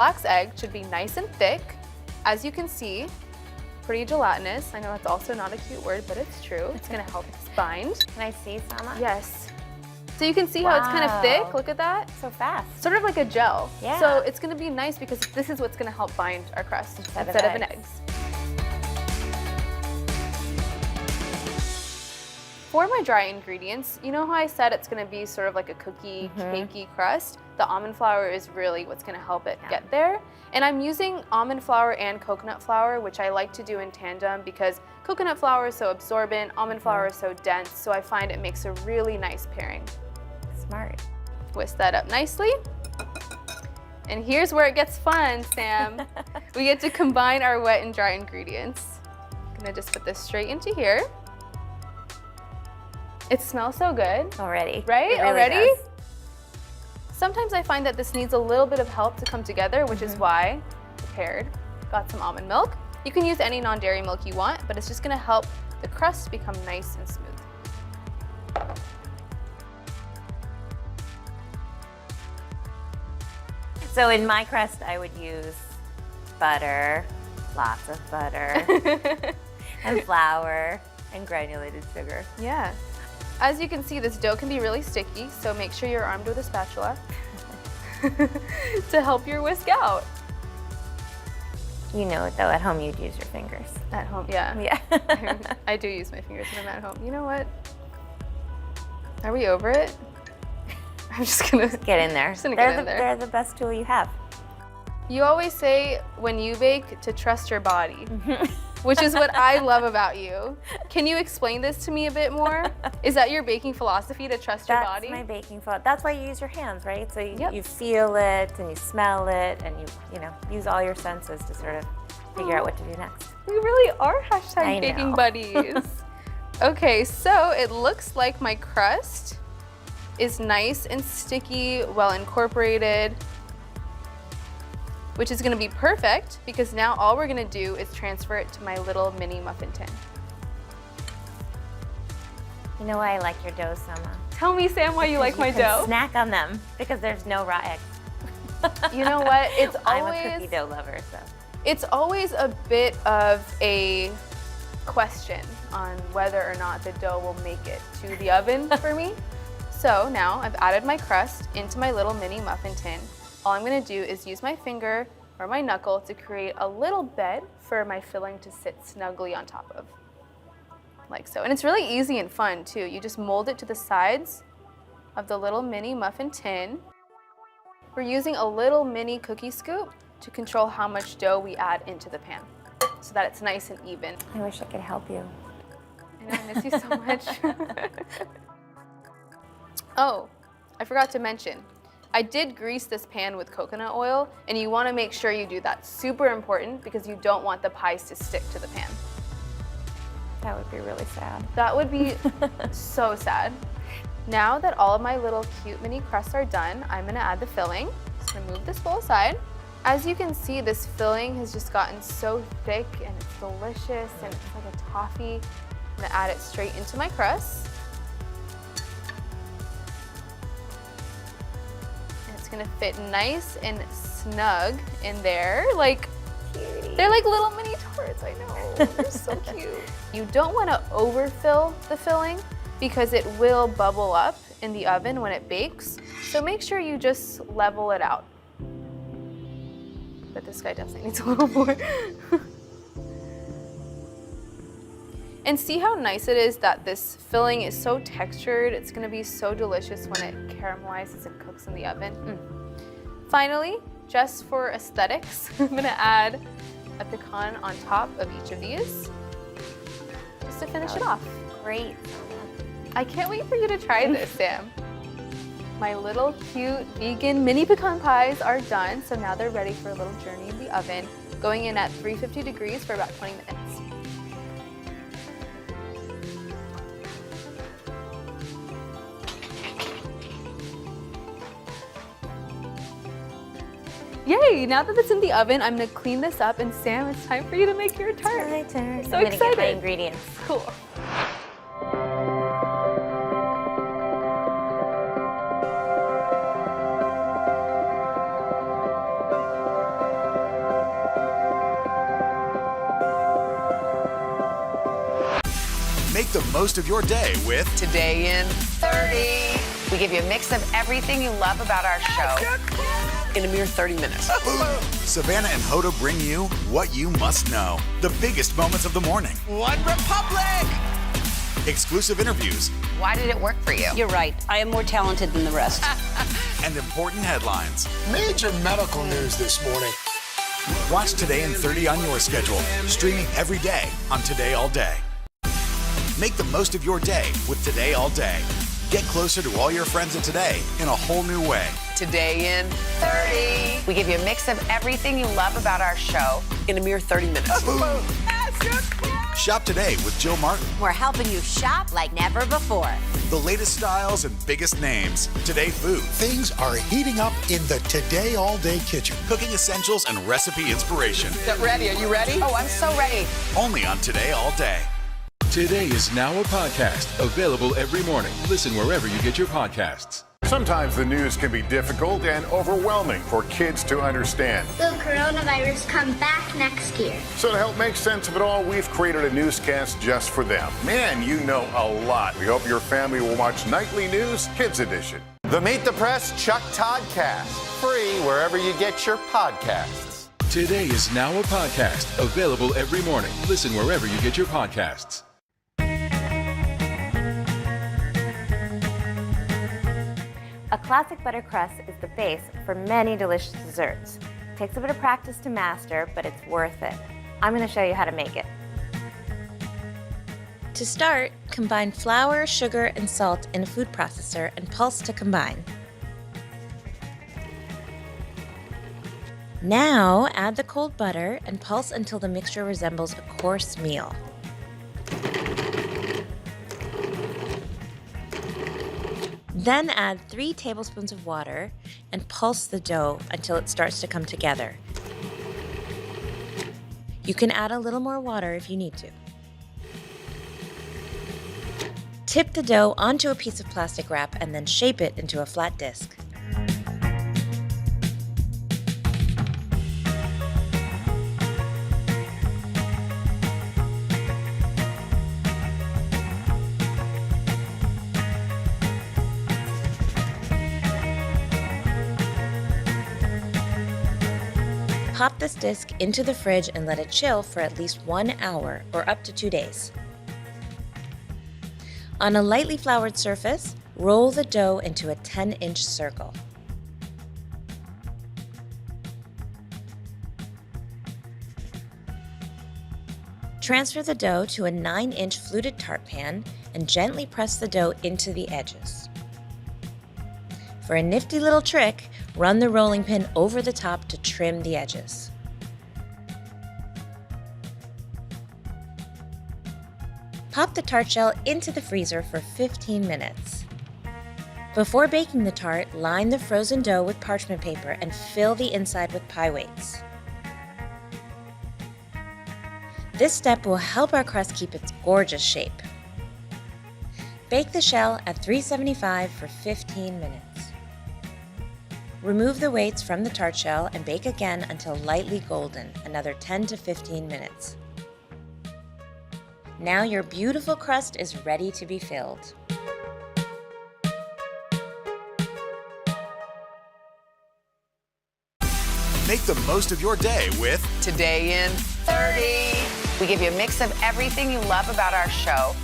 Flax egg should be nice and thick. As you can see, pretty gelatinous. I know that's also not a cute word, but it's true. It's gonna help bind. Can I see some? Yes. So you can see how it's kind of thick. Look at that. So fast. Sort of like a gel. Yeah. So it's gonna be nice because this is what's gonna help bind our crust instead of an egg. For my dry ingredients, you know how I said it's gonna be sort of like a cookie, cakey crust? The almond flour is really what's gonna help it get there. And I'm using almond flour and coconut flour, which I like to do in tandem because coconut flour is so absorbent, almond flour is so dense, so I find it makes a really nice pairing. Smart. Whisk that up nicely. And here's where it gets fun, Sam. We get to combine our wet and dry ingredients. I'm gonna just put this straight into here. It smells so good. Already. Right? It really Already? does. Sometimes I find that this needs a little bit of help to come together, which is why I prepared. Got some almond milk. You can use any non-dairy milk you want, but it's just gonna help the crust become nice and smooth. So in my crust, I would use butter, lots of butter, and flour, and granulated sugar. Yeah. As you can see, this dough can be really sticky, so make sure you're armed with a spatula to help your whisk out. You know it though, at home you'd use your fingers. At home, yeah. Yeah. I do use my fingers when I'm at home. You know what? Are we over it? I'm just gonna get in there. Just gonna get in there. They're the best tool you have. You always say when you bake to trust your body, which is what I love about you. Can you explain this to me a bit more? Is that your baking philosophy, to trust your body? That's my baking philosophy. That's why you use your hands, right? So you feel it and you smell it and you use all your senses to sort of figure out what to do next. We really are hashtag baking buddies. Okay, so it looks like my crust is nice and sticky, well incorporated, which is gonna be perfect because now all we're gonna do is transfer it to my little mini muffin tin. You know why I like your dough so much? Tell me, Sam, why you like my dough. Snack on them because there's no raw eggs. You know what? It's I'm always a cookie dough lover, so. It's always a bit of a question on whether or not the dough will make it to the oven for me. So now I've added my crust into my little mini muffin tin. All I'm gonna do is use my finger or my knuckle to create a little bed for my filling to sit snugly on top of, like so. And it's really easy and fun too. You just mold it to the sides of the little mini muffin tin. We're using a little mini cookie scoop to control how much dough we add into the pan so that it's nice and even. I wish I could help you. I know, I miss you so much. Oh, I forgot to mention, I did grease this pan with coconut oil, and you want to make sure you do that. Super important because you don't want the pies to stick to the pan. That would be really sad. That would be so sad. Now that all of my little cute mini crusts are done, I'm gonna add the filling. Just gonna move this bowl aside. As you can see, this filling has just gotten so thick and it's delicious and it's like a toffee. I'm gonna add it straight into my crust. And it's gonna fit nice and snug in there. Like, they're like little mini tarts, I know. They're so cute. You don't wanna overfill the filling because it will bubble up in the oven when it bakes. So make sure you just level it out. But this guy definitely needs a little more. And see how nice it is that this filling is so textured. It's gonna be so delicious when it caramelizes and cooks in the oven. Finally, just for aesthetics, I'm gonna add a pecan on top of each of these, just to finish it off. Great. I can't wait for you to try this, Sam. My little cute vegan mini pecan pies are done, so now they're ready for a little journey in the oven, going in at 350 degrees for about 20 minutes. Yay, now that it's in the oven, I'm gonna clean this up, and Sam, it's time for you to make your tart. It's my turn. So I'm excited. gonna get my ingredients. Cool. Make the most of your day with Today in 30. We give you a mix of everything you love about our show in a mere 30 minutes. Savannah and Hoda bring you what you must know. The biggest moments of the morning. One Republic! Exclusive interviews. Why did it work for you? You're right. I am more talented than the rest. And important headlines. Major medical news this morning. Watch Today in 30 on your schedule. Streaming every day on Today All Day. Make the most of your day with Today All Day. Get closer to all your friends at Today in a whole new way. Today in 30. We give you a mix of everything you love about our show in a mere 30 minutes. Shop today with Jill Martin. We're helping you shop like never before. The latest styles and biggest names. Today Food. Things are heating up in the Today All Day kitchen. Cooking essentials and recipe inspiration. Get ready. Are you ready? Oh, I'm so ready. Only on Today All Day. Today is now a podcast, available every morning. Listen wherever you get your podcasts. Sometimes the news can be difficult and overwhelming for kids to understand. Will coronavirus come back next year? So to help make sense of it all, we've created a newscast just for them. Man, you know a lot. We hope your family will watch Nightly News Kids Edition. The Meet the Press Chuck Toddcast, free wherever you get your podcasts. Today is now a podcast, available every morning. Listen wherever you get your podcasts. A classic butter crust is the base for many delicious desserts. Takes a bit of practice to master, but it's worth it. I'm going to show you how to make it. To start, combine flour, sugar, and salt in a food processor and pulse to combine. Now, add the cold butter and pulse until the mixture resembles a coarse meal. Then add 3 tablespoons of water and pulse the dough until it starts to come together. You can add a little more water if you need to. Tip the dough onto a piece of plastic wrap and then shape it into a flat disc. Pop this disc into the fridge and let it chill for at least 1 hour or up to 2 days. On a lightly floured surface, roll the dough into a 10-inch circle. Transfer the dough to a 9-inch fluted tart pan and gently press the dough into the edges. For a nifty little trick, run the rolling pin over the top to trim the edges. Pop the tart shell into the freezer for 15 minutes. Before baking the tart, line the frozen dough with parchment paper and fill the inside with pie weights. This step will help our crust keep its gorgeous shape. Bake the shell at 375 for 15 minutes. Remove the weights from the tart shell and bake again until lightly golden, another 10 to 15 minutes. Now your beautiful crust is ready to be filled. Make the most of your day with Today in 30. We give you a mix of everything you love about our show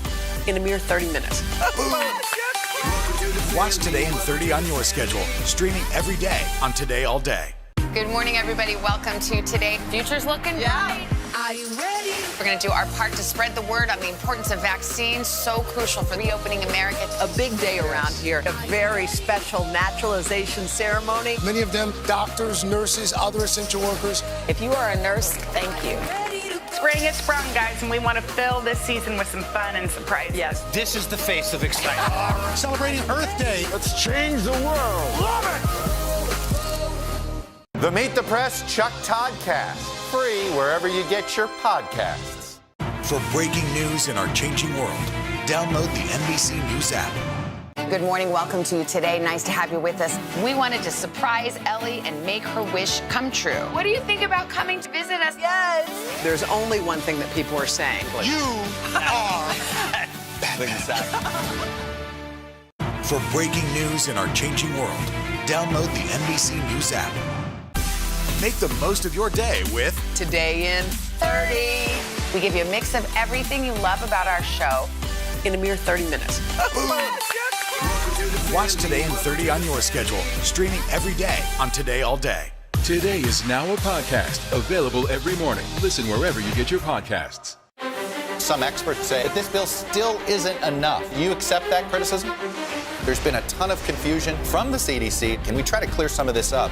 in a mere 30 minutes. Watch Today in 30 on your schedule. Streaming every day on Today All Day. Good morning, everybody. Welcome to Today. Future's looking bright. Are you ready? We're going to do our part to spread the word on the importance of vaccines, so crucial for reopening America. A big day around here, a very special naturalization ceremony. Many of them doctors, nurses, other essential workers. If you are a nurse, thank you. Spring has sprung, guys, and we want to fill this season with some fun and surprises. Yes. This is the face of excitement. Celebrating Earth Day. Let's change the world. The Meet the Press Chuck Toddcast, free wherever you get your podcasts. For breaking news in our changing world, download the NBC News app. Good morning. Welcome to Today. Nice to have you with us. We wanted to surprise Ellie and make her wish come true. What do you think about coming to visit us? Yes. There's only one thing that people are saying. You are For breaking news in our changing world, download the NBC News app. Make the most of your day with Today in 30. We give you a mix of everything you love about our show in a mere 30 minutes. Watch Today in 30 on your schedule, streaming every day on Today All Day. Today is now a podcast, available every morning. Listen wherever you get your podcasts. Some experts say that this bill still isn't enough. Do you accept that criticism? There's been a ton of confusion from the CDC. Can we try to clear some of this up?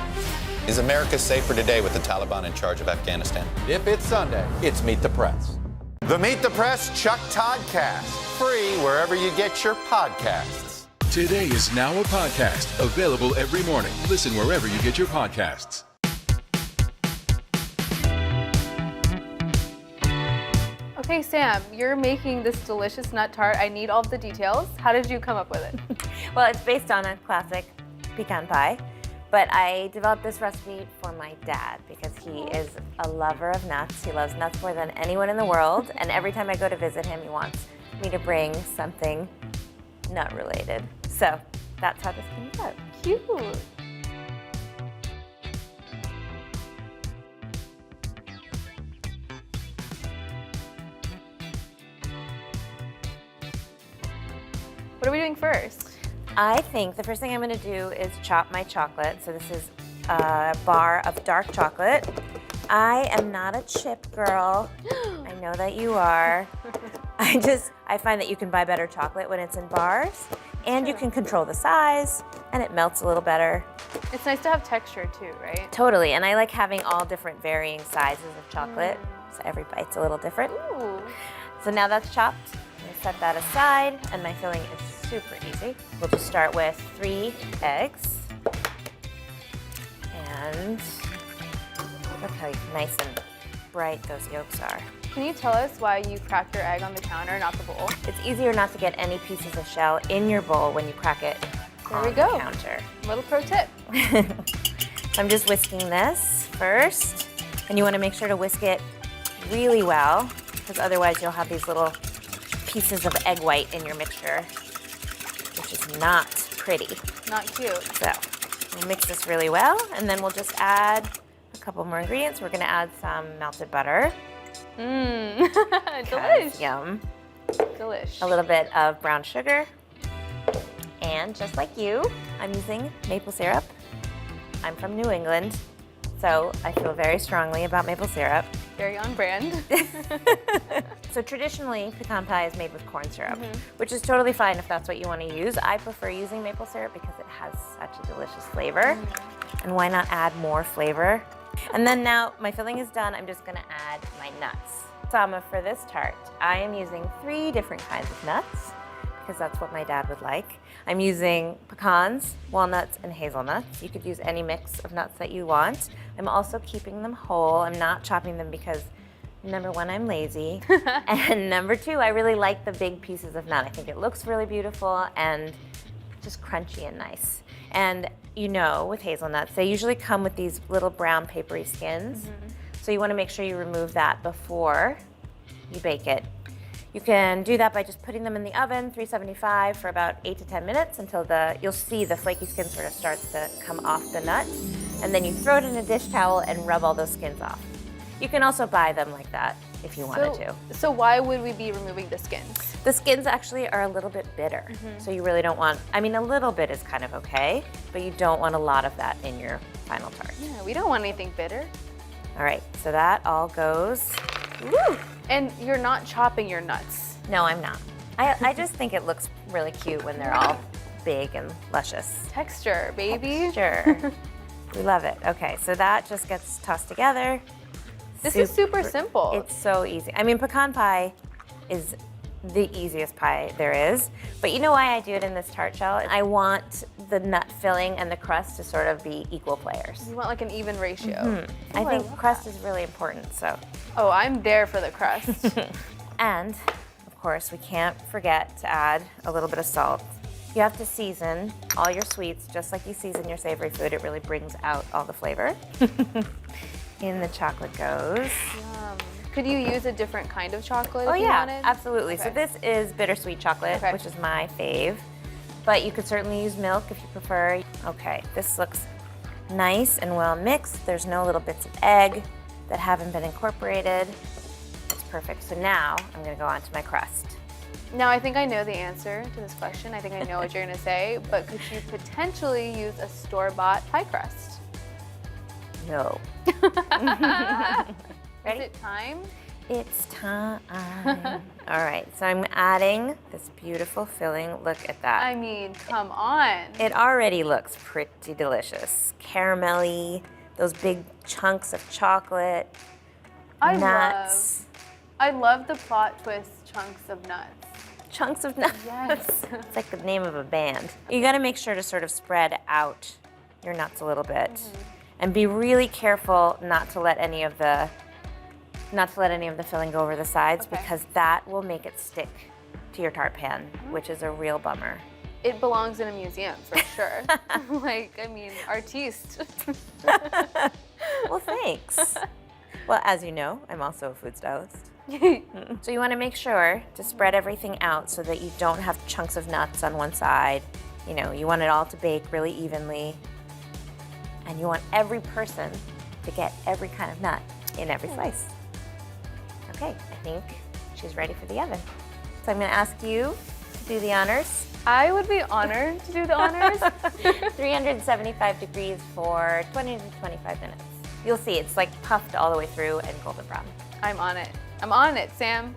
Is America safer today with the Taliban in charge of Afghanistan? If it's Sunday, it's Meet the Press. The Meet the Press Chuck Toddcast, free wherever you get your podcasts. Today is now a podcast, available every morning. Listen wherever you get your podcasts. Okay, Sam, you're making this delicious nut tart. I need all of the details. How did you come up with it? Well, it's based on a classic pecan pie, but I developed this recipe for my dad because he is a lover of nuts. He loves nuts more than anyone in the world, and every time I go to visit him, he wants me to bring something nut related. So that's how this came about. Cute. What are we doing first? I think the first thing I'm going to do is chop my chocolate. So this is a bar of dark chocolate. I am not a chip girl. I know that you are. I find that you can buy better chocolate when it's in bars, and you can control the size, and it melts a little better. It's nice to have texture too, right? Totally, and I like having all different varying sizes of chocolate, so every bite's a little different. Ooh. So now that's chopped. I'm gonna set that aside, and my filling is super easy. We'll just start with 3 eggs, and look how nice and bright those yolks are. Can you tell us why you crack your egg on the counter, not the bowl? It's easier not to get any pieces of shell in your bowl when you crack it on the counter. Little pro tip. So I'm just whisking this first, and you want to make sure to whisk it really well, because otherwise you'll have these little pieces of egg white in your mixture, which is not pretty. Not cute. So we'll mix this really well, and then we'll just add a couple more ingredients. We're going to add some melted butter. Delish. Yum. Delish. A little bit of brown sugar. And just like you, I'm using maple syrup. I'm from New England, so I feel very strongly about maple syrup. Very on brand. So traditionally, pecan pie is made with corn syrup, which is totally fine if that's what you want to use. I prefer using maple syrup because it has such a delicious flavor. And why not add more flavor? And then now my filling is done, I'm just gonna add my nuts. So for this tart, I am using 3 different kinds of nuts because that's what my dad would like. I'm using pecans, walnuts, and hazelnuts. You could use any mix of nuts that you want. I'm also keeping them whole. I'm not chopping them because number 1, I'm lazy. And number 2, I really like the big pieces of nut. I think it looks really beautiful and just crunchy and nice. And you know, with hazelnuts, they usually come with these little brown papery skins. So you want to make sure you remove that before you bake it. You can do that by just putting them in the oven, 375, for about 8 to 10 minutes until you'll see the flaky skin sort of starts to come off the nut. And then you throw it in a dish towel and rub all those skins off. You can also buy them like that if you wanted to. So why would we be removing the skins? The skins actually are a little bit bitter. So you really don't want, I mean, a little bit is kind of okay, but you don't want a lot of that in your final tart. Yeah, we don't want anything bitter. All right, so that all goes. Woo! And you're not chopping your nuts. No, I'm not. I just think it looks really cute when they're all big and luscious. Texture, baby. Texture. We love it. Okay, so that just gets tossed together. This is super simple. It's so easy. I mean, pecan pie is the easiest pie there is. But you know why I do it in this tart shell? I want the nut filling and the crust to sort of be equal players. You want like an even ratio. I think crust is really important, so. Oh, I'm there for the crust. And, of course, we can't forget to add a little bit of salt. You have to season all your sweets just like you season your savory food. It really brings out all the flavor. In the chocolate goes. Yum. Could you use a different kind of chocolate Oh if you yeah, wanted? absolutely. Okay. So this is bittersweet chocolate, Okay. which is my fave. But you could certainly use milk if you prefer. Okay, this looks nice and well mixed. There's no little bits of egg that haven't been incorporated. It's perfect. So now I'm gonna go on to my crust. Now, I think I know the answer to this question. I think I know what you're gonna say, but could you potentially use a store-bought pie crust? No. Is it time? It's time. All right, so I'm adding this beautiful filling. Look at that. I mean, come on. It already looks pretty delicious. Caramelly, those big chunks of chocolate, nuts. I love the plot twist chunks of nuts. Chunks of nuts. Yes. It's like the name of a band. You gotta make sure to sort of spread out your nuts a little bit. And be really careful not to let any of the filling go over the sides, because that will make it stick to your tart pan, which is a real bummer. It belongs in a museum for sure. Like, I mean, artiste. Well, thanks. Well, as you know, I'm also a food stylist. So you want to make sure to spread everything out so that you don't have chunks of nuts on one side. You know, you want it all to bake really evenly. And you want every person to get every kind of nut in every slice. Okay, I think she's ready for the oven. So I'm going to ask you to do the honors. I would be honored to do the honors. 375 degrees for 20 to 25 minutes. You'll see, it's like puffed all the way through and golden brown. I'm on it. I'm on it, Sam.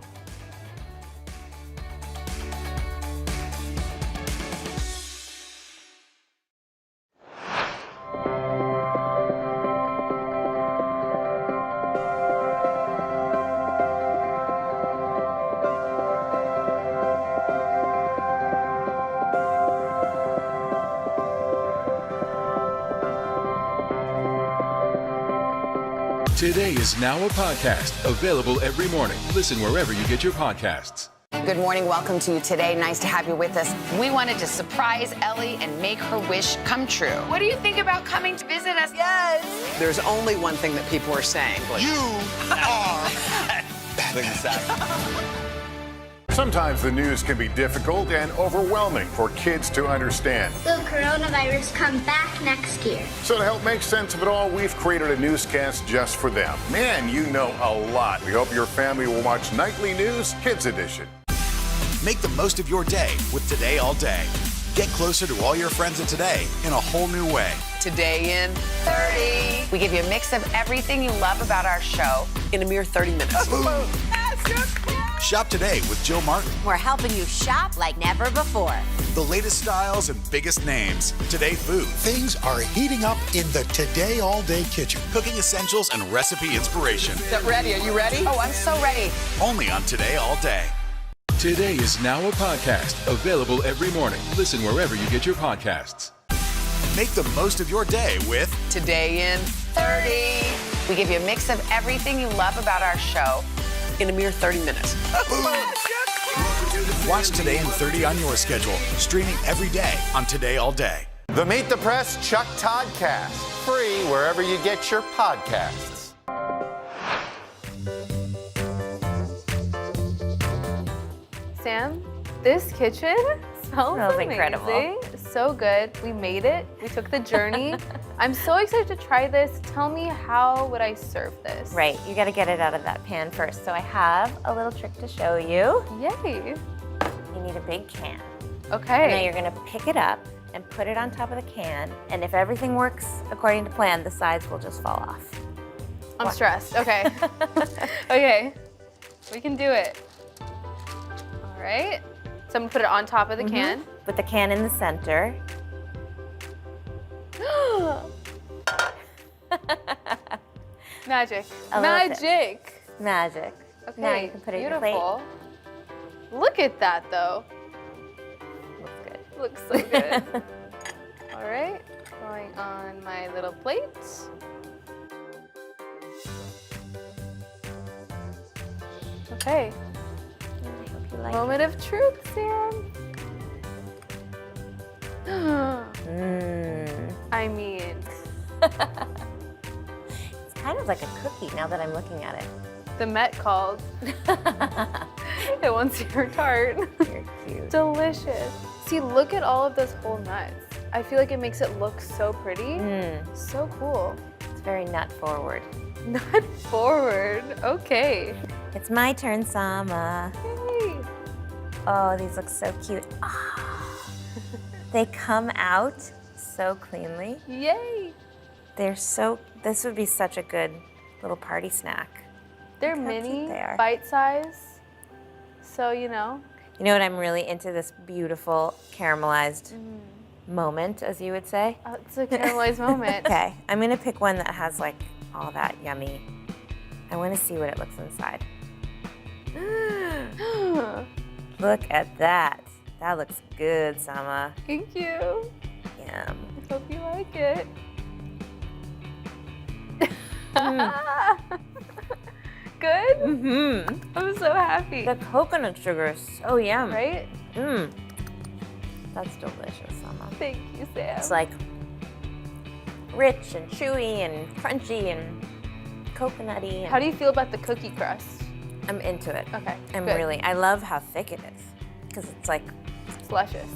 Today is now a podcast, available every morning. Listen wherever you get your podcasts. Good morning. Welcome to Today. Nice to have you with us. We wanted to surprise Ellie and make her wish come true. What do you think about coming to visit us? Yes. There's only one thing that people are saying. You are. Sometimes the news can be difficult and overwhelming for kids to understand. Will coronavirus come back next year? So to help make sense of it all, we've created a newscast just for them. Man, you know a lot. We hope your family will watch Nightly News Kids Edition. Make the most of your day with Today All Day. Get closer to all your friends at Today in a whole new way. Today in 30. We give you a mix of everything you love about our show In a mere 30 minutes. Shop today with Jill Martin. We're helping you shop like never before. The latest styles and biggest names. Today food. Things are heating up in the Today All Day kitchen. Cooking essentials and recipe inspiration. Is that ready? Are you ready? Oh, I'm so ready. Only on Today All Day. Today is now a podcast, available every morning. Listen wherever you get your podcasts. Make the most of your day with Today in 30. We give you a mix of everything you love about our show in a mere 30 minutes. Watch Today in 30 on your schedule. Streaming every day on Today All Day. The Meet the Press Chuck Toddcast, free wherever you get your podcasts. Sam, this kitchen smells amazing. incredible. So good. We made it. We took the journey. I'm so excited to try this. Tell me, how would I serve this? Right, you gotta get it out of that pan first. So I have a little trick to show you. Yay. You need a big can. Okay. And now you're gonna pick it up and put it on top of the can. And if everything works according to plan, the sides will just fall off. I'm stressed. Okay. Okay. We can do it. All right. So I'm gonna put it on top of the can. With the can in the center. Magic. I love it. Magic. Magic. Okay. Now you can put it in your beautiful. plate. Look at that, though. Looks good. Looks so good. All right. Going on my little plate. Okay. I hope you like Moment of truth, Sam. I mean, It's kind of like a cookie now that I'm looking at it. The Met called. It wants your tart. You're cute. Delicious. See, look at all of those whole nuts. I feel like it makes it look so pretty. So cool. It's very nut forward. Nut forward. Okay. It's my turn, Sama. Yay. Oh, these look so cute. Oh, they come out so cleanly. Yay. This would be such a good little party snack. They're Look how cute mini, they are. bite size. So, you know. You know what, I'm really into this beautiful caramelized moment, as you would say. It's a caramelized moment. Okay, I'm gonna pick one that has like all that yummy. I wanna see what it looks inside. Look at that. That looks good, Sama. Thank you. Yum. I hope you like it. Good? I'm so happy. The coconut sugar is so yum. Right? That's delicious, Sama. Thank you, Sam. It's like rich and chewy and crunchy and coconutty. How do you feel about the cookie crust? I'm into it. Okay, I love how thick it is because it's like it's luscious.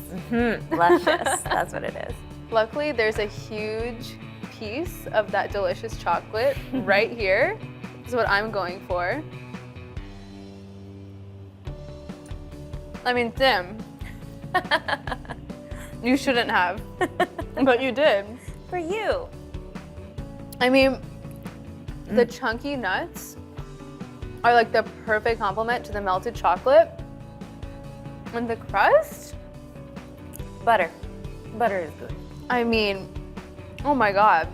Luscious. That's what it is. Luckily, there's a huge piece of that delicious chocolate right here. This is what I'm going for. I mean, Tim, you shouldn't have, but you did. For you. I mean, the chunky nuts are like the perfect complement to the melted chocolate. And the crust? Butter. Butter is good. I mean, oh my God.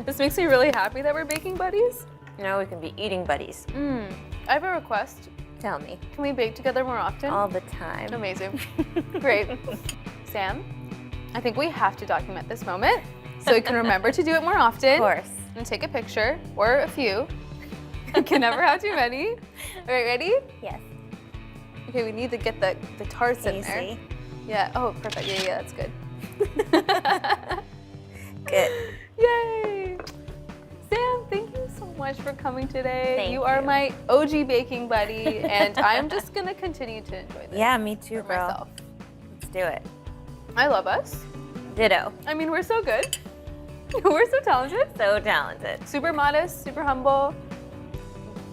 This makes me really happy that we're baking buddies. Now we can be eating buddies. I have a request. Tell me. Can we bake together more often? All the time. Amazing. Great. Sam, I think we have to document this moment so we can remember to do it more often. Of course. And take a picture, or a few. You can never have too many. All right, ready? Yes. Okay, we need to get the tarts in there. Easy. Yeah, oh, perfect. Yeah, that's good. Good. Yay! Sam, thank you so much for coming today. Thank you are you. my OG baking buddy, and I'm just gonna continue to enjoy this. Yeah, me too, for girl. myself. Let's do it. I love us. Ditto. I mean, we're so good. We're so talented. So talented. Super modest, super humble,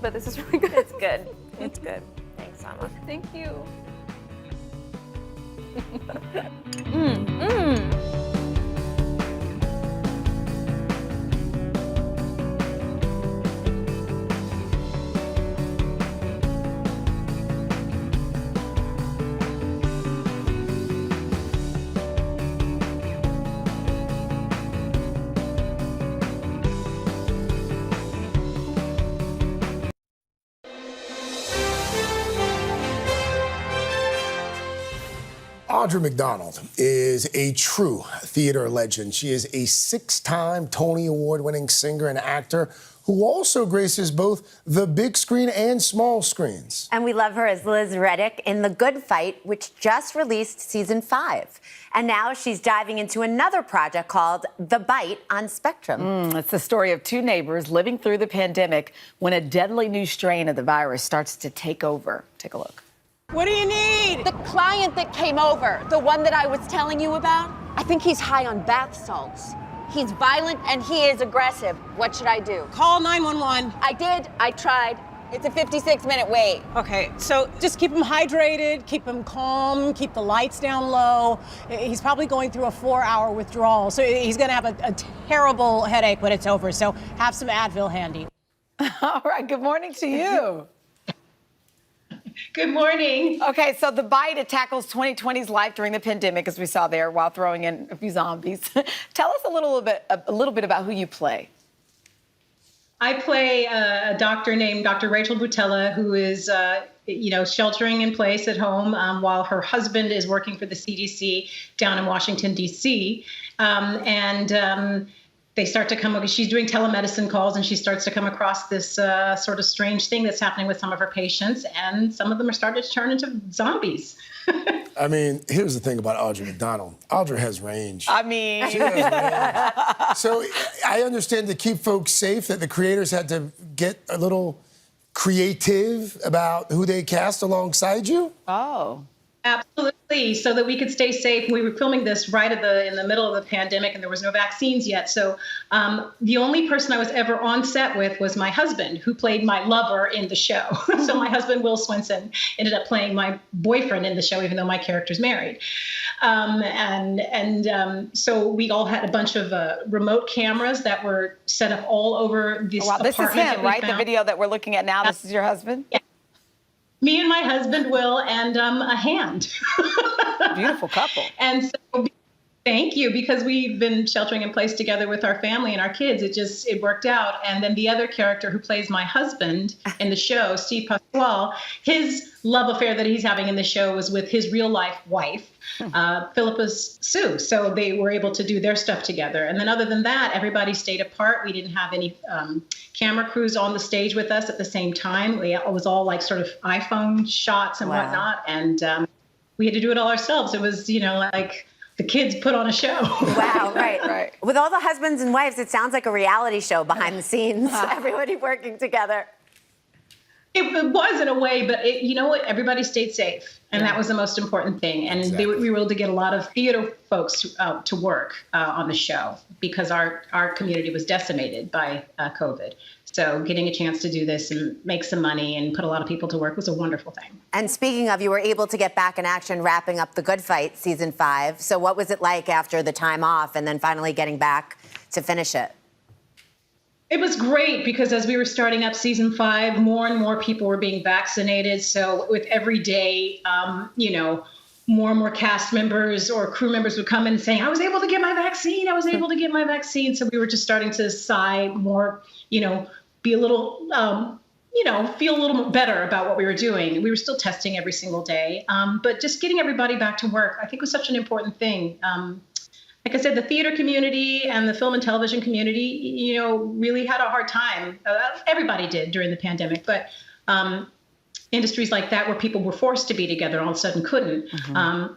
but this is really good. It's good. It's good. Thanks, Sama. Thank you. Audra McDonald is a true theater legend. She is a 6-time Tony Award-winning singer and actor who also graces both the big screen and small screens. And we love her as Liz Reddick in The Good Fight, which just released season 5. And now she's diving into another project called The Bite on Spectrum. It's the story of two neighbors living through the pandemic when a deadly new strain of the virus starts to take over. Take a look. What do you need? The client that came over, the one that I was telling you about, I think he's high on bath salts. He's violent and he is aggressive. What should I do? Call 911. I did. I tried. It's a 56-minute wait. Okay, so just keep him hydrated, keep him calm, keep the lights down low. He's probably going through a 4-hour withdrawal, so he's gonna have a terrible headache when it's over, so have some Advil handy. All right, good morning to you. Good morning. Okay, so The Bite, it tackles 2020's life during the pandemic, as we saw there, while throwing in a few zombies. Tell us a little bit about who you play. I play a doctor named Dr. Rachel Butella, who is, sheltering in place at home while her husband is working for the CDC down in Washington, D.C. They start to come, she's doing telemedicine calls, and she starts to come across this sort of strange thing that's happening with some of her patients, and some of them are starting to turn into zombies. I mean, here's the thing about Audra McDonald. Audra has range. I mean. She has range. So I understand to keep folks safe that the creators had to get a little creative about who they cast alongside you? Oh. Absolutely, so that we could stay safe. We were filming this right in the middle of the pandemic, and there was no vaccines yet. So the only person I was ever on set with was my husband, who played my lover in the show. So my husband, Will Swenson, ended up playing my boyfriend in the show, even though my character's married. So we all had a bunch of remote cameras that were set up all over this apartment. This is him, right? The video that we're looking at now. This is your husband? Yeah. Me and my husband, Will, and a hand. Beautiful couple. And so, thank you, because we've been sheltering in place together with our family and our kids. It worked out. And then the other character who plays my husband in the show, Steve Pasquale, his love affair that he's having in the show was with his real life wife, Philippa Sue. So they were able to do their stuff together. And then other than that, everybody stayed apart. We didn't have any camera crews on the stage with us at the same time. It was all like sort of iPhone shots and whatnot. And we had to do it all ourselves. It was, like the kids put on a show. Wow, right. With all the husbands and wives, it sounds like a reality show behind the scenes. Everybody working together. It was in a way, but you know what? Everybody stayed safe, and that was the most important thing. And we were able to get a lot of theater folks to work on the show because our community was decimated by COVID. So getting a chance to do this and make some money and put a lot of people to work was a wonderful thing. And speaking of, you were able to get back in action wrapping up The Good Fight, season 5. So what was it like after the time off and then finally getting back to finish it? It was great because as we were starting up season 5, more and more people were being vaccinated. So with every day, more and more cast members or crew members would come in saying, I was able to get my vaccine. I was able to get my vaccine. So we were just starting to sigh more, be a little, feel a little better about what we were doing. We were still testing every single day. But just getting everybody back to work, I think was such an important thing. Like I said, the theater community and the film and television community, really had a hard time. Everybody did during the pandemic, but industries like that where people were forced to be together all of a sudden couldn't,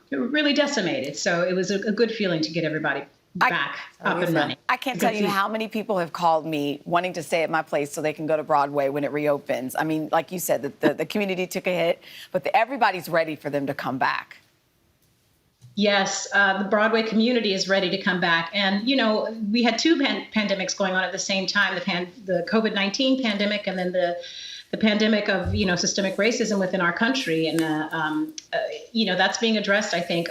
really decimated. So it was a good feeling to get everybody back up and running. I can't tell you how many people have called me wanting to stay at my place so they can go to Broadway when it reopens. I mean, like you said, the community took a hit, but everybody's ready for them to come back. Yes, the Broadway community is ready to come back. And, we had two pandemics going on at the same time, the COVID-19 pandemic and then the pandemic of, systemic racism within our country. And, that's being addressed, I think,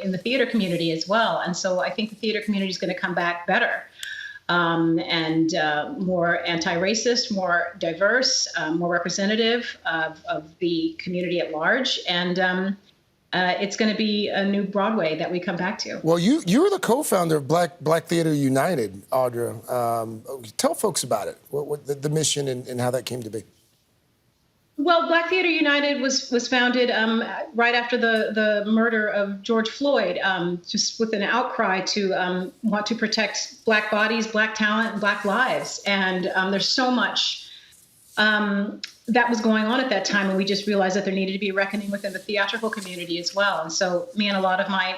in the theater community as well. And so I think the theater community is going to come back better and more anti-racist, more diverse, more representative of the community at large. And it's going to be a new Broadway that we come back to. Well, you're the co-founder of Black Theater United, Audra. Tell folks about it, what the mission and how that came to be. Well, Black Theater United was founded right after the murder of George Floyd, just with an outcry to want to protect Black bodies, Black talent, and Black lives. And there's so much that was going on at that time, and we just realized that there needed to be a reckoning within the theatrical community as well. And so me and a lot of my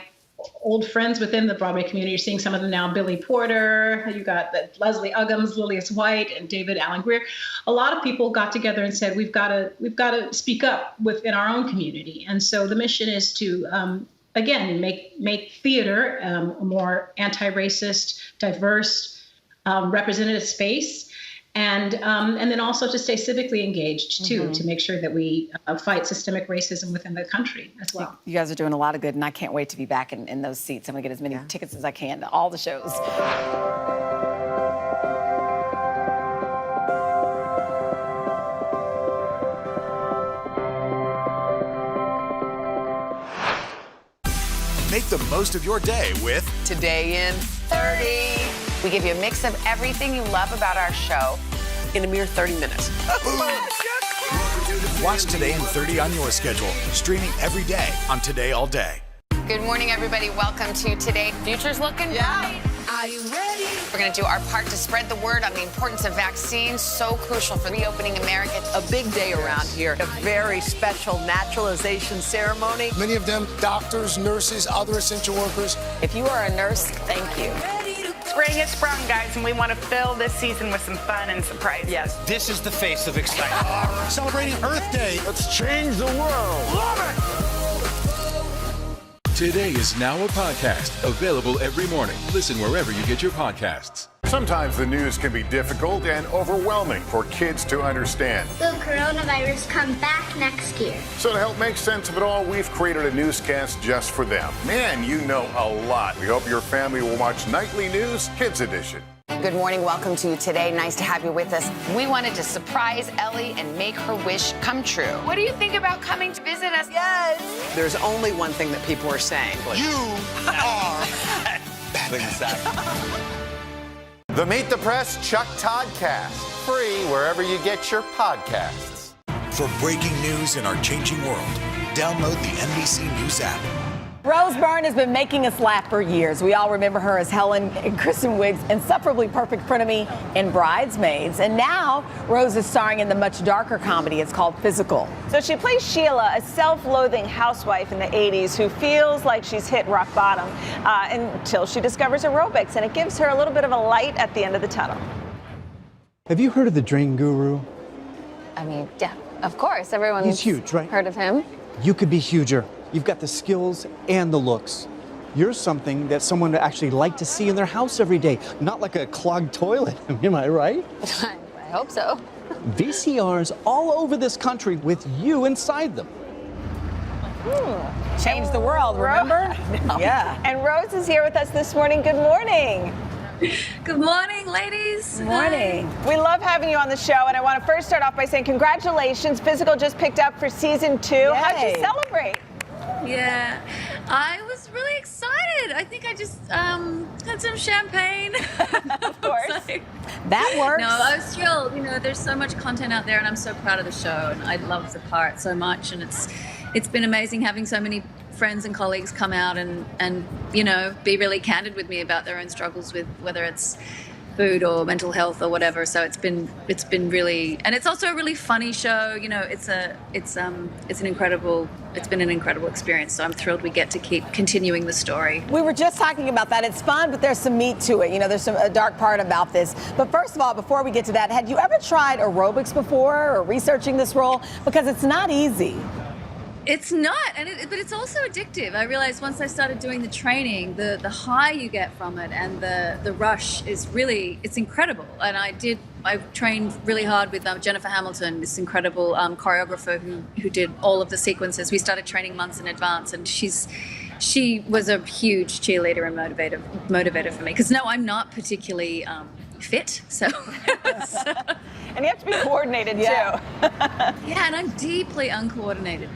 old friends within the Broadway community, you're seeing some of them now, Billy Porter, you got Leslie Uggams, Lillias White, and David Allen Greer. A lot of people got together and said, we've got to speak up within our own community. And so the mission is to, again, make theater a more anti-racist, diverse, representative space. And then also to stay civically engaged, too, to make sure that we fight systemic racism within the country as well. You guys are doing a lot of good, and I can't wait to be back in those seats. I'm going to get as many tickets as I can to all the shows. Make the most of your day with Today in 30. We give you a mix of everything you love about our show in a mere 30 minutes. Watch Today in 30 on your schedule, streaming every day on Today All Day. Good morning, everybody. Welcome to Today. Future's looking bright. Are you ready? We're going to do our part to spread the word on the importance of vaccines, so crucial for reopening America. A big day around here, a very special naturalization ceremony. Many of them doctors, nurses, other essential workers. If you are a nurse, thank you. Spring has sprung, guys, and we want to fill this season with some fun and surprises. Yes. This is the face of excitement. Celebrating Earth Day. Let's change the world. Today is now a podcast, available every morning. Listen wherever you get your podcasts. Sometimes the news can be difficult and overwhelming for kids to understand. Will coronavirus come back next year? So to help make sense of it all, we've created a newscast just for them. Man, you know a lot. We hope your family will watch Nightly News Kids Edition. Good morning. Welcome to Today. Nice to have you with us. We wanted to surprise Ellie and make her wish come true. What do you think about coming to visit us? Yes. There's only one thing that people are saying. You are. The Meet the Press Chuck Toddcast. Free wherever you get your podcasts. For breaking news in our changing world, download the NBC News app. Rose Byrne has been making us laugh for years. We all remember her as Helen in Kristen Wiig's insufferably perfect frenemy in Bridesmaids. And now Rose is starring in the much darker comedy. It's called Physical. So she plays Sheila, a self-loathing housewife in the 80s who feels like she's hit rock bottom until she discovers aerobics, and it gives her a little bit of a light at the end of the tunnel. Have you heard of the Drain Guru? I mean, yeah, of course. Everyone's He's huge, right? heard of him. You could be huger. You've got the skills and the looks. You're something that someone would actually like to see in their house every day, not like a clogged toilet. Am I right? I hope so. VCRs all over this country with you inside them. Change the world, remember? Yeah. And Rose is here with us this morning. Good morning. Good morning, ladies. Good morning. We love having you on the show, and I want to first start off by saying congratulations. Physical just picked up for season 2. Yay. How'd you celebrate? Yeah, I was really excited. I think I just had some champagne. Of course. That works. No, I was thrilled. You know, there's so much content out there, and I'm so proud of the show, and I love the part so much, and it's been amazing having so many friends and colleagues come out and you know, be really candid with me about their own struggles with whether it's food or mental health or whatever. So it's been really, and it's also a really funny show. You know, it's been an incredible experience. So I'm thrilled we get to keep continuing the story. We were just talking about that. It's fun, but there's some meat to it. You know, there's a dark part about this. But first of all, before we get to that, had you ever tried aerobics before or researching this role? Because it's not easy. It's not, but it's also addictive. I realized once I started doing the training, the high you get from it and the rush is really, it's incredible. And I trained really hard with Jennifer Hamilton, this incredible choreographer who did all of the sequences. We started training months in advance, and she was a huge cheerleader and motivator for me. Because no, I'm not particularly fit, so. And you have to be coordinated too. Yeah, and I'm deeply uncoordinated.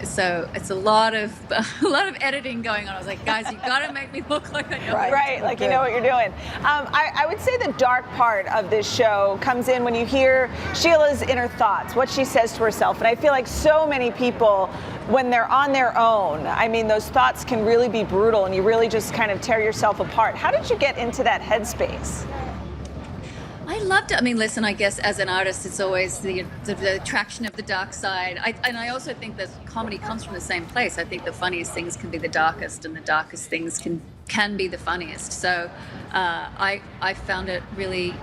So it's a lot of editing going on. I was like, guys, you got to make me look like I know. Right, like you know what you're doing. I would say the dark part of this show comes in when you hear Sheila's inner thoughts, what she says to herself. And I feel like so many people, when they're on their own, I mean, those thoughts can really be brutal, and you really just kind of tear yourself apart. How did you get into that headspace? I loved it. I mean, listen, I guess as an artist, it's always the attraction of the dark side. And I also think that comedy comes from the same place. I think the funniest things can be the darkest, and the darkest things can be the funniest. So I found it really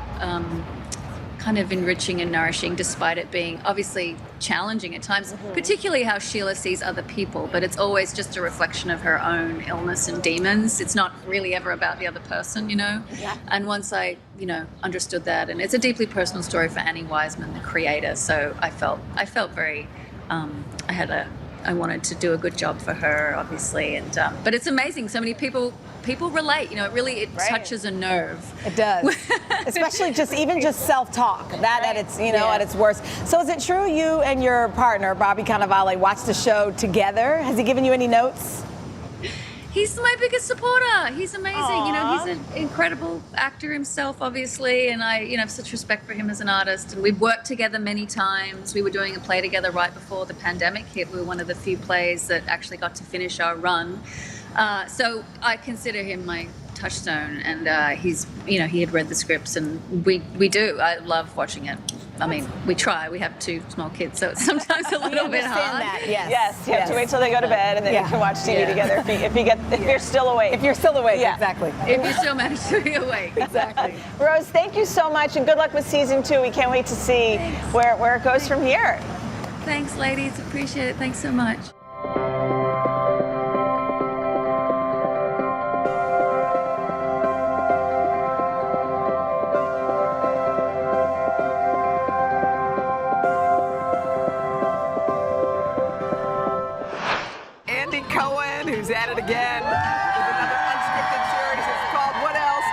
kind of enriching and nourishing, despite it being obviously challenging at times, particularly how Sheila sees other people, but it's always just a reflection of her own illness and demons. It's not really ever about the other person, you know? Yeah. And once I, understood that, and it's a deeply personal story for Annie Wiseman, the creator, so I felt very, I wanted to do a good job for her, obviously, and but it's amazing. So many people relate. It touches a nerve. It does, especially just self-talk. That at its at its worst. So is it true you and your partner Bobby Cannavale watched the show together? Has he given you any notes? He's my biggest supporter. He's amazing. Aww. He's an incredible actor himself, obviously, and I, have such respect for him as an artist. And we've worked together many times. We were doing a play together right before the pandemic hit. We were one of the few plays that actually got to finish our run. So I consider him my touchstone, and he's, he had read the scripts, and we do. I love watching it. I mean, we try. We have 2 small kids, so it's sometimes a little bit hard. That. Yes. Yes, you have to wait till they go to bed, and then you can watch TV together if you're still awake. If you're still awake, exactly. If you still manage to be awake. Exactly. Rose, thank you so much, and good luck with season 2. We can't wait to see where it goes from here. Thanks, ladies. Appreciate it. Thanks so much. Cohen, who's at it again with another unscripted series. It's called what else?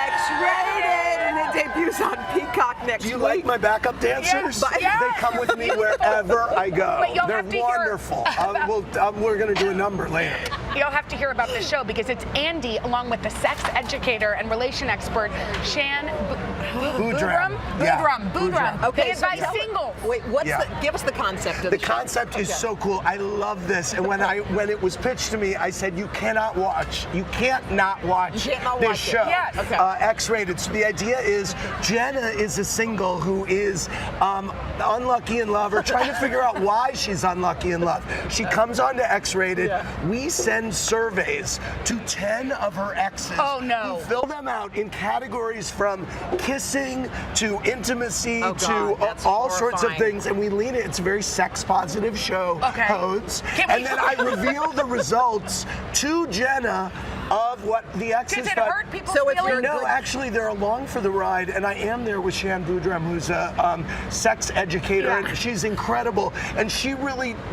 X-Rated, and it debuts on Peacock next week. Do you like my backup dancers? Yeah. They come with me wherever I go. But you'll They're have to wonderful. We're going to do a number later. You'll have to hear about this show because it's Andy along with the sex educator and relation expert Shan Boodram. They advise singles. Wait, give us the concept of the concept is so cool. I love this. And when it was pitched to me, I said, you can't not watch this show. Yes. Okay. X-Rated. So the idea is Jenna is a single who is unlucky in love or trying to figure out why she's unlucky in love. She comes on to X-Rated. Yeah. We send surveys to 10 of her exes. Oh, no. Who fill them out in categories from kissing to intimacy to all sorts of things, and we lean it. It's a very sex-positive show. Okay. Codes. And then I reveal the results to Jenna of what the exes Does it hurt people's feelings? No, actually, they're along for the ride, and I am there with Shan Boodram, who's a sex educator, and she's incredible. And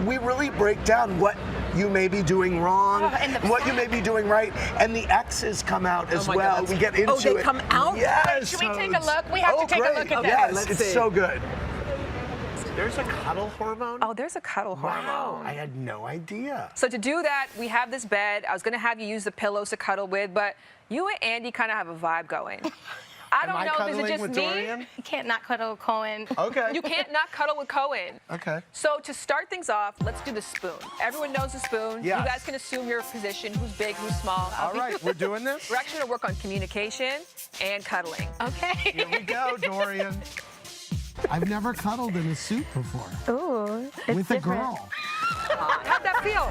we really break down what you may be doing wrong, what you may be doing right, and the exes come out as well. We get into it. Oh, they come out? Yes. Should we take a look? We have to take a look at this. Yes, it's so good. There's a cuddle hormone? Oh, there's a cuddle hormone. Wow, I had no idea. So to do that, we have this bed. I was going to have you use the pillows to cuddle with, but you and Andy kind of have a vibe going. I don't know, is it just me? Dorian? You can't not cuddle with Cohen. Okay. You can't not cuddle with Cohen. Okay. So to start things off, let's do the spoon. Everyone knows the spoon. Yes. You guys can assume your position, who's big, who's small. All right, we're doing this? We're actually going to work on communication and cuddling. Okay. Here we go, Dorian. I've never cuddled in a suit before. Ooh, with a girl. How'd that feel?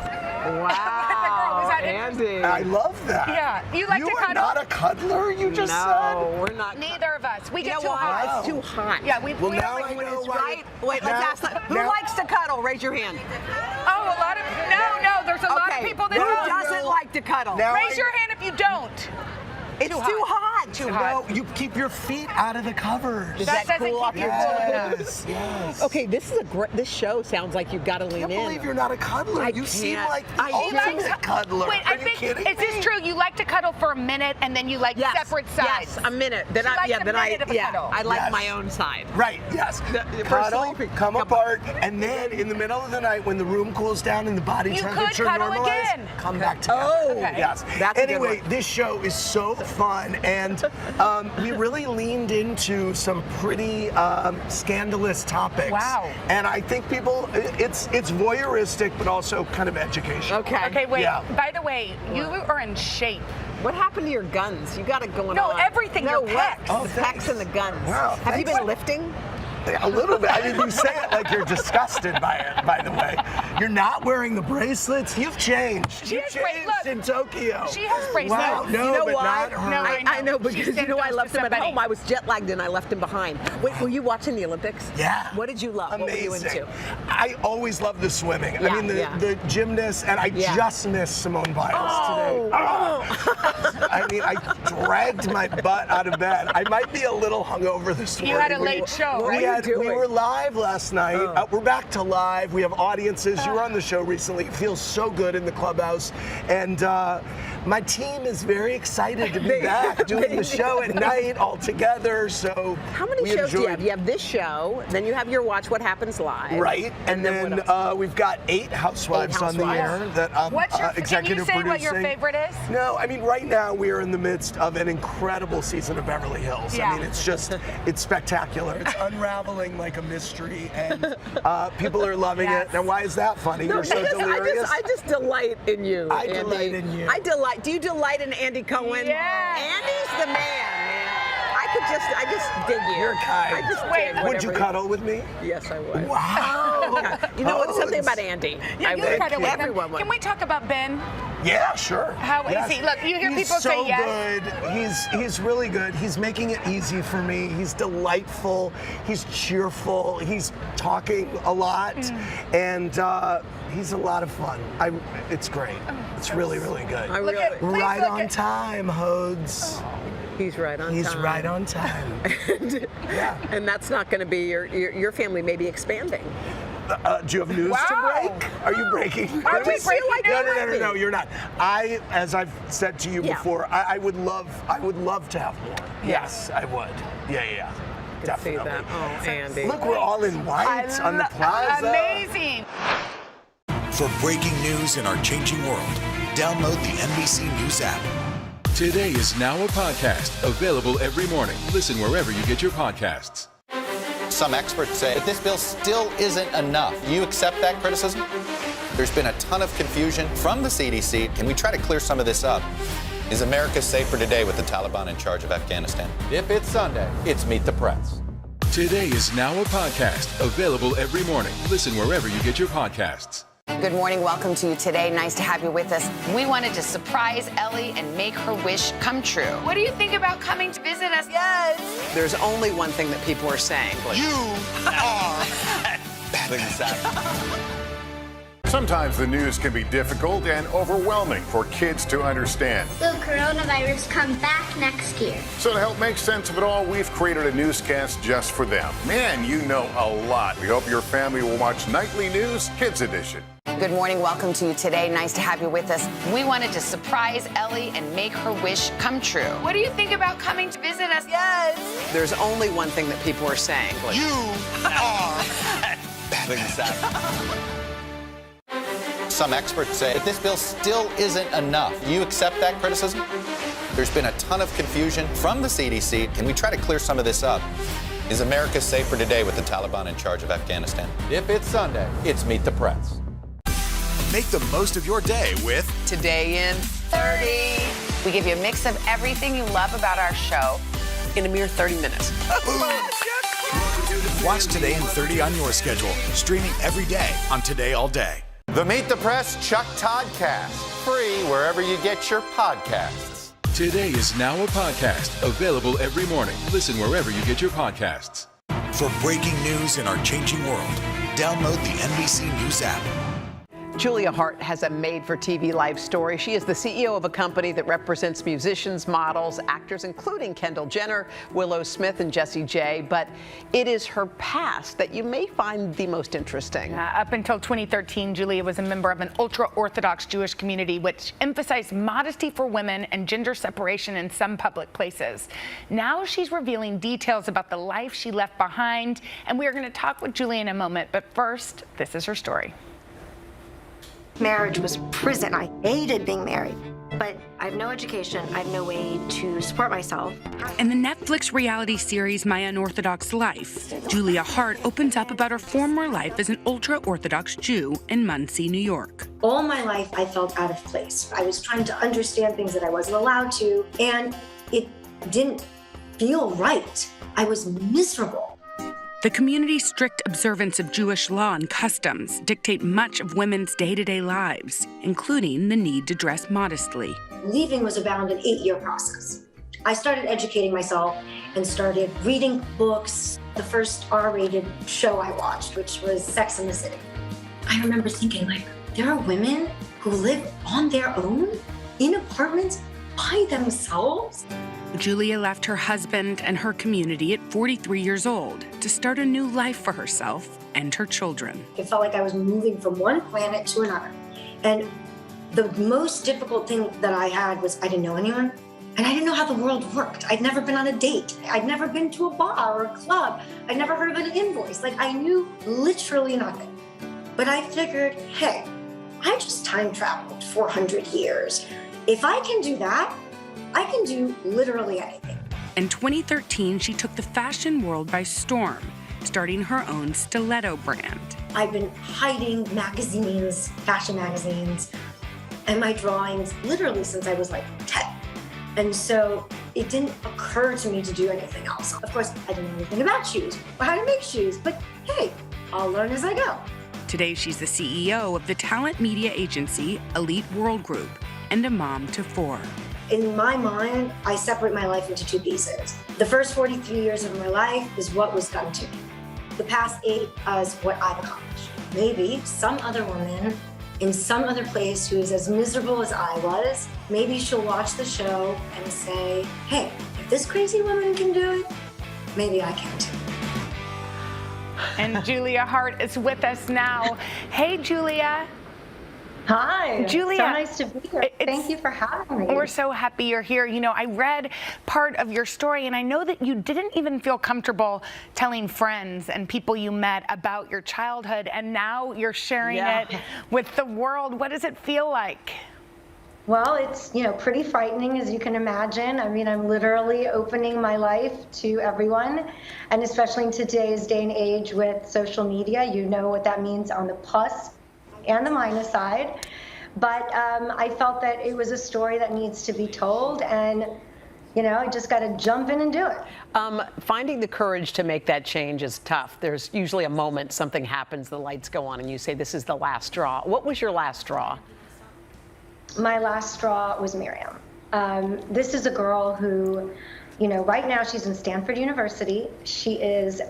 Wow, Andy. I love that. Yeah, you like to cuddle? You are not a cuddler, you just said? No, we're not. Neither of us. We get too hot. It's too hot. Yeah, we now don't I know why. Right? Wait, let's ask who likes to cuddle? Raise your hand. Oh, a lot of no. There's a lot of people that who doesn't like to cuddle? Raise your hand if you don't. It's too hot. Too hot. No, you keep your feet out of the covers. That doesn't keep you cool enough. Yes. Okay, this is this show sounds like you've got to lean in. I can't believe you're not a cuddler. You seem like the ultimate cuddler. Wait, Are you kidding me? Is this true? You like to cuddle for a minute and then you like separate sides? Yes, a minute. Then I like my own side. Right, yes. Cuddle, come apart, and then in the middle of the night when the room cools down and the body temperature normalizes, come back together. Oh, yes. Anyway, this show is so fun, and we really leaned into some pretty scandalous topics. Wow. And I think people, it's voyeuristic, but also kind of educational. Okay, wait. Yeah. By the way, you are in shape. What happened to your guns? You got it going on. No, everything. No, your what? pecs. Oh, the pecs and the guns. Wow, Have you been lifting? A little bit. I mean, you say it like you're disgusted by it, by the way. You're not wearing the bracelets. You've changed. You've changed in Tokyo. She has bracelets. Wow, no, you know but why? not her. No, I know because I left them at home. I was jet lagged and I left them behind. Wait, were you watching the Olympics? Yeah. What did you love? Amazing. What were you into? I always love the swimming. Yeah, I mean, the gymnasts, and I just missed Simone Biles today. I mean, I dragged my butt out of bed. I might be a little hungover this morning. You had a late show, right? We were live last night. We're back to live. We have audiences. You were on the show recently. It feels so good in the clubhouse. And my team is very excited to be back doing the show at night all together. So how many shows do you have? You have this show, then you have your Watch What Happens Live. Right. And then we've got 8 Housewives on the air that I'm executive producing. Can you say what your favorite is? No, I mean, right now we are in the midst of an incredible season of Beverly Hills. Yeah. I mean, it's spectacular. It's unraveling like a mystery, and people are loving it. Now, why is that funny? No, You're so delirious. I just delight in you. I delight in you. I delight delight. Do you delight in Andy Cohen? Yeah. Andy's the man. I just dig you. You're kind. I just Wait, dig would you cuddle with me? Yes, I would. Wow. You know what? Something about Andy. Yeah, I you would. cuddle with him. Everyone would. Can we talk about Ben? Yeah, sure. How is he? Look, you hear people say yes. He's so good. He's really good. He's making it easy for me. He's delightful. He's cheerful. He's talking a lot, and he's a lot of fun. It's great. It's really, really good. Right on time, Hodes. He's right on time. He's right on time. Yeah. And that's not going to be your family may be expanding. Do you have news to break? Are you breaking? Are we breaking news? No, you're not. As I've said to you before, I would love to have more. Yes, I would. Yeah. Definitely. See that. Oh, Andy. Look, we're all in white on the plaza. Amazing. For breaking news in our changing world, download the NBC News app. Today is now a podcast available every morning. Listen wherever you get your podcasts. Some experts say that this bill still isn't enough. Do you accept that criticism? There's been a ton of confusion from the CDC. Can we try to clear some of this up? Is America safer today with the Taliban in charge of Afghanistan? If it's Sunday, it's Meet the Press. Today is now a podcast available every morning. Listen wherever you get your podcasts. Good morning. Welcome to Today. Nice to have you with us. We wanted to surprise Ellie and make her wish come true. What do you think about coming to visit us? Yes. There's only one thing that people are saying. You are Sometimes the news can be difficult and overwhelming for kids to understand. Will coronavirus come back next year? So to help make sense of it all, we've created a newscast just for them. Man, you know a lot. We hope your family will watch Nightly News Kids Edition. Good morning. Welcome to Today. Nice to have you with us. We wanted to surprise Ellie and make her wish come true. What do you think about coming to visit us? Yes. There's only one thing that people are saying. You are Some experts say that this bill still isn't enough. Do you accept that criticism? There's been a ton of confusion from the CDC. Can we try to clear some of this up? Is America safer today with the Taliban in charge of Afghanistan? If it's Sunday, it's Meet the Press. Make the most of your day with Today in 30. We give you a mix of everything you love about our show in a mere 30 minutes. Watch Today in 30 on your schedule, streaming every day on Today All Day. The Meet the Press Chuck Toddcast, free wherever you get your podcasts. Today is now a podcast available every morning. Listen wherever you get your podcasts. For breaking news in our changing world, download the NBC News app. Julia Haart has a made-for-TV life story. She is the CEO of a company that represents musicians, models, actors, including Kendall Jenner, Willow Smith, and Jessie J. But it is her past that you may find the most interesting. Up until 2013, Julia was a member of an ultra-Orthodox Jewish community which emphasized modesty for women and gender separation in some public places. Now she's revealing details about the life she left behind, and we are going to talk with Julia in a moment. But first, this is her story. Marriage was prison. I hated being married, but I have no education. I have no way to support myself. In the Netflix reality series My Unorthodox Life, Julia Haart opens up about her former life as an ultra-Orthodox Jew in Muncie, New York. All my life, I felt out of place. I was trying to understand things that I wasn't allowed to, and it didn't feel right. I was miserable. The community's strict observance of Jewish law and customs dictate much of women's day-to-day lives, including the need to dress modestly. Leaving was around an 8-year process. I started educating myself and started reading books. The first R-rated show I watched, which was Sex and the City. I remember thinking, like, there are women who live on their own in apartments by themselves? Julia left her husband and her community at 43 years old to start a new life for herself and her children. It felt like I was moving from one planet to another. And the most difficult thing that I had was I didn't know anyone, and I didn't know how the world worked. I'd never been on a date. I'd never been to a bar or a club. I'd never heard of an invoice. Like, I knew literally nothing. But I figured, hey, I just time traveled 400 years. If I can do that, I can do literally anything. In 2013, she took the fashion world by storm, starting her own stiletto brand. I've been hiding magazines, fashion magazines, and my drawings literally since I was like 10. And so it didn't occur to me to do anything else. Of course, I didn't know anything about shoes or how to make shoes, but hey, I'll learn as I go. Today, she's the CEO of the talent media agency Elite World Group and a mom to 4. In my mind, I separate my life into 2 pieces. The first 43 years of my life is what was done to me. The past 8 is what I've accomplished. Maybe some other woman in some other place who is as miserable as I was, maybe she'll watch the show and say, hey, if this crazy woman can do it, maybe I can too. And Julia Haart is with us now. Hey, Julia. Hi. Julia. So nice to be here. Thank you for having me. We're so happy you're here. You know, I read part of your story, and I know that you didn't even feel comfortable telling friends and people you met about your childhood, and now you're sharing it with the world. What does it feel like? Well, it's, pretty frightening, as you can imagine. I mean, I'm literally opening my life to everyone, and especially in today's day and age with social media, you know what that means on the plus and the minus side. But I felt that it was a story that needs to be told, and I just got to jump in and do it. Finding the courage to make that change is tough. There's usually a moment, something happens, the lights go on, and you say, this is the last straw. What was your last straw? My last straw was Miriam. This is a girl who, right now she's in Stanford University. She is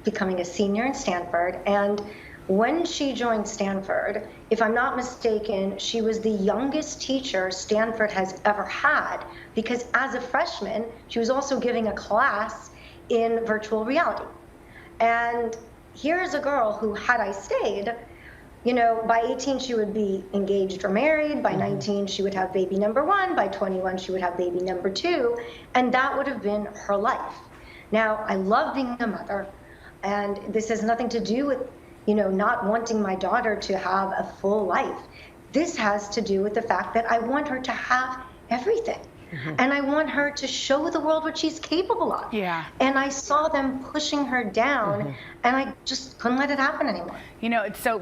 becoming a senior in Stanford, and when she joined Stanford, if I'm not mistaken, she was the youngest teacher Stanford has ever had, because as a freshman, she was also giving a class in virtual reality. And here's a girl who, had I stayed, by 18 she would be engaged or married, by 19 she would have baby number 1, by 21 she would have baby number 2, and that would have been her life. Now, I love being a mother, and this has nothing to do with not wanting my daughter to have a full life. This has to do with the fact that I want her to have everything. And I want her to show the world what she's capable of. Yeah. And I saw them pushing her down, and I just couldn't let it happen anymore.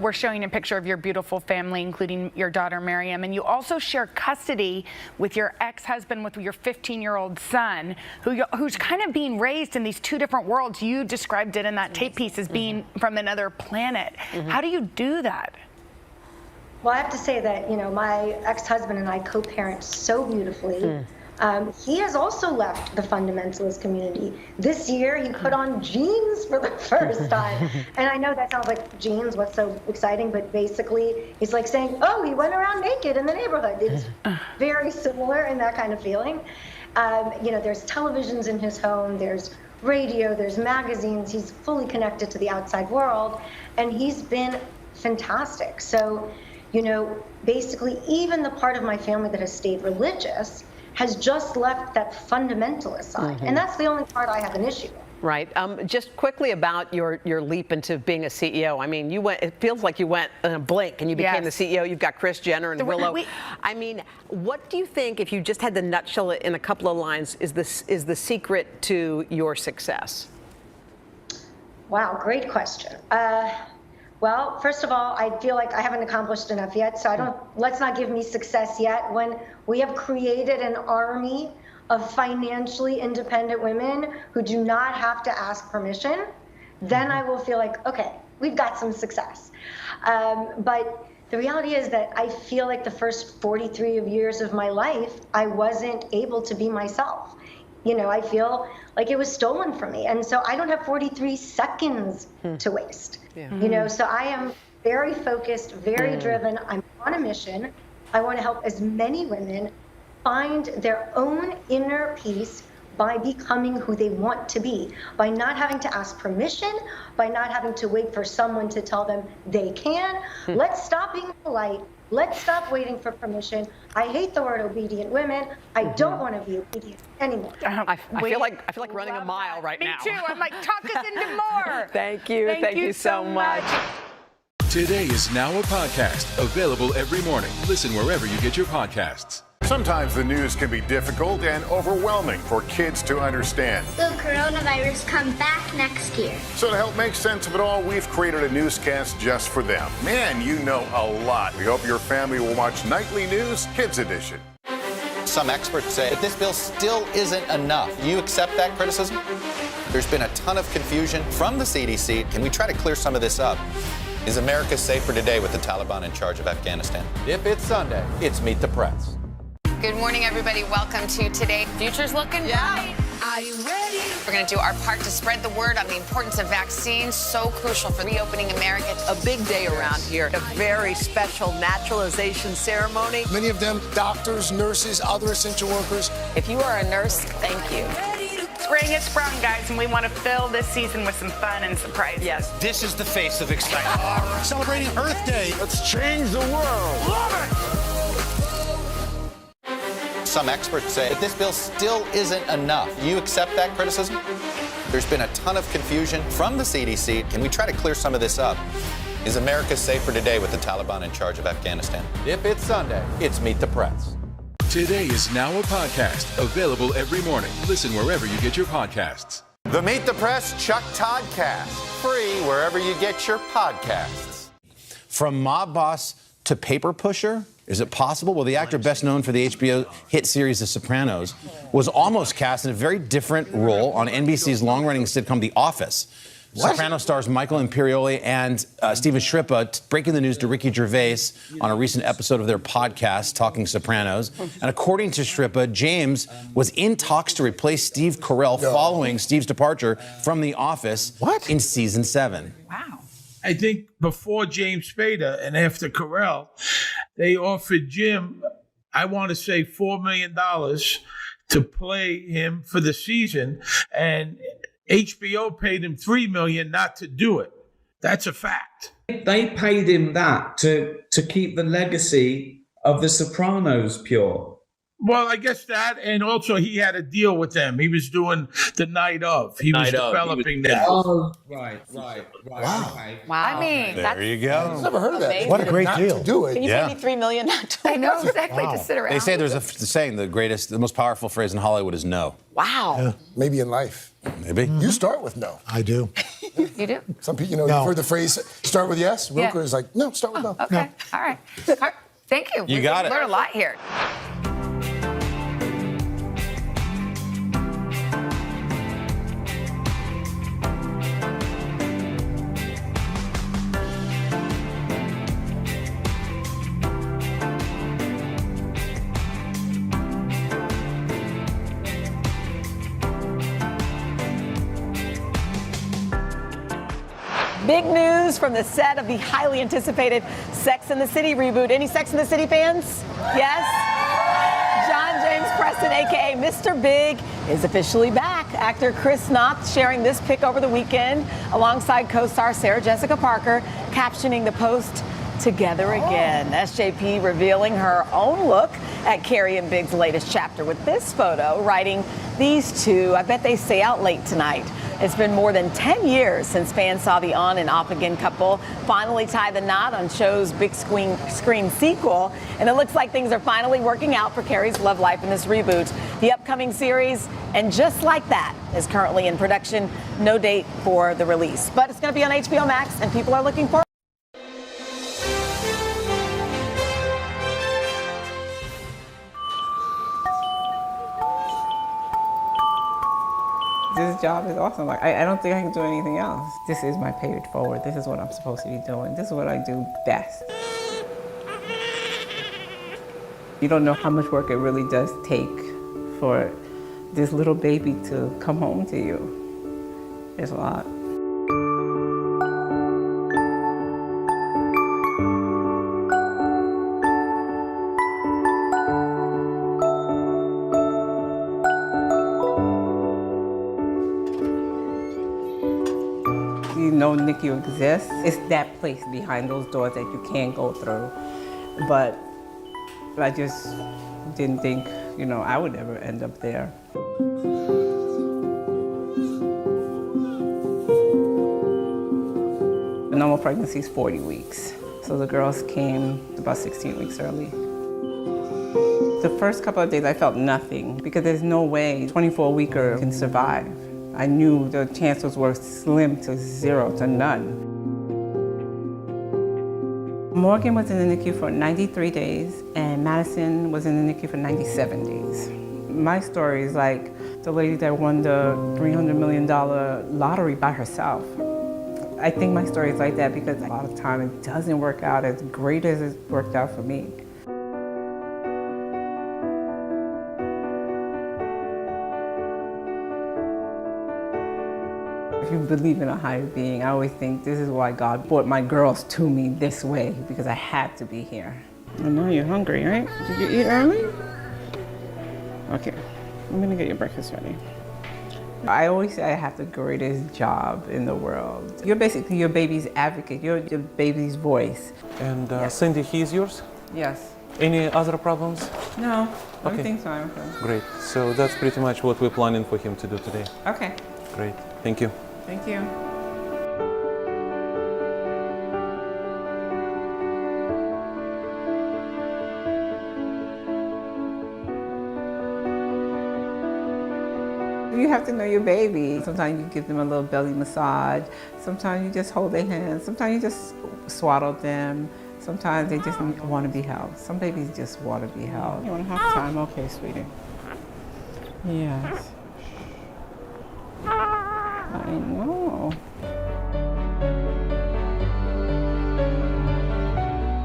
We're showing a picture of your beautiful family, including your daughter, Miriam, and you also share custody with your ex-husband, with your 15-year-old son, who's kind of being raised in these 2 different worlds. You described it in that tape piece as being from another planet. How do you do that? Well, I have to say that, my ex-husband and I co-parent so beautifully. He has also left the fundamentalist community. This year, he put on jeans for the first time. And I know that sounds like jeans, what's so exciting, but basically, he's like saying, oh, he went around naked in the neighborhood. It's very similar in that kind of feeling. There's televisions in his home, there's radio, there's magazines. He's fully connected to the outside world, and he's been fantastic. So, basically, even the part of my family that has stayed religious has just left that fundamentalist side. And that's the only part I have an issue with. Right. Just quickly about your leap into being a CEO. I mean, it feels like you went in a blink and you became the CEO. You've got Kris Jenner and Willow. I mean, what do you think, if you just had to nutshell it in a couple of lines, is the secret to your success? Wow, great question. Well, first of all, I feel like I haven't accomplished enough yet, so let's not give me success yet. When we have created an army of financially independent women who do not have to ask permission, then I will feel like, okay, we've got some success. But the reality is that I feel like the first 43 years of my life, I wasn't able to be myself. I feel like it was stolen from me. And so I don't have 43 seconds to waste. So I am very focused, very driven. I'm on a mission. I want to help as many women find their own inner peace by becoming who they want to be, by not having to ask permission, by not having to wait for someone to tell them they can. Let's stop being polite. Let's stop waiting for permission. I hate the word obedient women. I don't want to be obedient anymore. I feel like running a mile right now. Me too. I'm like, talk us into more. Thank you. Thank you so much. Today is now a podcast, available every morning. Listen wherever you get your podcasts. Sometimes the news can be difficult and overwhelming for kids to understand. Will coronavirus come back next year? So to help make sense of it all, we've created a newscast just for them. Man, you know a lot. We hope your family will watch Nightly News Kids Edition. Some experts say that this bill still isn't enough. Do you accept that criticism? There's been a ton of confusion from the CDC. Can we try to clear some of this up? Is America safer today with the Taliban in charge of Afghanistan? If it's Sunday, it's Meet the Press. Good morning, everybody. Welcome to Today. Future's looking bright. Are you ready? We're going to do our part to spread the word on the importance of vaccines, so crucial for reopening America. A big day around here, a very special naturalization ceremony. Many of them doctors, nurses, other essential workers. If you are a nurse, thank you. Spring is sprung, guys, and we want to fill this season with some fun and surprise. Yes, this is the face of excitement. Celebrating Earth Day. Let's change the world. Love it! Some experts say that this bill still isn't enough. Do you accept that criticism? There's been a ton of confusion from the CDC. Can we try to clear some of this up? Is America safer today with the Taliban in charge of Afghanistan? If it's Sunday, it's Meet the Press. Today is now a podcast available every morning. Listen wherever you get your podcasts. The Meet the Press Chuck Toddcast, free wherever you get your podcasts. From mob boss to paper pusher? Is it possible? Well, the actor best known for the HBO hit series The Sopranos was almost cast in a very different role on NBC's long-running sitcom The Office. Sopranos stars Michael Imperioli and Steven Shrippa breaking the news to Ricky Gervais on a recent episode of their podcast, Talking Sopranos. And according to Shrippa, James was in talks to replace Steve Carell following Steve's departure from The Office in season 7. Wow. I think before James Spader and after Carell, they offered Jim, I want to say $4 million to play him for the season, and HBO paid him $3 million not to do it. That's a fact. They paid him that to keep the legacy of The Sopranos pure. Well, I guess that, and also he had a deal with them. He was doing the night of. He was developing that. Oh, right. Wow. Okay. Wow. I mean, there you go. I've never heard of that. Amazing. What a great deal. To do it. Can you pay me $3 million not to? I know exactly to sit around. They say there's a saying, the most powerful phrase in Hollywood is no. Wow. Yeah, maybe in life. Maybe. You start with no. I do. You do? Some people, you've heard the phrase, start with yes. Wilker is like, no, start with no. Okay. No. All right. Thank you. You got it. We learned a lot here. Big news from the set of the highly anticipated Sex and the City reboot. Any Sex and the City fans? Yes? John James Preston, a.k.a. Mr. Big, is officially back. Actor Chris Knopf sharing this pic over the weekend alongside co-star Sarah Jessica Parker, captioning the post, "Together again." SJP revealing her own look at Carrie and Big's latest chapter with this photo, writing, "These two, I bet they stay out late tonight." It's been more than 10 years since fans saw the on and off again couple finally tie the knot on show's big screen sequel. And it looks like things are finally working out for Carrie's love life in this reboot. The upcoming series, And Just Like That, is currently in production. No date for the release, but it's going to be on HBO Max and people are looking forward. This job is awesome. Like, I don't think I can do anything else. This is my pay it forward. This is what I'm supposed to be doing. This is what I do best. You don't know how much work it really does take for this little baby to come home to you. It's a lot. You know NICU exists. It's that place behind those doors that you can't go through. But I just didn't think, I would ever end up there. The normal pregnancy is 40 weeks. So the girls came about 16 weeks early. The first couple of days I felt nothing because there's no way 24-weeker can survive. I knew the chances were slim to zero to none. Morgan was in the NICU for 93 days and Madison was in the NICU for 97 days. My story is like the lady that won the $300 million lottery by herself. I think my story is like that because a lot of time it doesn't work out as great as it worked out for me. If you believe in a higher being, I always think this is why God brought my girls to me this way, because I had to be here. I know you're hungry, right? Did you eat early? Okay, I'm gonna get your breakfast ready. I always say I have the greatest job in the world. You're basically your baby's advocate. You're your baby's voice. And Cindy, he's yours? Yes. Any other problems? No, Okay. everything's fine with him. Great. So that's pretty much what we're planning for him to do today. Okay. Great. Thank you. Thank you. You have to know your baby. Sometimes you give them a little belly massage. Sometimes you just hold their hands. Sometimes you just swaddle them. Sometimes they just want to be held. Some babies just want to be held. You want to have time? Okay, sweetie. Yes. I know.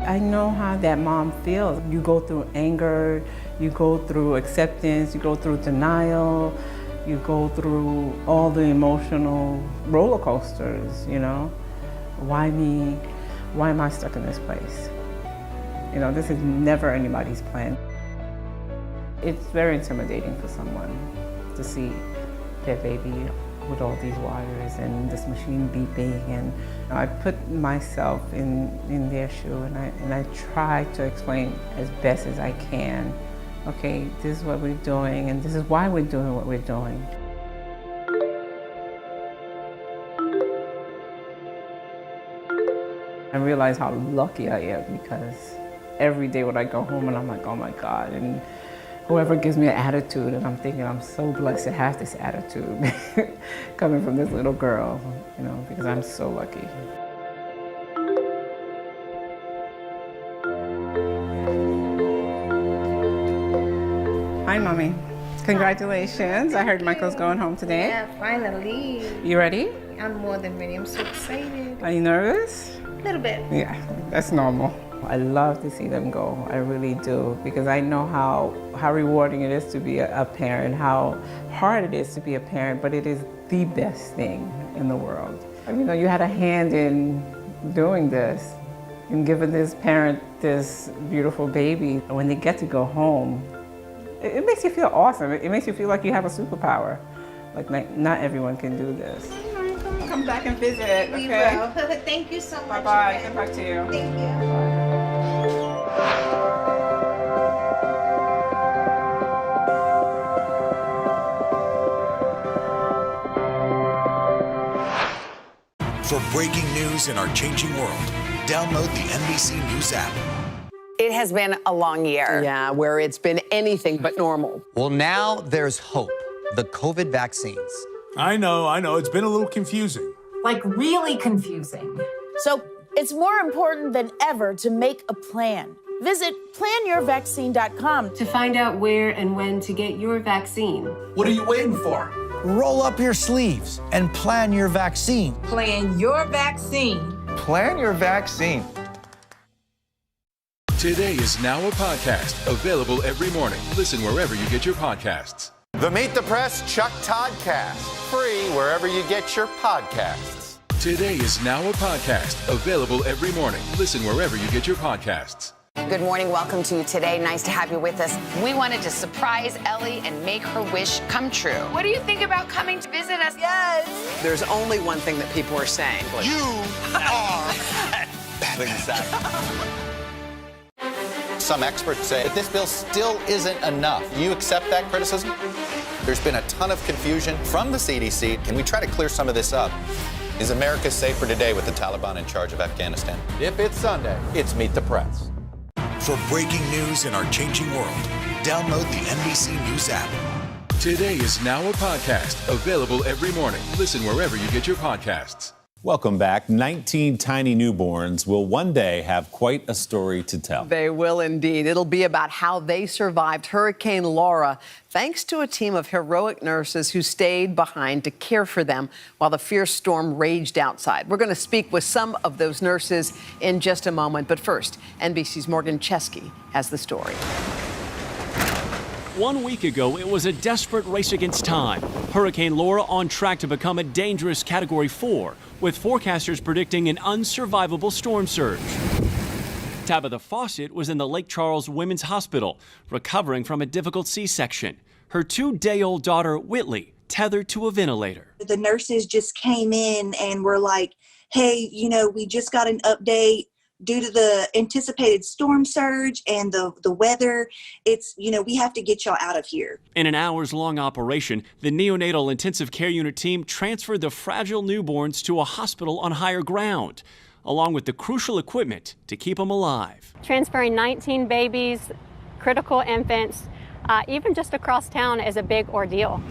I know how that mom feels. You go through anger, you go through acceptance, you go through denial, you go through all the emotional roller coasters, you know? Why me? Why am I stuck in this place? You know, this is never anybody's plan. It's very intimidating for someone to see their baby with all these wires and this machine beeping, and I put myself in their shoe and I try to explain as best as I can, okay, this is what we're doing and this is why we're doing what we're doing. I realize how lucky I am because every day when I go home and I'm like, oh my God, and whoever gives me an attitude, and I'm thinking I'm so blessed to have this attitude coming from this little girl, you know, because I'm so lucky. Hi, Mommy. Congratulations. I heard Michael's going home today. Yeah, finally. You ready? I'm more than ready. I'm so excited. Are you nervous? A little bit. Yeah, that's normal. I love to see them go, I really do, because I know how rewarding it is to be a parent, how hard it is to be a parent, but it is the best thing in the world. I mean, you know, you had a hand in doing this and giving this parent this beautiful baby. When they get to go home, it makes you feel awesome. It makes you feel like you have a superpower. Like not everyone can do this. Come back and visit, okay? We will. Thank you so much. Bye-bye. Come back to you. Thank you. For breaking news in our changing world, download the NBC News app. It has been a long year. Yeah, where it's been anything but normal. Well, now there's hope. The COVID vaccines. I know. It's been a little confusing. Like really confusing. So it's more important than ever to make a plan. Visit planyourvaccine.com to find out where and when to get your vaccine. What are you waiting for? Roll up your sleeves and plan your vaccine. Plan your vaccine. Plan your vaccine. Today is now a podcast available every morning. Listen wherever you get your podcasts. The Meet the Press Chuck Toddcast, free wherever you get your podcasts. Today is now a podcast available every morning. Listen wherever you get your podcasts. Good morning. Welcome to Today. Nice to have you with us. We wanted to surprise Ellie and make her wish come true. What do you think about coming to visit us? Yes. There's only one thing that people are saying. You are Some experts say that this bill still isn't enough. Do you accept that criticism? There's been a ton of confusion from the CDC. Can we try to clear some of this up? Is America safer today with the Taliban in charge of Afghanistan? If it's Sunday, it's Meet the Press. For breaking news in our changing world, Download the NBC News app. Today is now a podcast available every morning. Listen wherever you get your podcasts. Welcome back. 19 tiny newborns will one day have quite a story to tell. They will indeed. It'll be about how they survived Hurricane Laura, thanks to a team of heroic nurses who stayed behind to care for them while the fierce storm raged outside. We're going to speak with some of those nurses in just a moment. But first, NBC's Morgan Chesky has the story. 1 week ago, it was a desperate race against time. Hurricane Laura on track to become a dangerous Category 4, with forecasters predicting an unsurvivable storm surge. Tabitha Fawcett was in the Lake Charles Women's Hospital, recovering from a difficult C-section. Her 2-day-old daughter, Whitley, tethered to a ventilator. The nurses just came in and were like, hey, we just got an update. Due to the anticipated storm surge and the weather, we have to get y'all out of here. In an hours-long operation, the neonatal intensive care unit team transferred the fragile newborns to a hospital on higher ground, along with the crucial equipment to keep them alive. Transferring 19 babies, critical infants, even just across town is a big ordeal.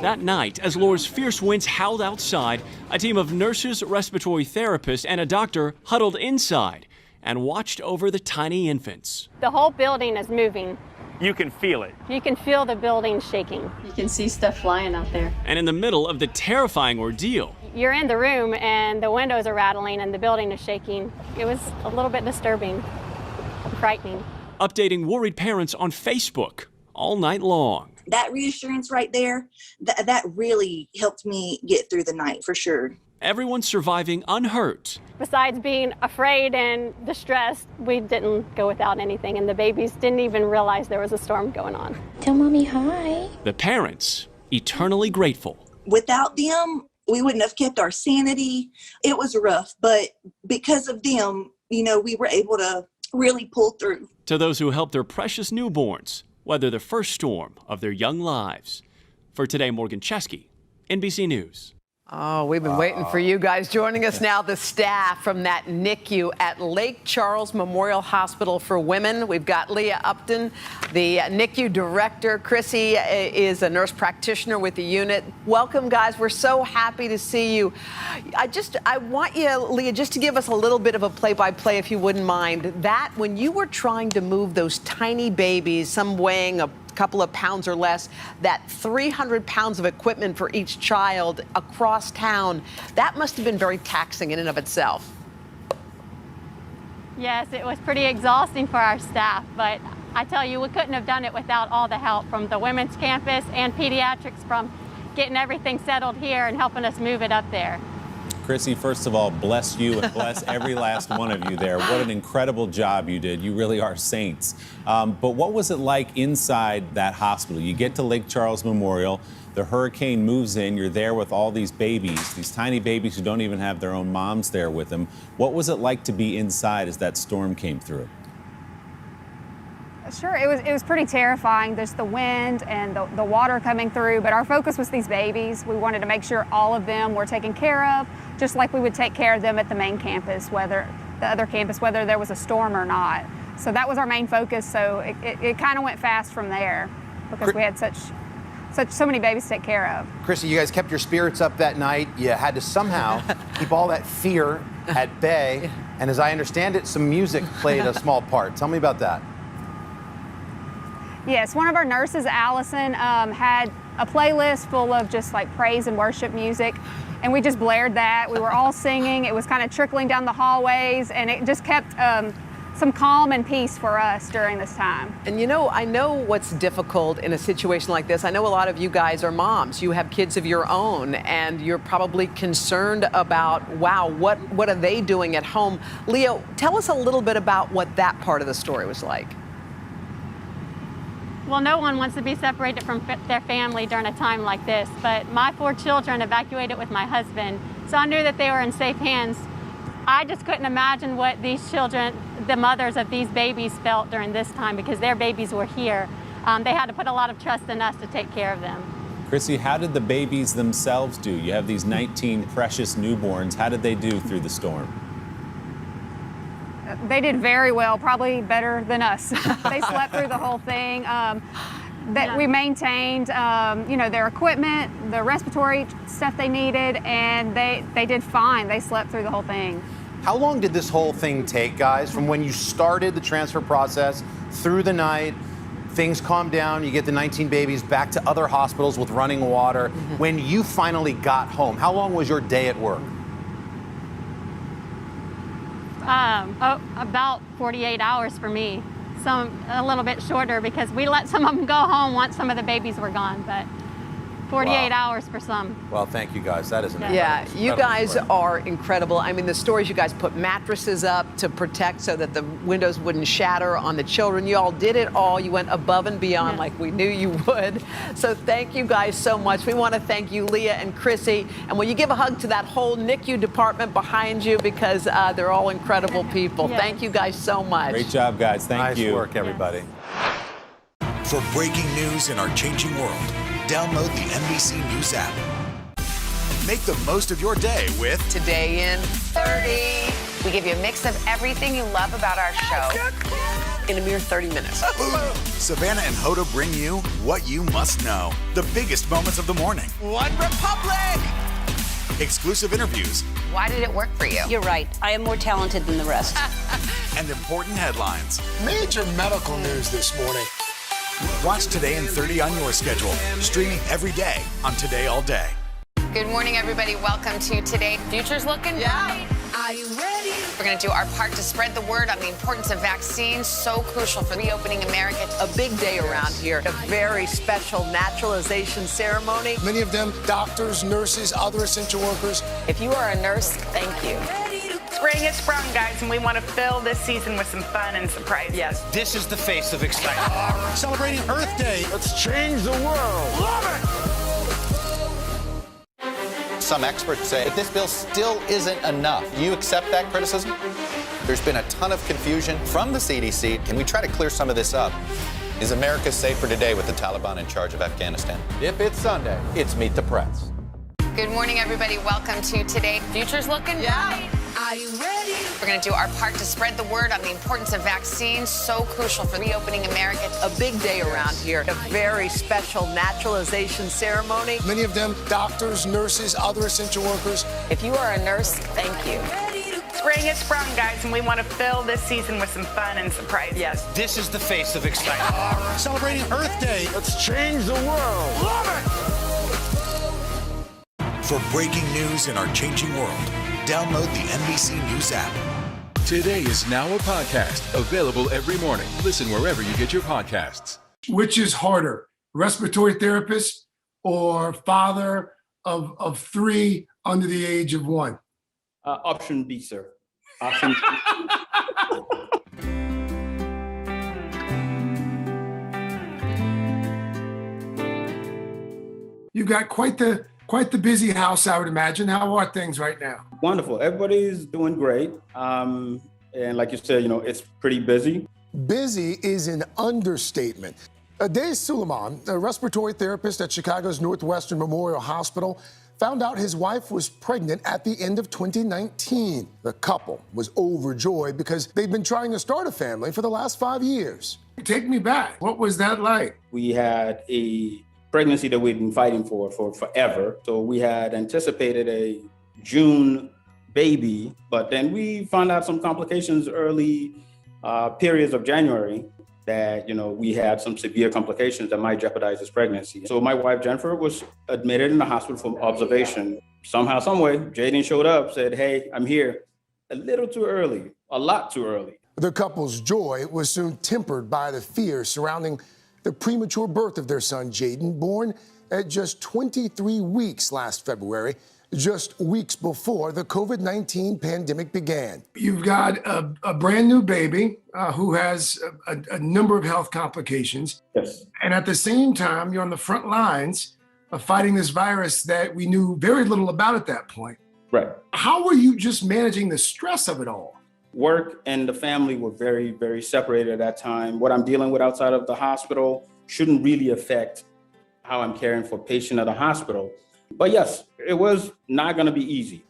That night, as Laura's fierce winds howled outside, a team of nurses, respiratory therapists, and a doctor huddled inside and watched over the tiny infants. The whole building is moving. You can feel it. You can feel the building shaking. You can see stuff flying out there. And in the middle of the terrifying ordeal, you're in the room and the windows are rattling and the building is shaking. It was a little bit disturbing, frightening. Updating worried parents on Facebook all night long. That reassurance right there, that really helped me get through the night for sure. Everyone surviving unhurt. Besides being afraid and distressed, we didn't go without anything, and the babies didn't even realize there was a storm going on. Tell Mommy hi. The parents, eternally grateful. Without them, we wouldn't have kept our sanity. It was rough, but because of them, we were able to really pull through. To those who helped their precious newborns weather the first storm of their young lives. For today, Morgan Chesky, NBC News. Oh, we've been waiting for you guys. Joining us now, the staff from that NICU at Lake Charles Memorial Hospital for Women. We've got Leah Upton, the NICU director. Chrissy is a nurse practitioner with the unit. Welcome, guys. We're so happy to see you. I want you, Leah, just to give us a little bit of a play-by-play, if you wouldn't mind. That when you were trying to move those tiny babies, some weighing a couple of pounds or less, that 300 pounds of equipment for each child across town, that must have been very taxing in and of itself. Yes, it was pretty exhausting for our staff, but I tell you, we couldn't have done it without all the help from the women's campus and pediatrics, from getting everything settled here and helping us move it up there. Chrissy, first of all, bless you and bless every last one of you there. What an incredible job you did. You really are saints. But what was it like inside that hospital? You get to Lake Charles Memorial, the hurricane moves in, you're there with all these babies, these tiny babies who don't even have their own moms there with them. What was it like to be inside as that storm came through? Sure, it was pretty terrifying, just the wind and the water coming through, but our focus was these babies. We wanted to make sure all of them were taken care of, just like we would take care of them at the main campus, whether there was a storm or not. So that was our main focus, so it kind of went fast from there because we had so many babies to take care of. Chrissy, you guys kept your spirits up that night. You had to somehow keep all that fear at bay, and as I understand it, some music played a small part. Tell me about that. Yes, one of our nurses, Allison, had a playlist full of just like praise and worship music, and we just blared that. We were all singing. It was kind of trickling down the hallways, and it just kept some calm and peace for us during this time. And I know what's difficult in a situation like this. I know a lot of you guys are moms. You have kids of your own, and you're probably concerned about, wow, what are they doing at home? Leo, tell us a little bit about what that part of the story was like. Well, no one wants to be separated from their family during a time like this, but my 4 children evacuated with my husband, so I knew that they were in safe hands. I just couldn't imagine what these children, the mothers of these babies, felt during this time because their babies were here. They had to put a lot of trust in us to take care of them. Chrissy, how did the babies themselves do? You have these 19 precious newborns. How did they do through the storm? They did very well, probably better than us. They slept through the whole thing. That we maintained, their equipment, the respiratory stuff they needed, and they did fine. They slept through the whole thing. How long did this whole thing take, guys, from when you started the transfer process through the night, things calmed down, you get the 19 babies back to other hospitals with running water, when you finally got home? How long was your day at work? About 48 hours for me. Some a little bit shorter because we let some of them go home once some of the babies were gone, but 48 hours for some. Well, thank you guys. That is an Yeah, you guys are incredible. I mean, the stories you guys put mattresses up to protect so that the windows wouldn't shatter on the children. You all did it all. You went above and beyond like we knew you would. So thank you guys so much. We want to thank you, Leah and Chrissy. And will you give a hug to that whole NICU department behind you because they're all incredible people. Thank you guys so much. Great job, guys. Thank you. Nice work, everybody. For breaking news in our changing world, download the NBC News app. Make the most of your day with Today in 30. We give you a mix of everything you love about our show in a mere 30 minutes. Savannah and Hoda bring you what you must know. The biggest moments of the morning. One Republic! Exclusive interviews. Why did it work for you? You're right. I am more talented than the rest. And important headlines. Major medical news this morning. Watch Today in 30 on your schedule. Streaming every day on Today All Day. Good morning, everybody. Welcome to Today. Future's looking bright. Are you ready? We're going to do our part to spread the word on the importance of vaccines, so crucial for reopening America. A big day around here. A very special naturalization ceremony. Many of them doctors, nurses, other essential workers. If you are a nurse, thank you. Spring has sprung, guys, and we want to fill this season with some fun and surprises. Yes. This is the face of excitement. Celebrating Earth Day. Let's change the world. Love it! Some experts say that this bill still isn't enough. Do you accept that criticism? There's been a ton of confusion from the CDC. Can we try to clear some of this up? Is America safer today with the Taliban in charge of Afghanistan? If it's Sunday, it's Meet the Press. Good morning, everybody. Welcome to Today. Future's looking bright. Are you ready? We're going to do our part to spread the word on the importance of vaccines, so crucial for reopening America. A big day around here. A very special naturalization ceremony. Many of them doctors, nurses, other essential workers. If you are a nurse, thank you. Spring has sprung, guys, and we want to fill this season with some fun and surprises. Yes. This is the face of excitement. Celebrating Earth Day. Let's change the world. Love it! For breaking news in our changing world, download the NBC News app. Today is now a podcast, available every morning. Listen wherever you get your podcasts. Which is harder, respiratory therapist or father of 3 under the age of 1? Option B, sir. Option B. You've got quite the busy house, I would imagine. How are things right now? Wonderful. Everybody's doing great. And like you said, it's pretty busy. Busy is an understatement. Dave Suleiman, a respiratory therapist at Chicago's Northwestern Memorial Hospital, found out his wife was pregnant at the end of 2019. The couple was overjoyed because they'd been trying to start a family for the last 5 years. Take me back. What was that like? We had a pregnancy that we've been fighting for forever. So we had anticipated a June baby, but then we found out some complications early periods of January that, we had some severe complications that might jeopardize this pregnancy. So my wife, Jennifer, was admitted in the hospital for observation. Somehow, some way, Jaden showed up, said, "Hey, I'm here." A little too early, a lot too early. The couple's joy was soon tempered by the fear surrounding the premature birth of their son, Jaden, born at just 23 weeks last February, just weeks before the COVID-19 pandemic began. You've got a brand new baby who has a number of health complications. Yes. And at the same time, you're on the front lines of fighting this virus that we knew very little about at that point. Right. How were you just managing the stress of it all? Work and the family were very, very separated at that time. What I'm dealing with outside of the hospital shouldn't really affect how I'm caring for a patient at the hospital. But yes, it was not going to be easy.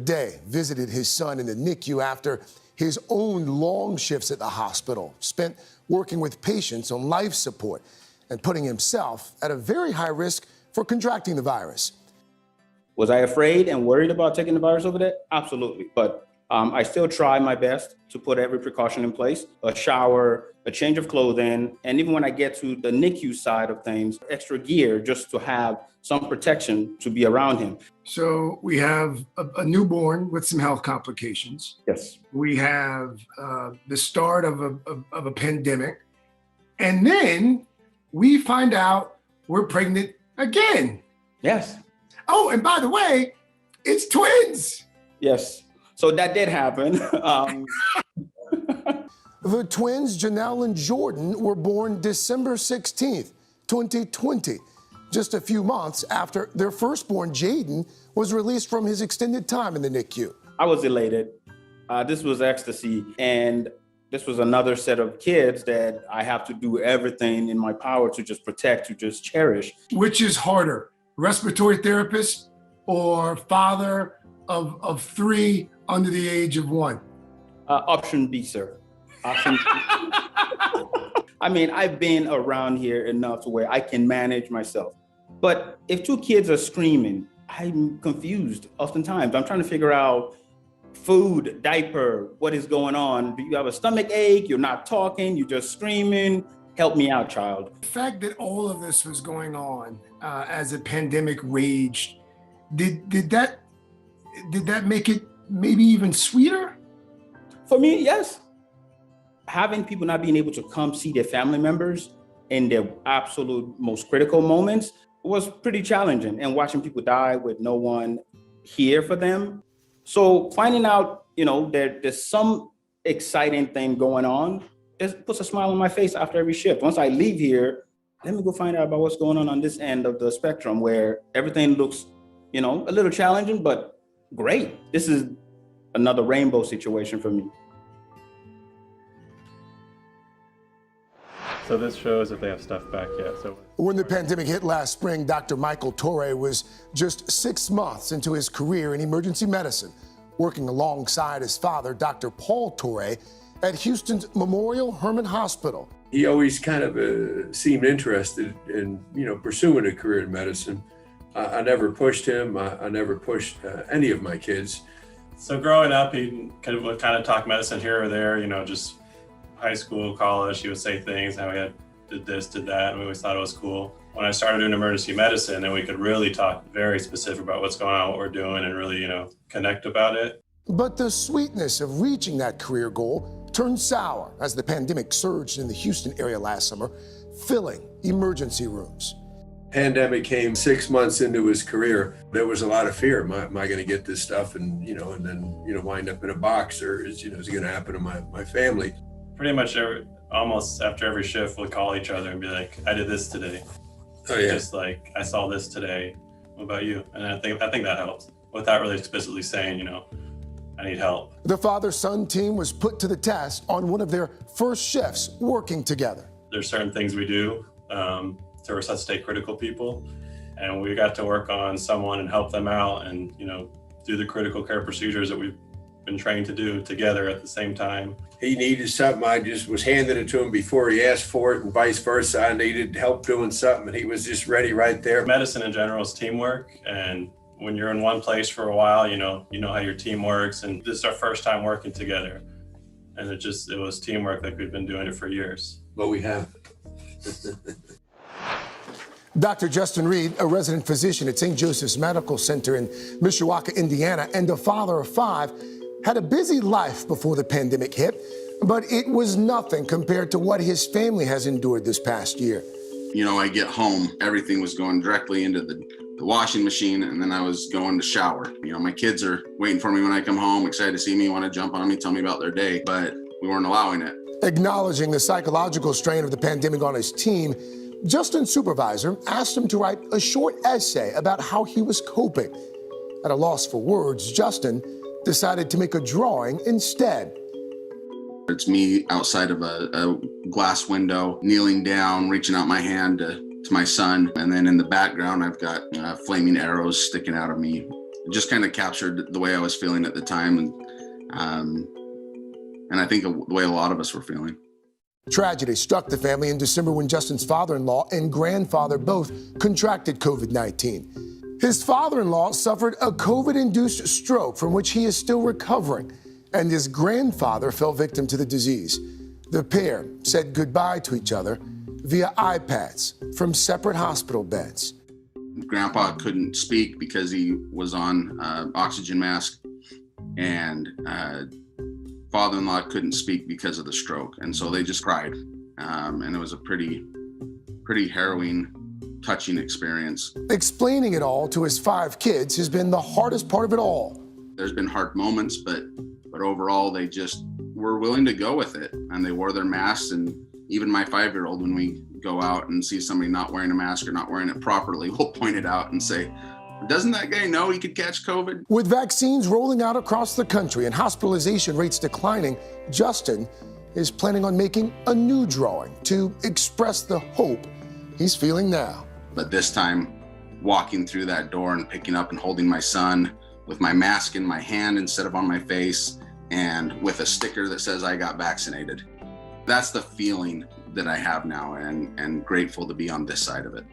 Day visited his son in the NICU after his own long shifts at the hospital, spent working with patients on life support and putting himself at a very high risk for contracting the virus. Was I afraid and worried about taking the virus over there? Absolutely. But I still try my best to put every precaution in place, a shower, a change of clothing, and even when I get to the NICU side of things, extra gear just to have some protection to be around him. So we have a newborn with some health complications. Yes. We have the start of a pandemic. And then we find out we're pregnant again. Yes. Oh, and by the way, it's twins. Yes. So that did happen. The twins, Janelle and Jordan, were born December 16th, 2020, just a few months after their firstborn, Jaden, was released from his extended time in the NICU. I was elated. This was ecstasy. And this was another set of kids that I have to do everything in my power to just protect, to just cherish. Which is harder, respiratory therapist or father of three under the age of 1? Option B, sir. Option B. I mean, I've been around here enough to where I can manage myself. But if 2 kids are screaming, I'm confused oftentimes. I'm trying to figure out food, diaper, what is going on? Do you have a stomach ache? You're not talking, you're just screaming. Help me out, child. The fact that all of this was going on as a pandemic raged, did that make it maybe even sweeter? For me, yes. Having people not being able to come see their family members in their absolute most critical moments was pretty challenging, and watching people die with no one here for them. So finding out, there's some exciting thing going on, it puts a smile on my face after every shift. Once I leave here, let me go find out about what's going on this end of the spectrum where everything looks, a little challenging, but great. This is another rainbow situation for me. So this shows if they have stuff back yet. So when the pandemic hit last spring, Dr. Michael Torre was just 6 months into his career in emergency medicine, working alongside his father, Dr. Paul Torre, at Houston's Memorial Hermann Hospital. He always kind of seemed interested in, pursuing a career in medicine. I never pushed him. I never pushed any of my kids. So growing up, he would talk medicine here or there, just high school, college, he would say things, how he did this, did that, and we always thought it was cool. When I started doing emergency medicine, then we could really talk very specific about what's going on, what we're doing, and really, connect about it. But the sweetness of reaching that career goal turned sour as the pandemic surged in the Houston area last summer, filling emergency rooms. Pandemic came 6 months into his career. There was a lot of fear. Am I going to get this stuff and then wind up in a box, or is it going to happen to my family? Pretty much almost after every shift, we'll call each other and be like, I did this today. Oh, yeah. Just like, I saw this today. What about you? And I think that helps without really explicitly saying, I need help. The father-son team was put to the test on one of their first shifts working together. There's certain things we do to resuscitate critical people. And we got to work on someone and help them out and, do the critical care procedures that we've been trained to do together at the same time. He needed something, I just was handing it to him before he asked for it, and vice versa. I needed help doing something, and he was just ready right there. Medicine in general is teamwork, and when you're in one place for a while, you know how your team works, and this is our first time working together. And it was teamwork, like we've been doing it for years. But we have. Dr. Justin Reed, a resident physician at St. Joseph's Medical Center in Mishawaka, Indiana, and a father of 5, had a busy life before the pandemic hit, but it was nothing compared to what his family has endured this past year. I get home, everything was going directly into the washing machine, and then I was going to shower. My kids are waiting for me when I come home, excited to see me, want to jump on me, tell me about their day, but we weren't allowing it. Acknowledging the psychological strain of the pandemic on his team, Justin's supervisor asked him to write a short essay about how he was coping. At a loss for words, Justin decided to make a drawing instead. It's me outside of a glass window, kneeling down, reaching out my hand to my son. And then in the background, I've got flaming arrows sticking out of me. It just kind of captured the way I was feeling at the time. And And I think the way a lot of us were feeling. Tragedy struck the family in December when Justin's father-in-law and grandfather both contracted COVID-19. His father-in-law suffered a COVID-induced stroke from which he is still recovering, and his grandfather fell victim to the disease. The pair said goodbye to each other via iPads from separate hospital beds. Grandpa couldn't speak because he was on oxygen mask, and father-in-law couldn't speak because of the stroke, and so they just cried. And it was a pretty harrowing, touching experience. Explaining it all to his 5 kids has been the hardest part of it all. There's been hard moments, but overall they just were willing to go with it, and they wore their masks. And even my 5-year-old, when we go out and see somebody not wearing a mask or not wearing it properly, we'll point it out and say, doesn't that guy know he could catch COVID? With vaccines rolling out across the country and hospitalization rates declining, Justin is planning on making a new drawing to express the hope he's feeling now. But this time, walking through that door and picking up and holding my son with my mask in my hand instead of on my face, and with a sticker that says I got vaccinated. That's the feeling that I have now, and grateful to be on this side of it.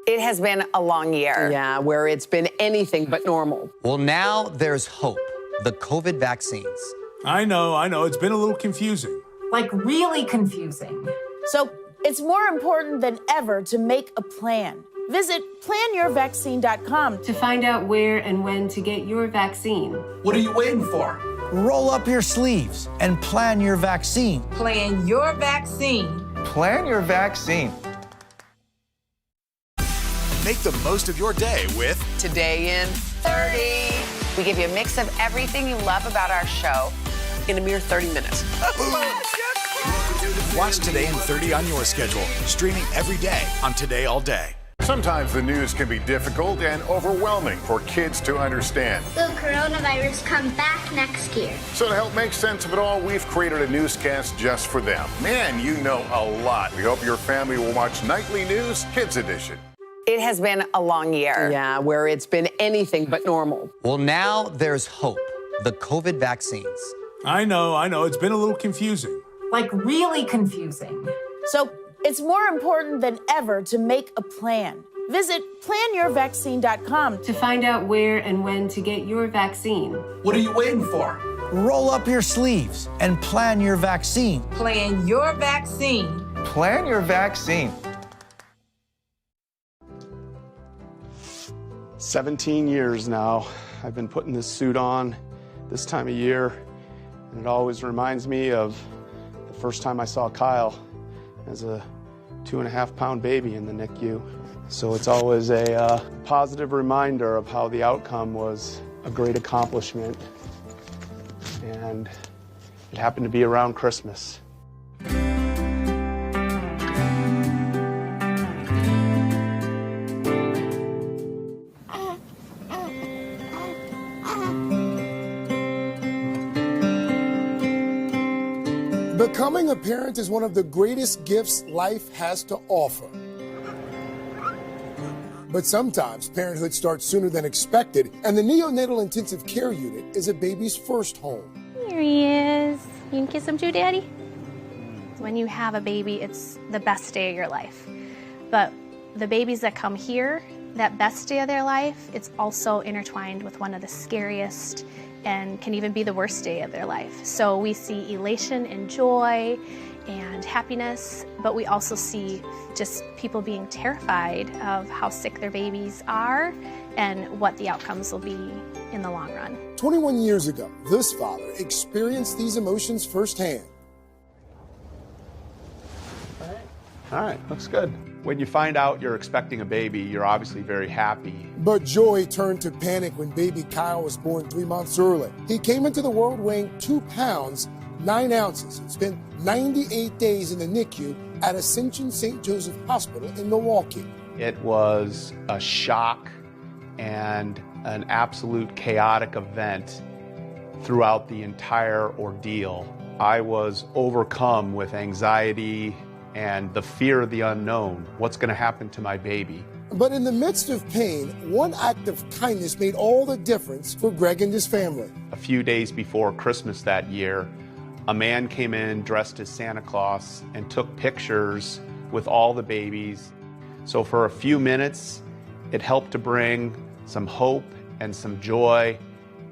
It has been a long year. Yeah, where it's been anything but normal. Well, now there's hope. The COVID vaccines. I know. It's been a little confusing. Like really confusing. So it's more important than ever to make a plan. Visit planyourvaccine.com to find out where and when to get your vaccine. What are you waiting for? Roll up your sleeves and plan your vaccine. Plan your vaccine. Plan your vaccine. Make the most of your day with Today in 30. We give you a mix of everything you love about our show in a mere 30 minutes. Watch Today in 30 on your schedule, streaming every day on Today All Day. Sometimes the news can be difficult and overwhelming for kids to understand. Will coronavirus come back next year? So to help make sense of it all, we've created a newscast just for them. Man, you know a lot. We hope your family will watch Nightly News Kids Edition. It has been a long year. Yeah, where it's been anything but normal. Well, now there's hope. The COVID vaccines. I know. It's been a little confusing. Like really confusing. So it's more important than ever to make a plan. Visit planyourvaccine.com to find out where and when to get your vaccine. What are you waiting for? Roll up your sleeves and plan your vaccine. Plan your vaccine. Plan your vaccine. 17 years now, I've been putting this suit on this time of year, and it always reminds me of the first time I saw Kyle as a 2.5-pound baby in the NICU. So it's always a positive reminder of how the outcome was a great accomplishment, and it happened to be around Christmas. Becoming a parent is one of the greatest gifts life has to offer. But sometimes parenthood starts sooner than expected, and the neonatal intensive care unit is a baby's first home. Here he is. You can kiss him too, Daddy? When you have a baby, it's the best day of your life. But the babies that come here, that best day of their life, it's also intertwined with one of the scariest and can even be the worst day of their life. So we see elation and joy and happiness, but we also see just people being terrified of how sick their babies are and what the outcomes will be in the long run. 21 years ago, this father experienced these emotions firsthand. All right, looks good. When you find out you're expecting a baby, you're obviously very happy. But joy turned to panic when baby Kyle was born 3 months early. He came into the world weighing 2 pounds, 9 ounces, and spent 98 days in the NICU at Ascension St. Joseph Hospital in Milwaukee. It was a shock and an absolute chaotic event throughout the entire ordeal. I was overcome with anxiety and the fear of the unknown. What's going to happen to my baby? But in the midst of pain, one act of kindness made all the difference for Greg and his family. A few days before Christmas that year, a man came in dressed as Santa Claus and took pictures with all the babies. So for a few minutes, it helped to bring some hope and some joy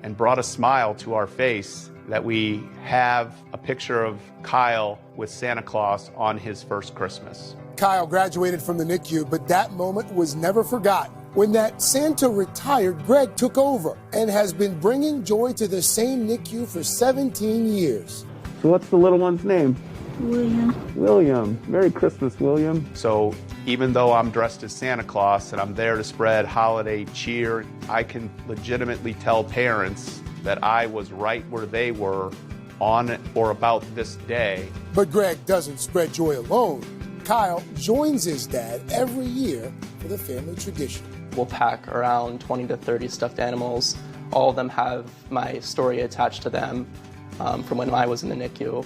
and brought a smile to our face that we have a picture of Kyle with Santa Claus on his first Christmas. Kyle graduated from the NICU, but that moment was never forgotten. When that Santa retired, Greg took over and has been bringing joy to the same NICU for 17 years. So what's the little one's name? William. William. Merry Christmas, William. So even though I'm dressed as Santa Claus and I'm there to spread holiday cheer, I can legitimately tell parents that I was right where they were on or about this day. But Greg doesn't spread joy alone. Kyle joins his dad every year for the family tradition. We'll pack around 20 to 30 stuffed animals. All of them have my story attached to them from when I was in the NICU.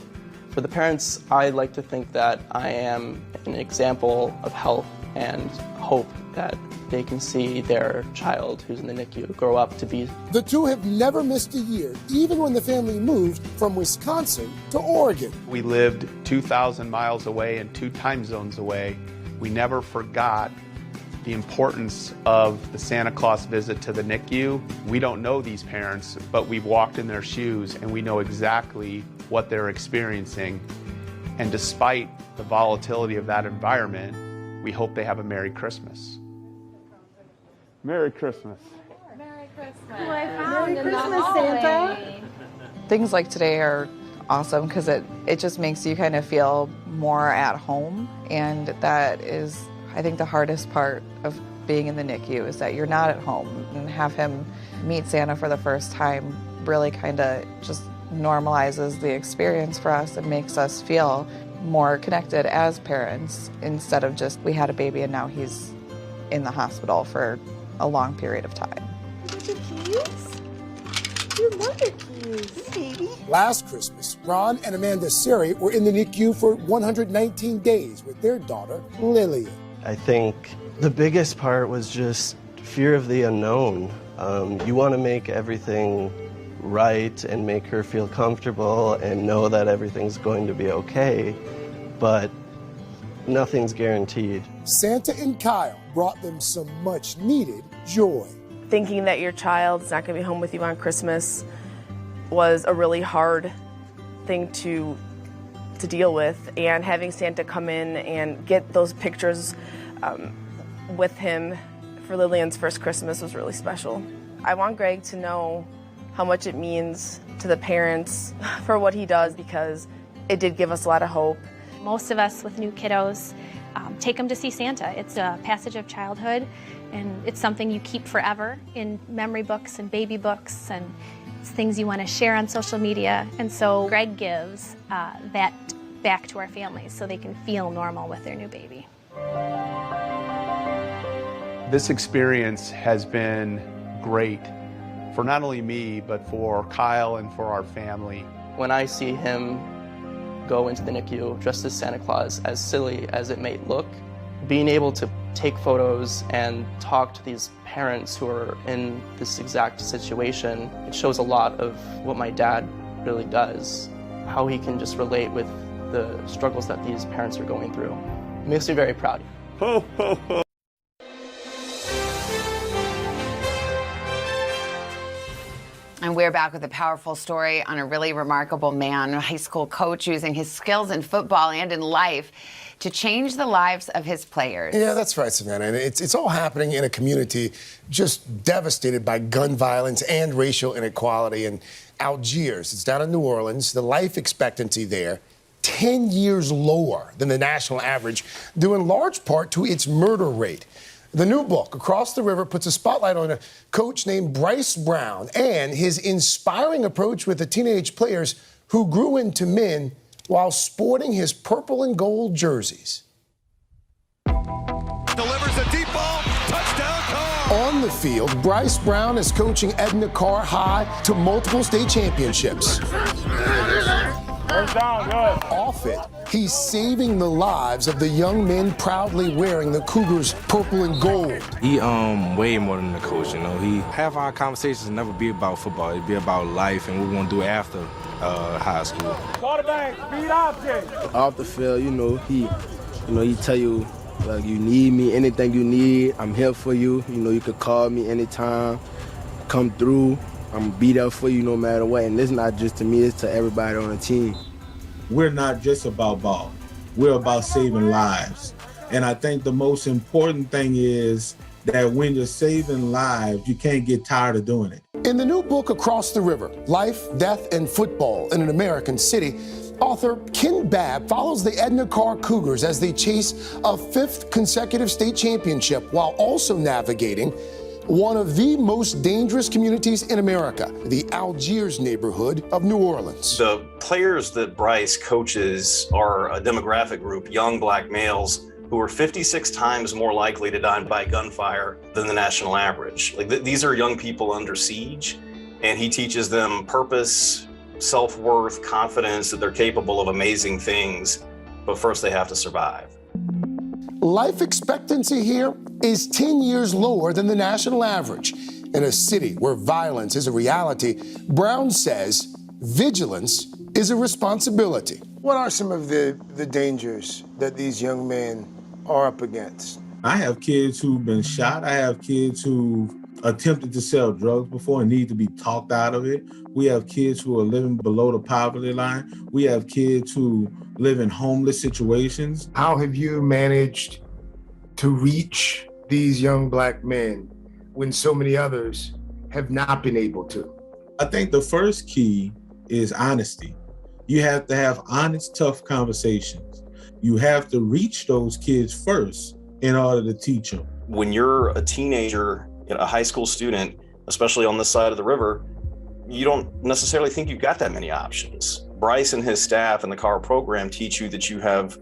For the parents, I like to think that I am an example of health and hope that they can see their child who's in the NICU grow up to be. The two have never missed a year, even when the family moved from Wisconsin to Oregon. We lived 2,000 miles away and 2 time zones away. We never forgot the importance of the Santa Claus visit to the NICU. We don't know these parents, but we've walked in their shoes and we know exactly what they're experiencing. And despite the volatility of that environment, we hope they have a Merry Christmas. Merry Christmas. Merry Christmas. Who I found in the hallway. Things like today are awesome because it just makes you kind of feel more at home. And that is, I think, the hardest part of being in the NICU is that you're not at home. And have him meet Santa for the first time really kind of just normalizes the experience for us and makes us feel more connected as parents instead of just we had a baby and now he's in the hospital for a long period of time. Look at your keys. You love your keys, baby. Last Christmas, Ron and Amanda Seri were in the NICU for 119 days with their daughter, Lillian. I think the biggest part was just fear of the unknown. You want to make everything right and make her feel comfortable and know that everything's going to be okay, but nothing's guaranteed. Santa and Kyle brought them some much needed joy. Thinking that your child's not going to be home with you on Christmas was a really hard thing to deal with, and having Santa come in and get those pictures with him for Lillian's first Christmas was really special. I want Greg to know how much it means to the parents for what he does, because it did give us a lot of hope. Most of us with new kiddos take them to see Santa. It's a passage of childhood, and it's something you keep forever in memory books and baby books, and it's things you want to share on social media. And so Greg gives that back to our families so they can feel normal with their new baby. This experience has been great for not only me, but for Kyle and for our family. When I see him go into the NICU dressed as Santa Claus, as silly as it may look, being able to take photos and talk to these parents who are in this exact situation, it shows a lot of what my dad really does, how he can just relate with the struggles that these parents are going through. It makes me very proud. Ho, ho, ho. And we're back with a powerful story on a really remarkable man, a high school coach using his skills in football and in life to change the lives of his players. Yeah, that's right, Savannah. And it's all happening in a community just devastated by gun violence and racial inequality. In Algiers, it's down in New Orleans, the life expectancy there 10 years lower than the national average, due in large part to its murder rate. The new book, Across the River, puts a spotlight on a coach named Bryce Brown and his inspiring approach with the teenage players who grew into men while sporting his purple and gold jerseys. Delivers a deep ball, touchdown Carr. On the field, Bryce Brown is coaching Edna Carr High to multiple state championships. First down, good. Off it, He's saving the lives of the young men proudly wearing the Cougars' purple and gold. He way more than a coach, you know. Half our conversations never be about football. It'd be about life and what we're gonna do after high school. Quarterback, speed object. Off the field, he tell you, like, you need me, anything you need, I'm here for you. You could call me anytime, come through. I'm gonna be there for you no matter what. And it's not just to me, it's to everybody on the team. We're not just about ball. We're about saving lives. And I think the most important thing is that when you're saving lives, you can't get tired of doing it. In the new book, Across the River, Life, Death, and Football in an American City, author Ken Babb follows the Edna Karr Cougars as they chase a 5th consecutive state championship while also navigating one of the most dangerous communities in America, the Algiers neighborhood of New Orleans. The players that Bryce coaches are a demographic group, young black males, who are 56 times more likely to die by gunfire than the national average. These are young people under siege, and he teaches them purpose, self-worth, confidence, that they're capable of amazing things, but first they have to survive. Life expectancy here is 10 years lower than the national average. In a city where violence is a reality, Brown says vigilance is a responsibility. What are some of the dangers that these young men are up against? I have kids who've been shot. I have kids who've attempted to sell drugs before and need to be talked out of it. We have kids who are living below the poverty line. We have kids who live in homeless situations. How have you managed to reach these young black men when so many others have not been able to? I think the first key is honesty. You have to have honest, tough conversations. You have to reach those kids first in order to teach them. When you're a teenager, a high school student, especially on this side of the river, you don't necessarily think you've got that many options. Bryce and his staff and the Karr program teach you that you have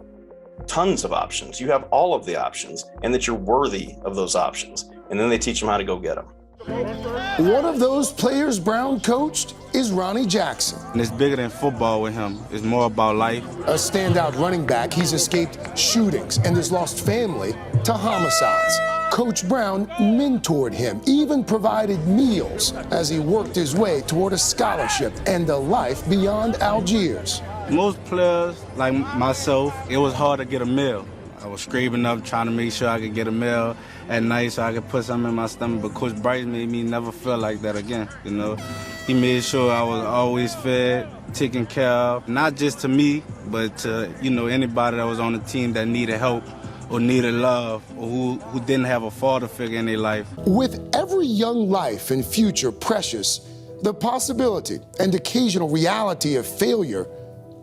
tons of options. You have all of the options, and that you're worthy of those options. And then they teach them how to go get them. One of those players Brown coached is Ronnie Jackson. And it's bigger than football with him. It's more about life. A standout running back, he's escaped shootings and has lost family to homicides. Coach Brown mentored him, even provided meals as he worked his way toward a scholarship and a life beyond Algiers. Most players, like myself, it was hard to get a meal. I was scraping up trying to make sure I could get a meal at night so I could put something in my stomach, but Coach Bryce made me never feel like that again, He made sure I was always fed, taken care of, not just to me, but to, anybody that was on the team that needed help or needed love or who didn't have a father figure in their life. With every young life and future precious, the possibility and occasional reality of failure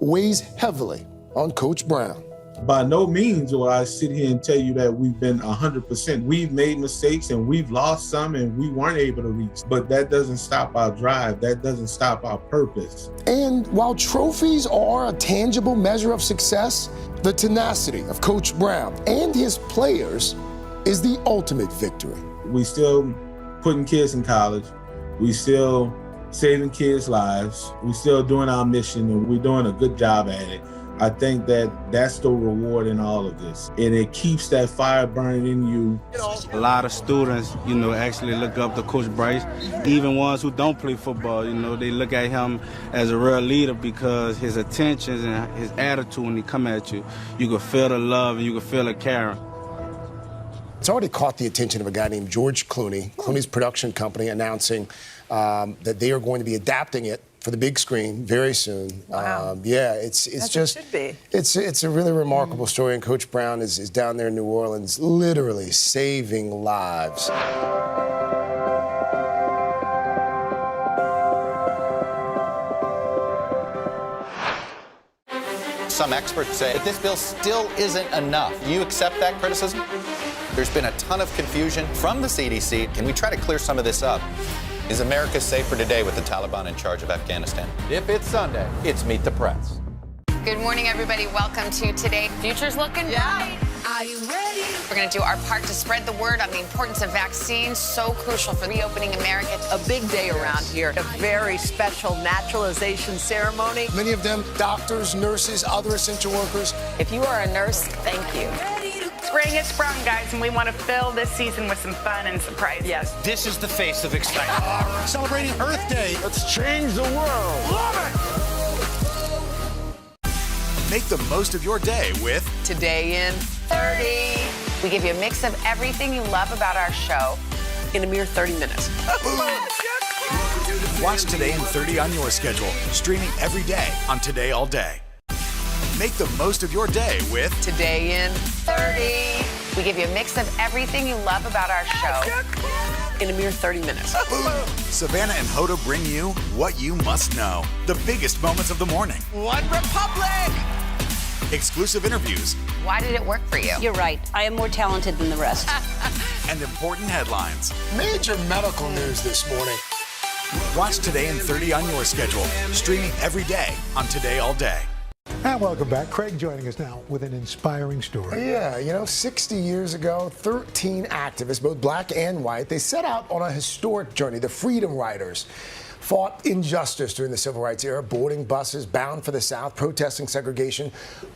weighs heavily on Coach Brown. By no means will I sit here and tell you that we've been 100%. We've made mistakes and we've lost some and we weren't able to reach. But that doesn't stop our drive. That doesn't stop our purpose. And while trophies are a tangible measure of success, the tenacity of Coach Brown and his players is the ultimate victory. We still putting kids in college. We still saving kids' lives. We still doing our mission and we're doing a good job at it. I think that's the reward in all of this. And it keeps that fire burning in you. A lot of students, actually look up to Coach Bryce. Even ones who don't play football, they look at him as a real leader because his attentions and his attitude when he come at you, you can feel the love and you can feel the care. It's already caught the attention of a guy named George Clooney, Clooney's production company, announcing that they are going to be adapting it for the big screen very soon. Wow. It's just it should be. It's a really remarkable story, and Coach Brown is down there in New Orleans, literally saving lives. Some experts say that this bill still isn't enough. Do you accept that criticism? There's been a ton of confusion from the CDC. Can we try to clear some of this up? Is America safer today with the Taliban in charge of Afghanistan? If it's Sunday, it's Meet the Press. Good morning, everybody. Welcome to Today. Future's looking bright. I Are you ready? We're going to do our part to spread the word on the importance of vaccines, so crucial for reopening America. A big day around here. A very special naturalization ceremony. Many of them doctors, nurses, other essential workers. If you are a nurse, thank you. Spring has sprung, guys, and we want to fill this season with some fun and surprises. Yes. This is the face of excitement. Celebrating Earth Day. Let's change the world. Love it! Make the most of your day with Today in 30. We give you a mix of everything you love about our show in a mere 30 minutes. Watch Today in 30 on your schedule, streaming every day on Today All Day. Make the most of your day with Today in 30. We give you a mix of everything you love about our show in a mere 30 minutes. Savannah and Hoda bring you what you must know, the biggest moments of the morning. One Republic! Exclusive interviews. Why did it work for you? You're right. I am more talented than the rest. And important headlines. Major medical news this morning. Watch Today in 30 on your schedule, streaming every day on Today All Day. And welcome back. Craig joining us now with an inspiring story. Yeah, 60 years ago, 13 activists, both black and white, they set out on a historic journey. The Freedom Riders fought injustice during the Civil Rights era, boarding buses bound for the South, protesting segregation,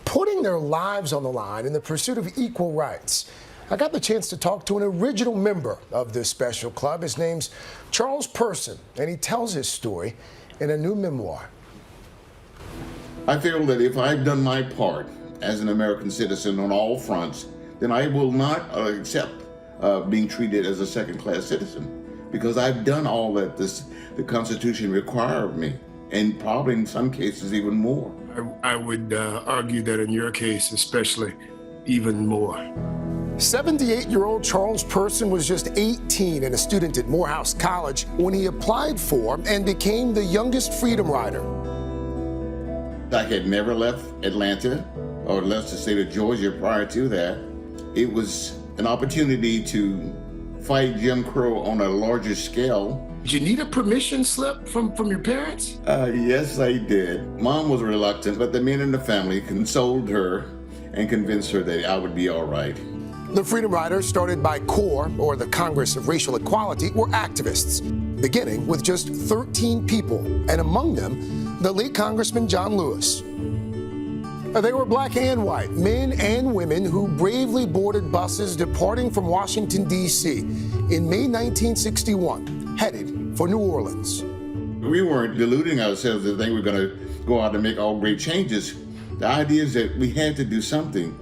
putting their lives on the line in the pursuit of equal rights. I got the chance to talk to an original member of this special club. His name's Charles Person, and he tells his story in a new memoir. I feel that if I've done my part as an American citizen on all fronts, then I will not accept being treated as a second-class citizen, because I've done all that the Constitution requires of me, and probably in some cases even more. I would argue that in your case especially, even more. 78-year-old Charles Person was just 18 and a student at Morehouse College when he applied for and became the youngest Freedom Rider. I had never left Atlanta or left the state of Georgia prior to that. It was an opportunity to fight Jim Crow on a larger scale. Did you need a permission slip from your parents? Yes, I did. Mom was reluctant, but the men in the family consoled her and convinced her that I would be all right. The Freedom Riders, started by CORE, or the Congress of Racial Equality, were activists, beginning with just 13 people, and among them, the late Congressman John Lewis. They were black and white, men and women who bravely boarded buses departing from Washington, D.C. in May 1961, headed for New Orleans. We weren't deluding ourselves to think we were going to go out and make all great changes. The idea is that we had to do something,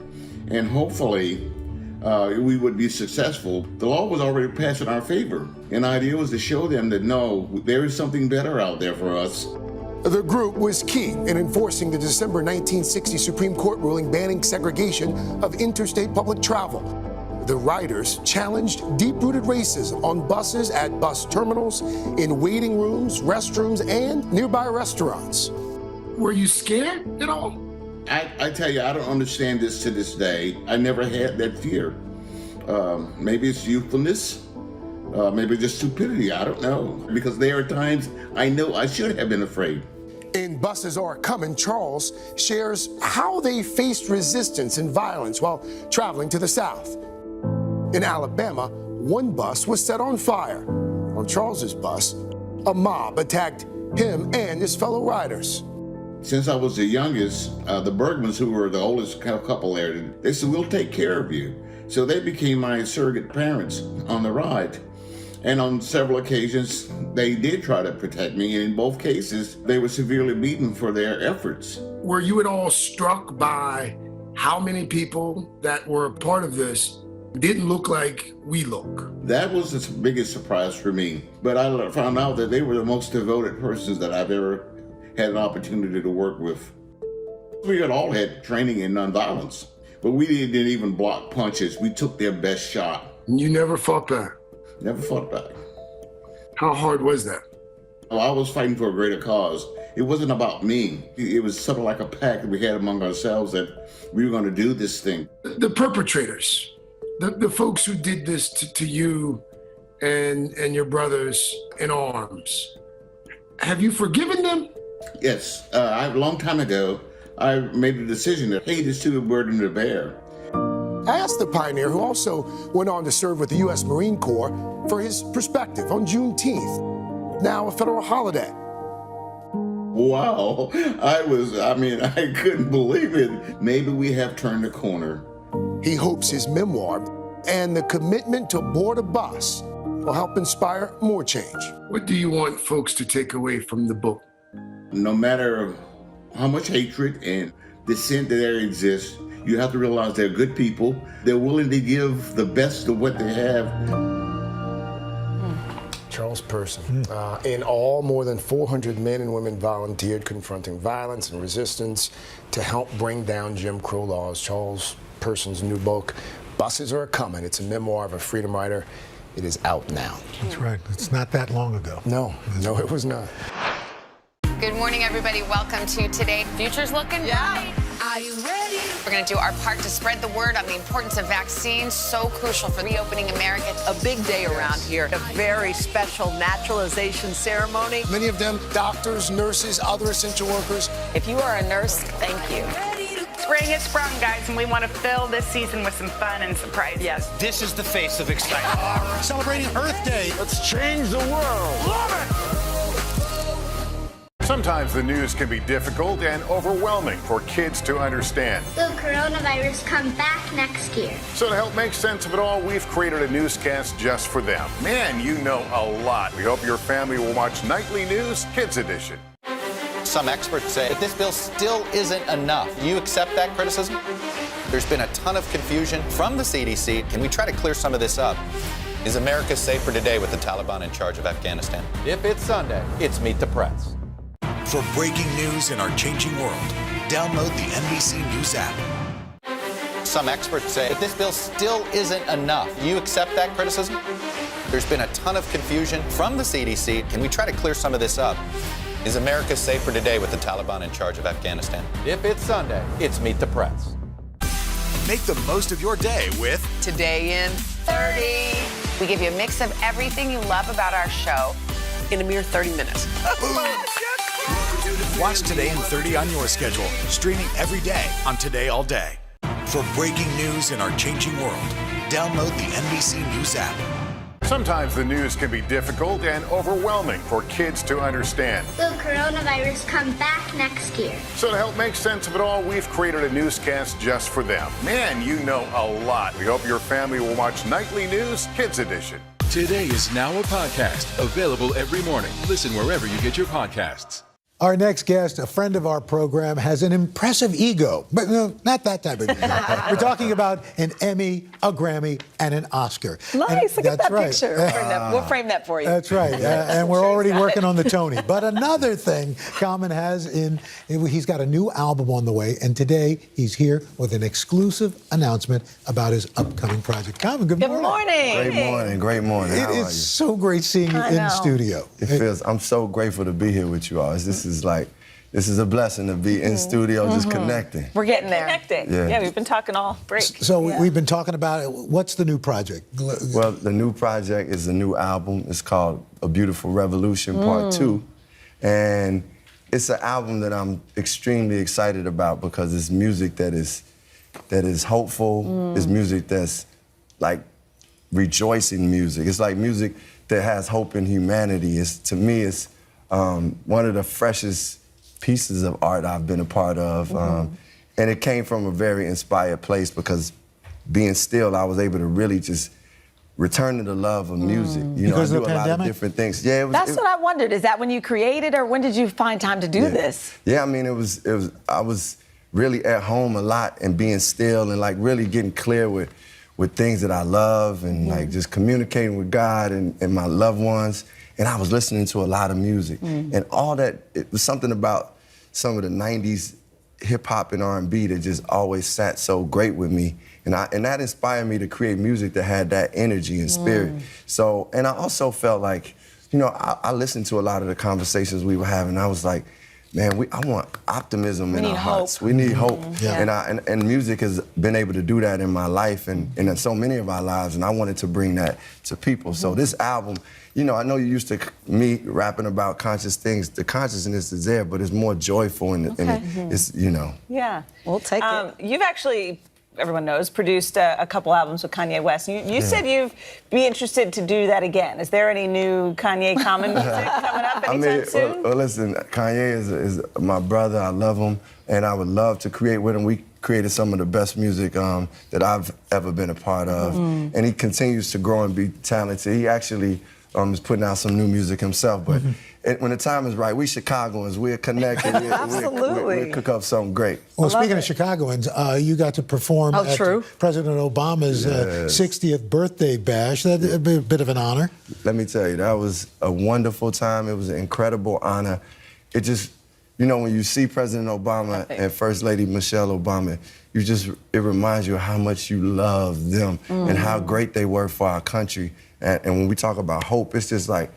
and hopefully we would be successful. The law was already passed in our favor, and the idea was to show them that no, there is something better out there for us. The group was key in enforcing the December 1960 Supreme Court ruling banning segregation of interstate public travel. The riders challenged deep-rooted racism on buses, at bus terminals, in waiting rooms, restrooms, and nearby restaurants. Were you scared at all? I tell you, I don't understand this to this day. I never had that fear. Maybe it's youthfulness. Maybe just stupidity, I don't know. Because there are times I know I should have been afraid. In Buses Are Coming, Charles shares how they faced resistance and violence while traveling to the South. In Alabama, one bus was set on fire. On Charles's bus, a mob attacked him and his fellow riders. Since I was the youngest, the Bergmans, who were the oldest couple there, they said, we'll take care of you. So they became my surrogate parents on the ride. And on several occasions, they did try to protect me, and in both cases, they were severely beaten for their efforts. Were you at all struck by how many people that were a part of this didn't look like we look? That was the biggest surprise for me. But I found out that they were the most devoted persons that I've ever had an opportunity to work with. We had all had training in nonviolence, but we didn't even block punches. We took their best shot. You never fought back? Never fought back. How hard was that? Well, I was fighting for a greater cause. It wasn't about me. It was sort of like a pact that we had among ourselves that we were going to do this thing. The perpetrators, the folks who did this to you and your brothers in arms, have you forgiven them? Yes. A long time ago, I made a decision that hate is too a burden to bear. I asked the pioneer, who also went on to serve with the U.S. Marine Corps, for his perspective on Juneteenth, now a federal holiday. Wow, I couldn't believe it. Maybe we have turned a corner. He hopes his memoir and the commitment to board a bus will help inspire more change. What do you want folks to take away from the book? No matter how much hatred and dissent that there exists, you have to realize they're good people. They're willing to give the best of what they have. Charles Person. In all, more than 400 men and women volunteered confronting violence and resistance to help bring down Jim Crow laws. Charles Person's new book, Buses Are A-Comin'. It's a memoir of a freedom rider. It is out now. That's right. It's not that long ago. No, it was not. Good morning, everybody. Welcome to Today. Future's looking bright. Are you ready? We're going to do our part to spread the word on the importance of vaccines, so crucial for reopening America. A big day around here, a very special naturalization ceremony. Many of them doctors, nurses, other essential workers. If you are a nurse, thank you. Spring has sprung, guys, and we want to fill this season with some fun and surprises. Yes, this is the face of excitement. Celebrating Earth Day. Let's change the world. Love it! Sometimes the news can be difficult and overwhelming for kids to understand. Will coronavirus come back next year? So to help make sense of it all, we've created a newscast just for them. Man, you know a lot. We hope your family will watch Nightly News Kids Edition. Some experts say that this bill still isn't enough. You accept that criticism? There's been a ton of confusion from the CDC. Can we try to clear some of this up? Is America safer today with the Taliban in charge of Afghanistan? If it's Sunday, it's Meet the Press. For breaking news in our changing world, download the NBC News app. Some experts say that this bill still isn't enough. You accept that criticism? There's been a ton of confusion from the CDC. Can we try to clear some of this up? Is America safer today with the Taliban in charge of Afghanistan? If it's Sunday, it's Meet the Press. Make the most of your day with Today in 30. We give you a mix of everything you love about our show in a mere 30 minutes. Watch Today in 30 on your schedule, streaming every day on Today All Day. For breaking news in our changing world, download the NBC News app. Sometimes the news can be difficult and overwhelming for kids to understand. Will coronavirus come back next year? So to help make sense of it all, we've created a newscast just for them. Man, you know a lot. We hope your family will watch Nightly News Kids Edition. Today is now a podcast, available every morning. Listen wherever you get your podcasts. Our next guest, a friend of our program, has an impressive ego, but no, not that type of ego. We're talking about an Emmy, a Grammy, and an Oscar. Nice, look at that right. picture. We'll frame that for you. That's right, and we're already working on the Tony. But another thing Common has he's got a new album on the way, and today he's here with an exclusive announcement about his upcoming project. Common, good morning. Great morning. It is so great seeing you in the studio. I'm so grateful to be here with you all. This is a blessing to be in studio, just connecting. We're getting there. Yeah, we've been talking all break. So we've been talking about it. What's the new project? Well, the new project is a new album. It's called A Beautiful Revolution Part 2. And it's an album that I'm extremely excited about because it's music that is hopeful. It's music that's like rejoicing music. It's like music that has hope in humanity. To me, it's one of the freshest pieces of art I've been a part of. And it came from a very inspired place because being still, I was able to really just return to the love of music. You know, I do a lot of different things. Yeah, That's what I wondered. Is that when you created or when did you find time to do this? Yeah, I mean, I was really at home a lot and being still and like really getting clear with things that I love and like just communicating with God and my loved ones. And I was listening to a lot of music. And all that, it was something about some of the 90s hip hop and R&B that just always sat so great with me. And that inspired me to create music that had that energy and spirit. So, and I also felt like, you know, I listened to a lot of the conversations we were having. I was like, man, I want optimism in our hearts. We need hope. And music has been able to do that in my life and in so many of our lives, and I wanted to bring that to people. So this album, you know, I know you're used to me rapping about conscious things. The consciousness is there, but it's more joyful and it's, you know. Yeah. We'll take it. You've actually everyone knows, produced a couple albums with Kanye West. You said you'd be interested to do that again. Is there any new Kanye Common music coming up anytime soon? Well, listen, Kanye is my brother. I love him, and I would love to create with him. We created some of the best music that I've ever been a part of, and he continues to grow and be talented. He actually is putting out some new music himself, but when the time is right, we Chicagoans, we're connected. Absolutely. We'll cook up something great. Well, speaking of Chicagoans, you got to perform at President Obama's 60th birthday bash. That's a bit of an honor. Let me tell you, that was a wonderful time. It was an incredible honor. It just, you know, when you see President Obama and First Lady Michelle Obama, it reminds you of how much you love them and how great they were for our country. And when we talk about hope, it's just like,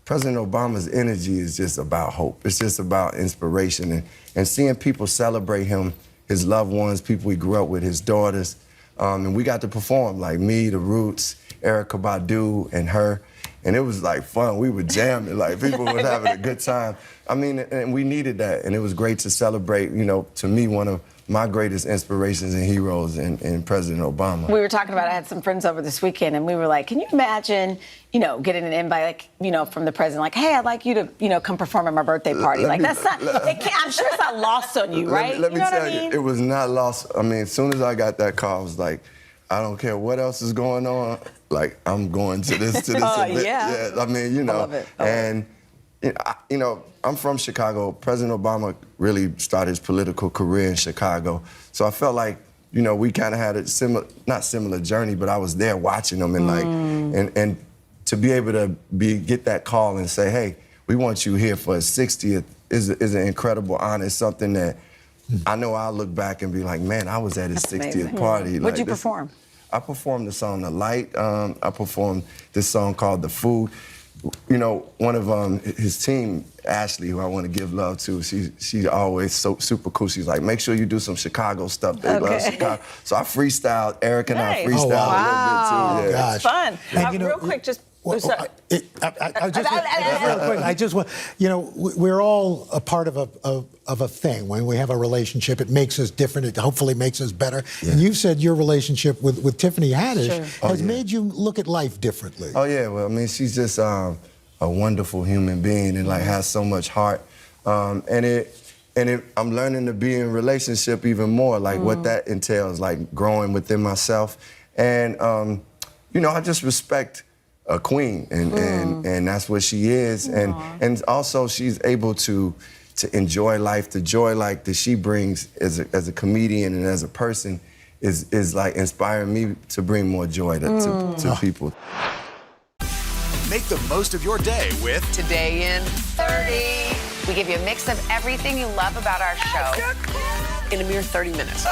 President Obama's energy is just about hope. It's just about inspiration and seeing people celebrate him, his loved ones, people he grew up with, his daughters. And we got to perform, like me, The Roots, Erykah Badu, and her. And it was like fun. We were jamming, like people were having a good time. I mean, and we needed that. And it was great to celebrate, you know, to me, one of my greatest inspirations and heroes in President Obama. We were talking about, I had some friends over this weekend, and we were like, can you imagine, you know, getting an invite, like, you know, from the president, like, hey, I'd like you to, you know, come perform at my birthday party. Like, that's not, I'm sure it's not lost on you, right? Let me you know tell what I mean? you, it was not lost. I mean, as soon as I got that call, I was like, I don't care what else is going on. Like, I'm going to this event. Yeah. I mean, you know. I love it. And, you know, I'm from Chicago. President Obama really started his political career in Chicago. So I felt like, you know, we kind of had a not similar journey, but I was there watching them and like, and to be able to get that call and say, hey, we want you here for his 60th is an incredible honor. It's something that I know I'll look back and be like, man, I was at his 60th party. What'd you perform? I performed the song The Light. I performed this song called The Food. You know, one of his team, Ashley, who I want to give love to, she's always so super cool. She's like, make sure you do some Chicago stuff. They love Chicago. So I freestyled. Eric and I freestyled a little bit too. Yeah. It's fun. And, you know, real quick, just... I just want, you know, we're all a part of a thing. When we have a relationship, it makes us different. It hopefully makes us better. Yeah. And you said your relationship with Tiffany Haddish has made you look at life differently. Oh yeah, well, I mean, she's just a wonderful human being and like has so much heart. I'm learning to be in relationship even more, like what that entails, like growing within myself. And you know, I just respect a queen, and that's what she is. And also she's able to enjoy life. The joy like that she brings as a comedian and as a person is like inspiring me to bring more joy to people. Make the most of your day with Today in 30. We give you a mix of everything you love about our show in a mere 30 minutes.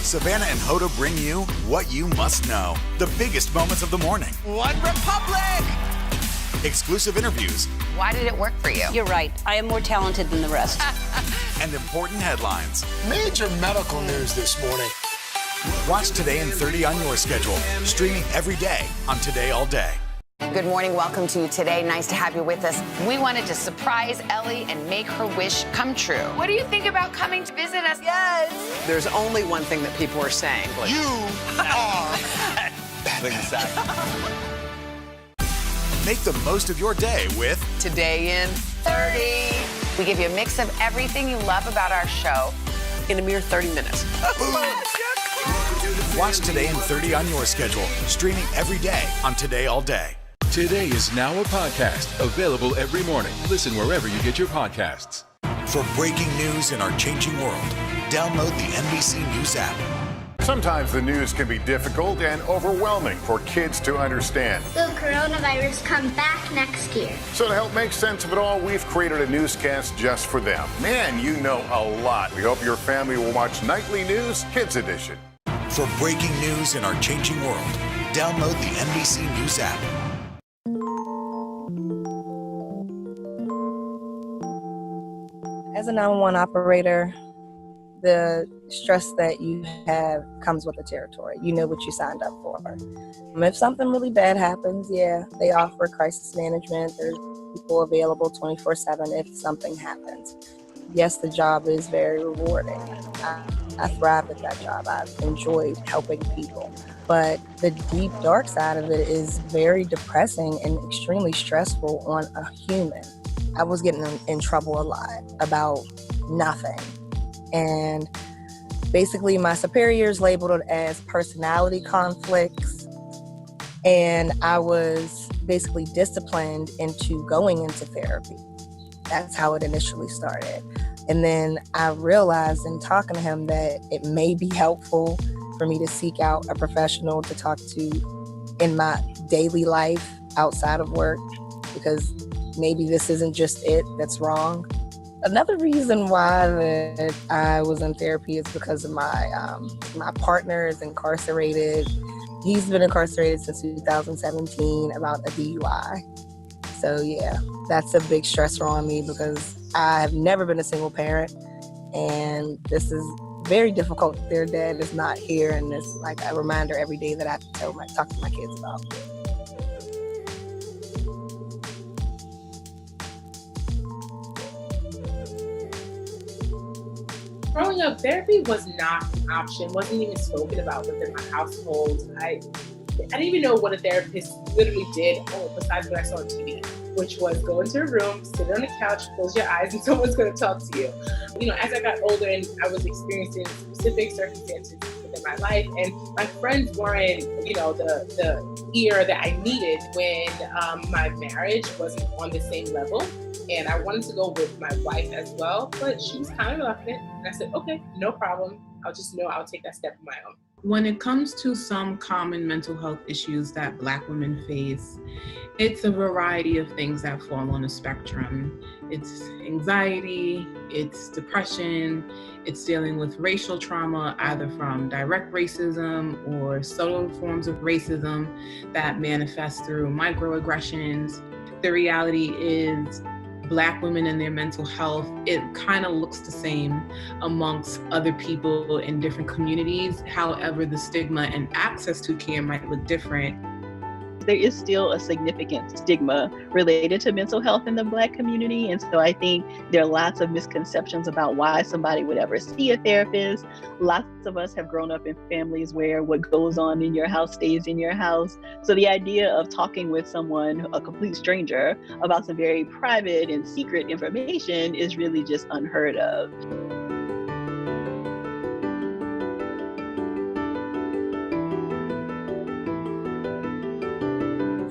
Savannah and Hoda bring you what you must know. The biggest moments of the morning. One Republic! Exclusive interviews. Why did it work for you? You're right. I am more talented than the rest. And important headlines. Major medical news this morning. Watch Today in 30 on your schedule. Streaming every day on Today All Day. Good morning. Welcome to Today. Nice to have you with us. We wanted to surprise Ellie and make her wish come true. What do you think about coming to visit us? Yes. There's only one thing that people are saying. You are Make the most of your day with Today in 30. We give you a mix of everything you love about our show in a mere 30 minutes. Watch Today in 30 on your schedule. Streaming every day on Today All Day. Today is now a podcast available every morning. Listen wherever you get your podcasts. For breaking news in our changing world, download the NBC News app. Sometimes the news can be difficult and overwhelming for kids to understand. Will coronavirus come back next year? So to help make sense of it all, we've created a newscast just for them. Man, you know a lot. We hope your family will watch Nightly News Kids Edition. For breaking news in our changing world, download the NBC News app. As a 911 operator, the stress that you have comes with the territory. You know what you signed up for. If something really bad happens, they offer crisis management. There's people available 24/7 if something happens. Yes, the job is very rewarding. I thrived at that job. I enjoyed helping people. But the deep, dark side of it is very depressing and extremely stressful on a human. I was getting in trouble a lot about nothing. And basically my superiors labeled it as personality conflicts. And I was basically disciplined into going into therapy. That's how it initially started. And then I realized in talking to him that it may be helpful for me to seek out a professional to talk to in my daily life outside of work, because maybe this isn't just it that's wrong. Another reason why that I was in therapy is because of my partner is incarcerated. He's been incarcerated since 2017 about a DUI. So yeah, that's a big stressor on me because I have never been a single parent, and this is very difficult. Their dad is not here, and it's like a reminder every day that I have to talk to my kids about. Growing up, therapy was not an option, wasn't even spoken about within my household. I didn't even know what a therapist literally did, besides what I saw on TV, which was go into a room, sit on a couch, close your eyes, and someone's going to talk to you. You know, as I got older and I was experiencing specific circumstances within my life, and my friends weren't, you know, the ear that I needed when my marriage wasn't on the same level. And I wanted to go with my wife as well, but she was kind of reluctant. And I said, okay, no problem. I'll take that step on my own. When it comes to some common mental health issues that Black women face, it's a variety of things that fall on a spectrum. It's anxiety, it's depression, it's dealing with racial trauma, either from direct racism or subtle forms of racism that manifest through microaggressions. The reality is Black women and their mental health, it kind of looks the same amongst other people in different communities. However, the stigma and access to care might look different. There is still a significant stigma related to mental health in the Black community. And so I think there are lots of misconceptions about why somebody would ever see a therapist. Lots of us have grown up in families where what goes on in your house stays in your house. So the idea of talking with someone, a complete stranger, about some very private and secret information is really just unheard of.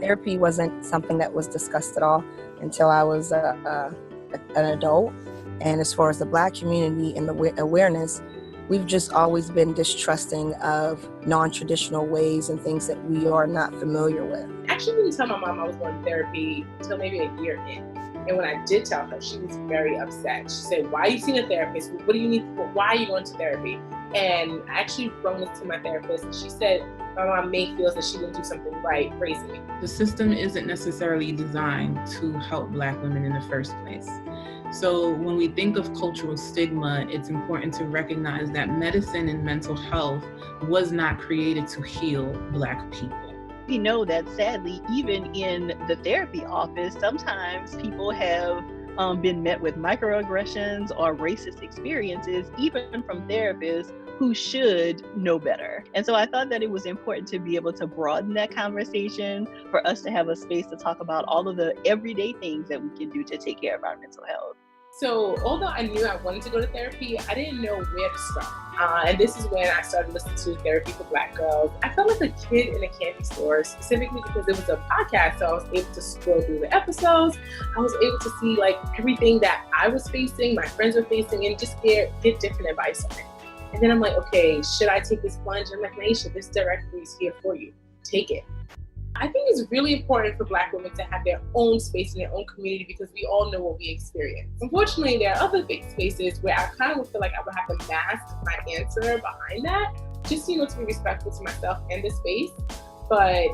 Therapy wasn't something that was discussed at all until I was an adult. And as far as the Black community and the awareness, we've just always been distrusting of non-traditional ways and things that we are not familiar with. I actually didn't tell my mom I was going to therapy until maybe a year in. And when I did tell her, she was very upset. She said, why are you seeing a therapist? What do you need? Why are you going to therapy? And I actually brought this to my therapist, and she said, my mom may feels that she didn't do something right, raising me. The system isn't necessarily designed to help Black women in the first place. So when we think of cultural stigma, it's important to recognize that medicine and mental health was not created to heal Black people. We know that sadly, even in the therapy office, sometimes people have been met with microaggressions or racist experiences, even from therapists who should know better. And so I thought that it was important to be able to broaden that conversation, for us to have a space to talk about all of the everyday things that we can do to take care of our mental health. So although I knew I wanted to go to therapy, I didn't know where to start. And this is when I started listening to Therapy for Black Girls. I felt like a kid in a candy store, specifically because it was a podcast. So I was able to scroll through the episodes. I was able to see like everything that I was facing, my friends were facing, and just get different advice on it. And then I'm like, okay, should I take this plunge? And I'm like, Naisha, this directory is here for you. Take it. I think it's really important for Black women to have their own space in their own community, because we all know what we experience. Unfortunately, there are other big spaces where I kind of feel like I would have to mask my answer behind that, just, to be respectful to myself and the space. But,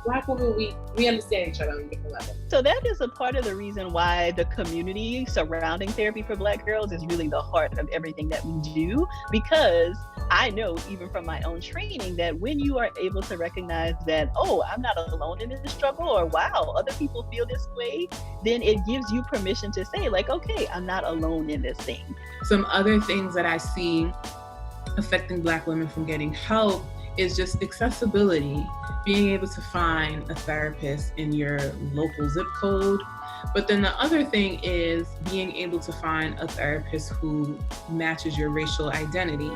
Black women, we understand each other on a different level. So that is a part of the reason why the community surrounding Therapy for Black Girls is really the heart of everything that we do, because I know, even from my own training, that when you are able to recognize that, oh, I'm not alone in this struggle, or wow, other people feel this way, then it gives you permission to say, like, okay, I'm not alone in this thing. Some other things that I see affecting Black women from getting help is just accessibility, being able to find a therapist in your local zip code. But then the other thing is being able to find a therapist who matches your racial identity.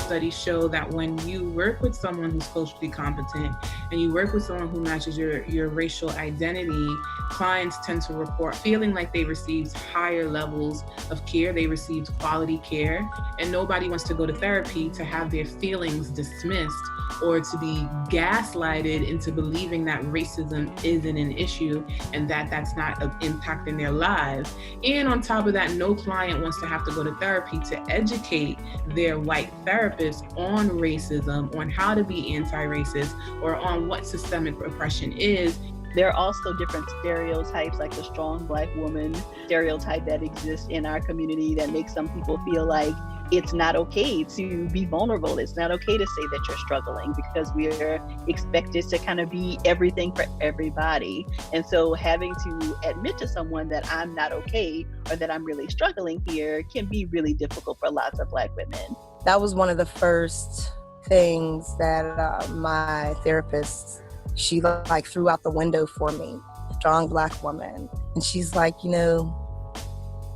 Studies show that when you work with someone who's culturally competent and you work with someone who matches your racial identity, clients tend to report feeling like they received higher levels of care, they received quality care, and nobody wants to go to therapy to have their feelings dismissed or to be gaslighted into believing that racism isn't an issue and that that's not an impact in their lives. And on top of that, no client wants to have to go to therapy to educate their white therapist on racism, on how to be anti-racist, or on what systemic oppression is. There are also different stereotypes, like the strong Black woman stereotype that exists in our community that makes some people feel like it's not okay to be vulnerable. It's not okay to say that you're struggling because we are expected to kind of be everything for everybody. And so having to admit to someone that I'm not okay or that I'm really struggling here can be really difficult for lots of Black women. That was one of the first things that my therapist, she like threw out the window for me, strong Black woman. And she's like, you know,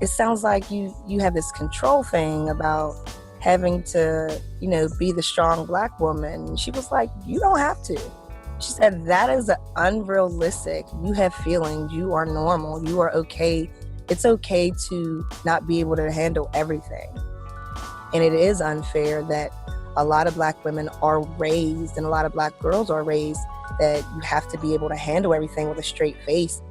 it sounds like you have this control thing about having to, you know, be the strong Black woman. And she was like, you don't have to. She said, that is unrealistic. You have feelings. You are normal. You are okay. It's okay to not be able to handle everything. And it is unfair that a lot of Black women are raised and a lot of Black girls are raised that you have to be able to handle everything with a straight face.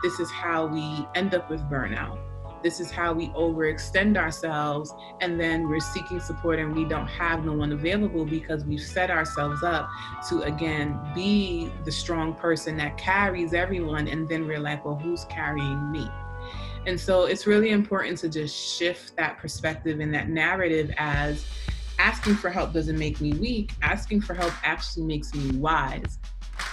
This is how we end up with burnout. This is how we overextend ourselves, and then we're seeking support and we don't have no one available because we've set ourselves up to, again, be the strong person that carries everyone, and then we're like, well, who's carrying me? And so it's really important to just shift that perspective and that narrative as asking for help doesn't make me weak. Asking for help actually makes me wise.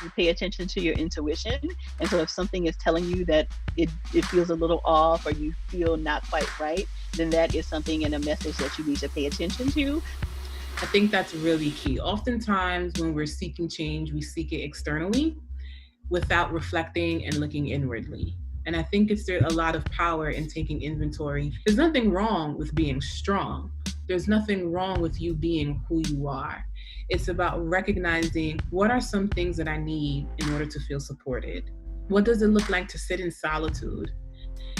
You pay attention to your intuition. And so if something is telling you that it feels a little off or you feel not quite right, then that is something and a message that you need to pay attention to. I think that's really key. Oftentimes when we're seeking change, we seek it externally without reflecting and looking inwardly. And I think there's a lot of power in taking inventory. There's nothing wrong with being strong. There's nothing wrong with you being who you are. It's about recognizing what are some things that I need in order to feel supported. What does it look like to sit in solitude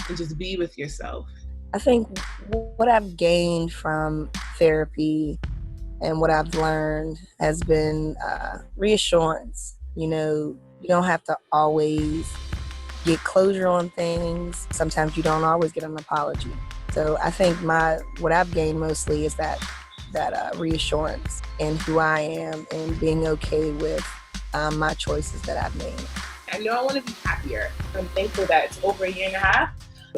and just be with yourself? I think what I've gained from therapy and what I've learned has been reassurance. You know, you don't have to always get closure on things. Sometimes you don't always get an apology. So I think what I've gained mostly is that reassurance in who I am and being okay with my choices that I've made. I know I want to be happier. I'm thankful that it's over 1.5 years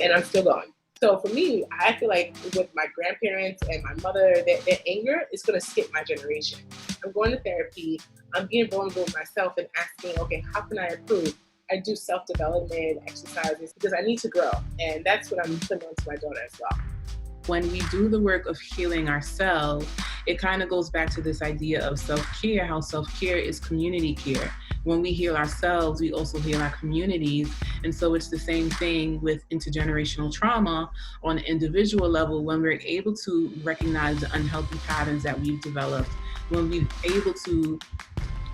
and I'm still going. So for me, I feel like with my grandparents and my mother, their anger is going to skip my generation. I'm going to therapy. I'm being vulnerable with myself and asking, okay, how can I improve? I do self-development exercises because I need to grow. And that's what I'm putting on to my daughter as well. When we do the work of healing ourselves, it kind of goes back to this idea of self-care, how self-care is community care. When we heal ourselves, we also heal our communities. And so it's the same thing with intergenerational trauma on an individual level. When we're able to recognize the unhealthy patterns that we've developed, when we're able to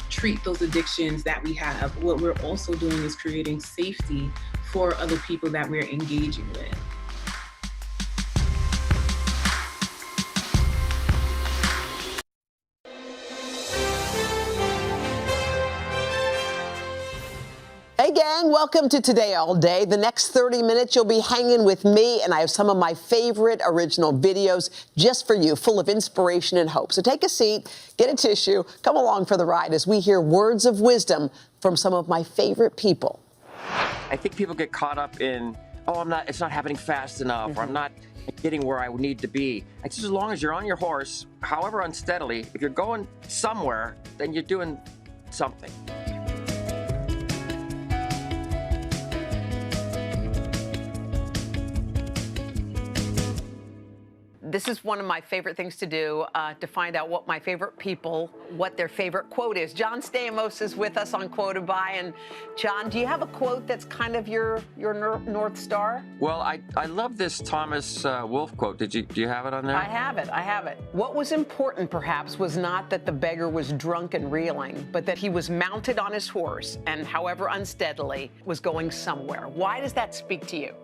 treat those addictions that we have, what we're also doing is creating safety for other people that we're engaging with. Hey gang, welcome to Today All Day. The next 30 minutes you'll be hanging with me, and I have some of my favorite original videos just for you, full of inspiration and hope. So take a seat, get a tissue, come along for the ride as we hear words of wisdom from some of my favorite people. I think people get caught up in, it's not happening fast enough, or I'm not getting where I need to be. It's just as long as you're on your horse, however unsteadily, if you're going somewhere, then you're doing something. This is one of my favorite things to do, to find out what my favorite people, what their favorite quote is. John Stamos is with us on Quoted By. And John, do you have a quote that's kind of your North Star? Well, I love this Thomas Wolfe quote. Do you have it on there? I have it. What was important, perhaps, was not that the beggar was drunk and reeling, but that he was mounted on his horse and, however unsteadily, was going somewhere. Why does that speak to you?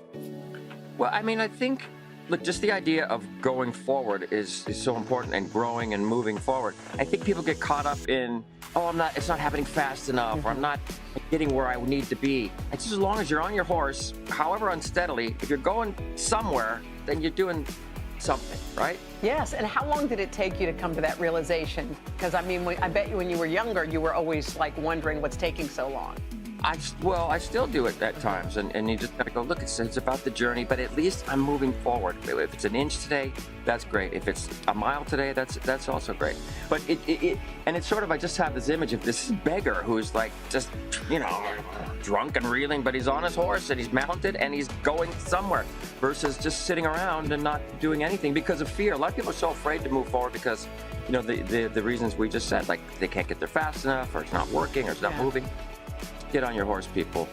Well, I mean, I think, look, just the idea of going forward is so important, and growing and moving forward. I think people get caught up in, it's not happening fast enough, or I'm not getting where I need to be. It's just as long as you're on your horse, however unsteadily, if you're going somewhere, then you're doing something, right? Yes, and how long did it take you to come to that realization? Because, I mean, I bet you when you were younger, you were always, like, wondering what's taking so long. I still do it at times, and you just gotta go, look, it's about the journey, but at least I'm moving forward. If it's an inch today, that's great. If it's a mile today, that's also great. But it's sort of, I just have this image of this beggar who's like just, drunk and reeling, but he's on his horse and he's mounted and he's going somewhere, versus just sitting around and not doing anything because of fear. A lot of people are so afraid to move forward because, the reasons we just said, like they can't get there fast enough, or it's not working, or it's not moving. Get on your horse, people.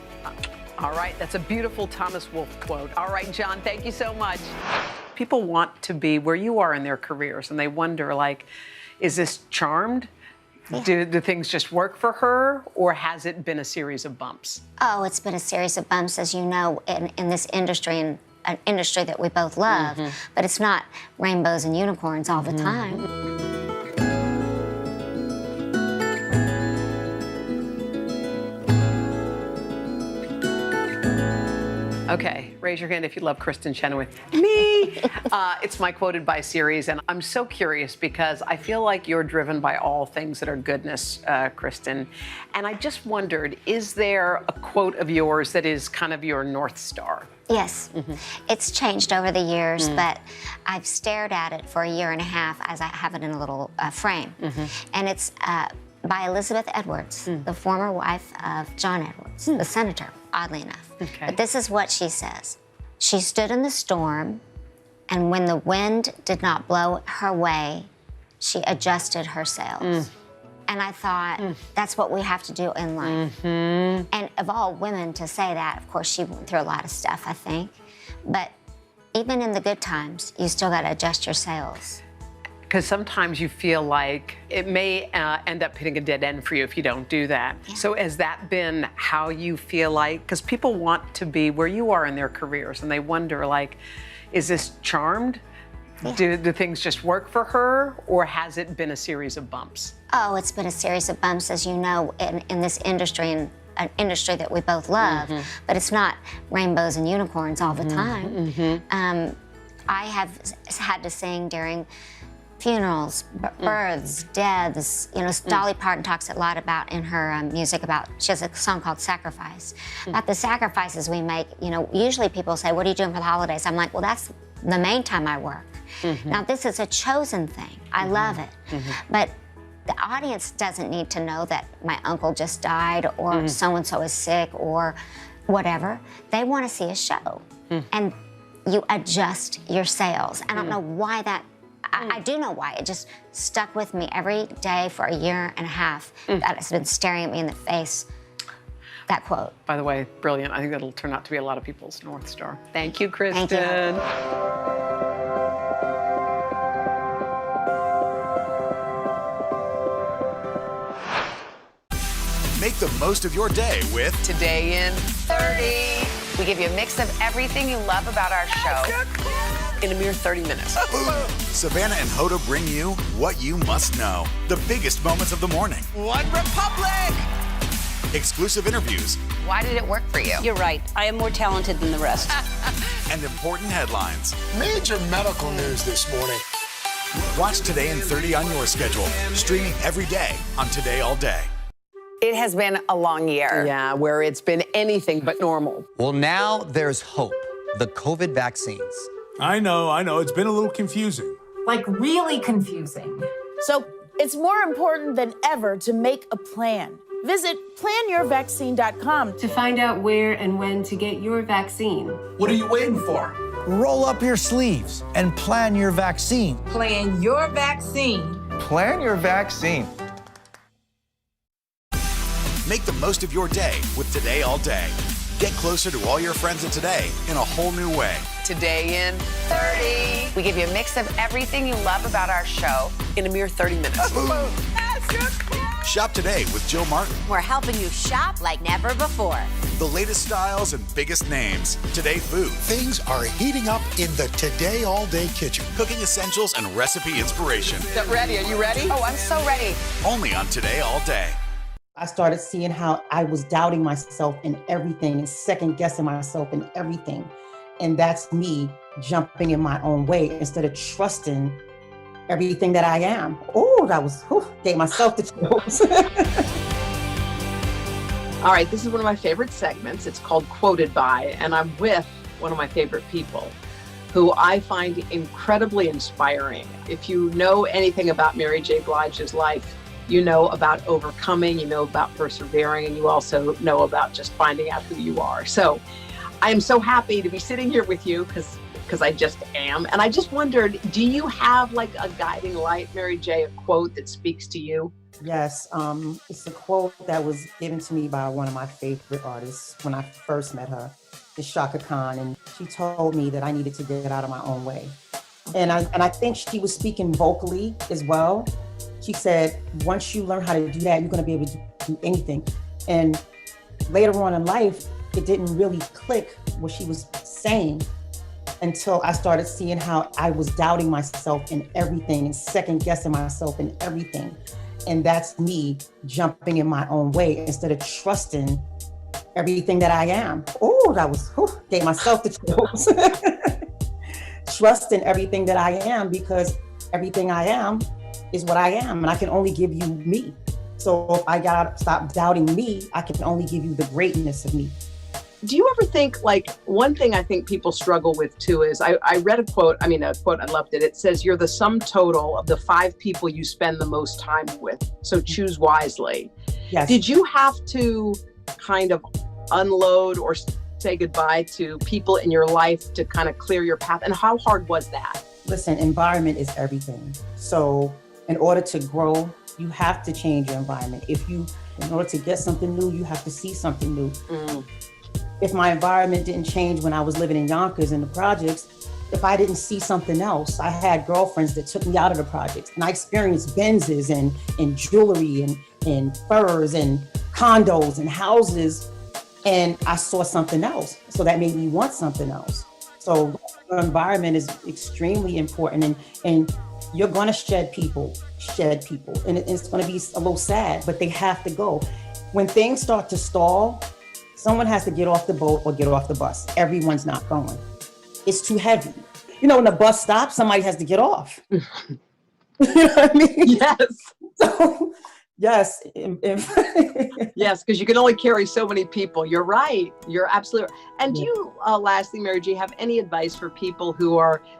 All right, that's a beautiful Thomas Wolfe quote. All right, John, thank you so much. People want to be where you are in their careers, and they wonder, like, is this Charmed? Yeah. Do things just work for her, or has it been a series of bumps? Oh, it's been a series of bumps, as you know, in this industry, and an industry that we both love, but it's not rainbows and unicorns all the time. Okay, raise your hand if you love Kristen Chenoweth. Me! It's my Quoted By series, and I'm so curious because I feel like you're driven by all things that are goodness, Kristen. And I just wondered, is there a quote of yours that is kind of your North Star? Yes. It's changed over the years, but I've stared at it for a year and a half as I have it in a little frame. And it's by Elizabeth Edwards, the former wife of John Edwards, the senator, oddly enough. But this is what she says. She stood in the storm, and when the wind did not blow her way, she adjusted her sails. And I thought, that's what we have to do in life. And of all women to say that, of course, she went through a lot of stuff, I think. But even in the good times, you still got to adjust your sails. Because sometimes you feel like it may end up hitting a dead end for you if you don't do that. Yeah. So has that been how you feel like, because people want to be where you are in their careers, and they wonder, like, is this Charmed? Yeah. Do things just work for her, or has it been a series of bumps? Oh, it's been a series of bumps, as you know, in this industry, and an industry that we both love, but it's not rainbows and unicorns all the time. I have had to sing during funerals, births, deaths. Dolly Parton talks a lot about in her music about, she has a song called Sacrifice, about the sacrifices we make. Usually people say, what are you doing for the holidays? I'm like, well, that's the main time I work. Now, this is a chosen thing. I love it. But the audience doesn't need to know that my uncle just died, or so-and-so is sick, or whatever. They want to see a show. And you adjust your sails. I don't know why that, I do know why. It just stuck with me every day for a year and a half. That has been staring at me in the face, that quote. By the way, brilliant. I think that'll turn out to be a lot of people's North Star. Thank you, Kristen. Thank you. Make the most of your day with Today in 30. We give you a mix of everything you love about our show in a mere 30 minutes. Savannah and Hoda bring you what you must know. The biggest moments of the morning. One Republic! Exclusive interviews. Why did it work for you? You're right. I am more talented than the rest. And important headlines. Major medical news this morning. Watch Today in 30 on your schedule. Streaming every day on Today All Day. It has been a long year. Yeah, where it's been anything but normal. Well, now there's hope. The COVID vaccines. I know. It's been a little confusing. Like, really confusing. So it's more important than ever to make a plan. Visit planyourvaccine.com to find out where and when to get your vaccine. What are you waiting for? roll up your sleeves and plan your vaccine. Plan your vaccine. Plan your vaccine. Make the most of your day with Today All Day. Get closer to all your friends at Today in a whole new way. Today in 30. We give you a mix of everything you love about our show in a mere 30 minutes. Shop today with Jill Martin. We're helping you shop like never before. The latest styles and biggest names. Today food. Things are heating up in the Today All Day kitchen. Cooking essentials and recipe inspiration. Get ready. Are you ready? Oh, I'm so ready. Only on Today All Day. I started seeing how I was doubting myself in everything and second guessing myself in everything. And that's me jumping in my own way instead of trusting everything that I am. Oh, that was, gave myself the chills. All right, this is one of my favorite segments. It's called Quoted By, and I'm with one of my favorite people who I find incredibly inspiring. If you know anything about Mary J. Blige's life, you know about overcoming, you know about persevering, and you also know about just finding out who you are. So I am so happy to be sitting here with you because I just am. And I just wondered, do you have like a guiding light, Mary J., a quote that speaks to you? Yes, it's a quote that was given to me by one of my favorite artists when I first met her, it's Chaka Khan, and she told me that I needed to get out of my own way. And I think she was speaking vocally as well. She said, once you learn how to do that, you're gonna be able to do anything. And later on in life, it didn't really click what she was saying until I started seeing how I was doubting myself in everything and second guessing myself in everything. And that's me jumping in my own way instead of trusting everything that I am. Oh, that was, gave myself the chills. Trusting everything that I am, because everything I am is what I am, and I can only give you me. So if I gotta stop doubting me, I can only give you the greatness of me. Do you ever think, like, one thing I think people struggle with too is, I read a quote, I loved it. It says, you're the sum total of the 5 people you spend the most time with, so choose wisely. Yes. Did you have to kind of unload or say goodbye to people in your life to kind of clear your path? And how hard was that? Listen, environment is everything. So in order to grow, you have to change your environment. In order to get something new, you have to see something new. If my environment didn't change when I was living in Yonkers in the projects, if I didn't see something else, I had girlfriends that took me out of the projects, and I experienced Benzes and jewelry and furs and condos and houses, and I saw something else. So that made me want something else. So your environment is extremely important, and you're gonna shed people, and it's gonna be a little sad, but they have to go. When things start to stall, someone has to get off the boat or get off the bus. Everyone's not going. It's too heavy. You know, when the bus stops, somebody has to get off. You know what I mean? Yes. So, yes. Yes, because you can only carry so many people. You're right. You're absolutely right. And do you, lastly, Mary J., have any advice for people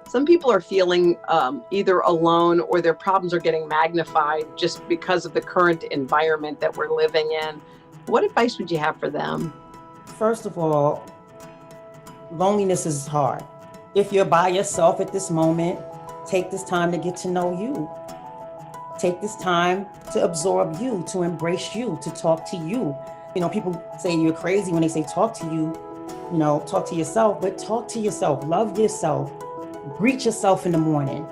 some people are feeling either alone or their problems are getting magnified just because of the current environment that we're living in? What advice would you have for them? First of all, loneliness is hard. If you're by yourself at this moment, take this time to get to know you. Take this time to absorb you, to embrace you, to talk to you. You know, people say you're crazy when they say talk to you, talk to yourself, but talk to yourself, love yourself, greet yourself in the morning,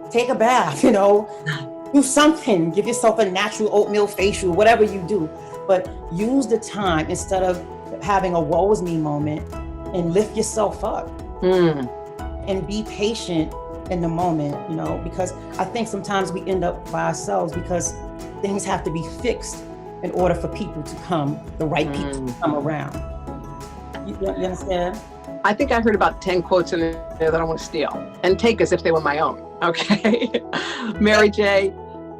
take a bath, do something, give yourself a natural oatmeal facial, whatever you do, but use the time instead of having a woe is me moment, and lift yourself up and be patient in the moment, because I think sometimes we end up by ourselves because things have to be fixed in order for people to come, the right people to come around. You understand? I think I heard about 10 quotes in there that I want to steal and take as if they were my own. Okay. Mary J.,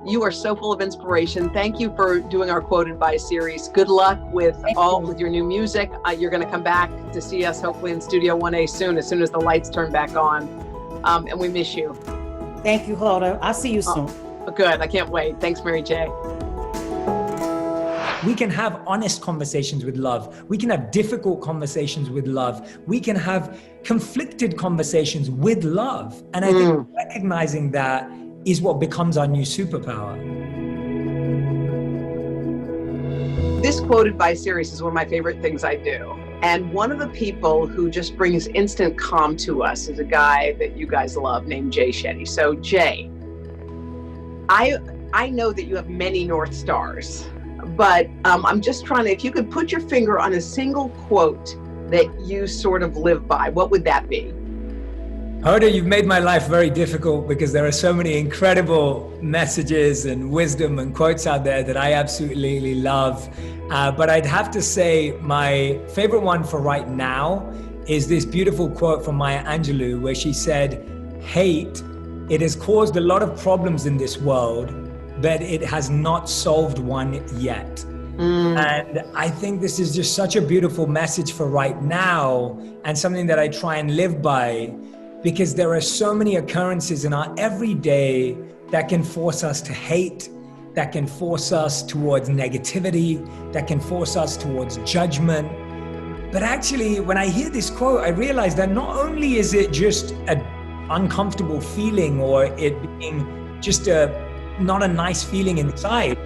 you are so full of inspiration. Thank you for doing our Quoted By series. Good luck with your new music. You're going to come back to see us hopefully in Studio 1A soon as the lights turn back on. And we miss you. Thank you, Hulda. I'll see you soon. Good. I can't wait. Thanks, Mary J. We can have honest conversations with love. We can have difficult conversations with love. We can have conflicted conversations with love. And I think recognizing that is what becomes our new superpower. This quoted by series is one of my favorite things I do. And one of the people who just brings instant calm to us is a guy that you guys love named Jay Shetty. So Jay, I know that you have many North Stars, but I'm just trying to, if you could put your finger on a single quote that you sort of live by, what would that be? Hoda, you've made my life very difficult because there are so many incredible messages and wisdom and quotes out there that I absolutely love. But I'd have to say my favorite one for right now is this beautiful quote from Maya Angelou where she said, "Hate, it has caused a lot of problems in this world, but it has not solved one yet." And I think this is just such a beautiful message for right now and something that I try and live by, because there are so many occurrences in our everyday that can force us to hate, that can force us towards negativity, that can force us towards judgment. But actually, when I hear this quote, I realize that not only is it just an uncomfortable feeling or it being just not a nice feeling inside,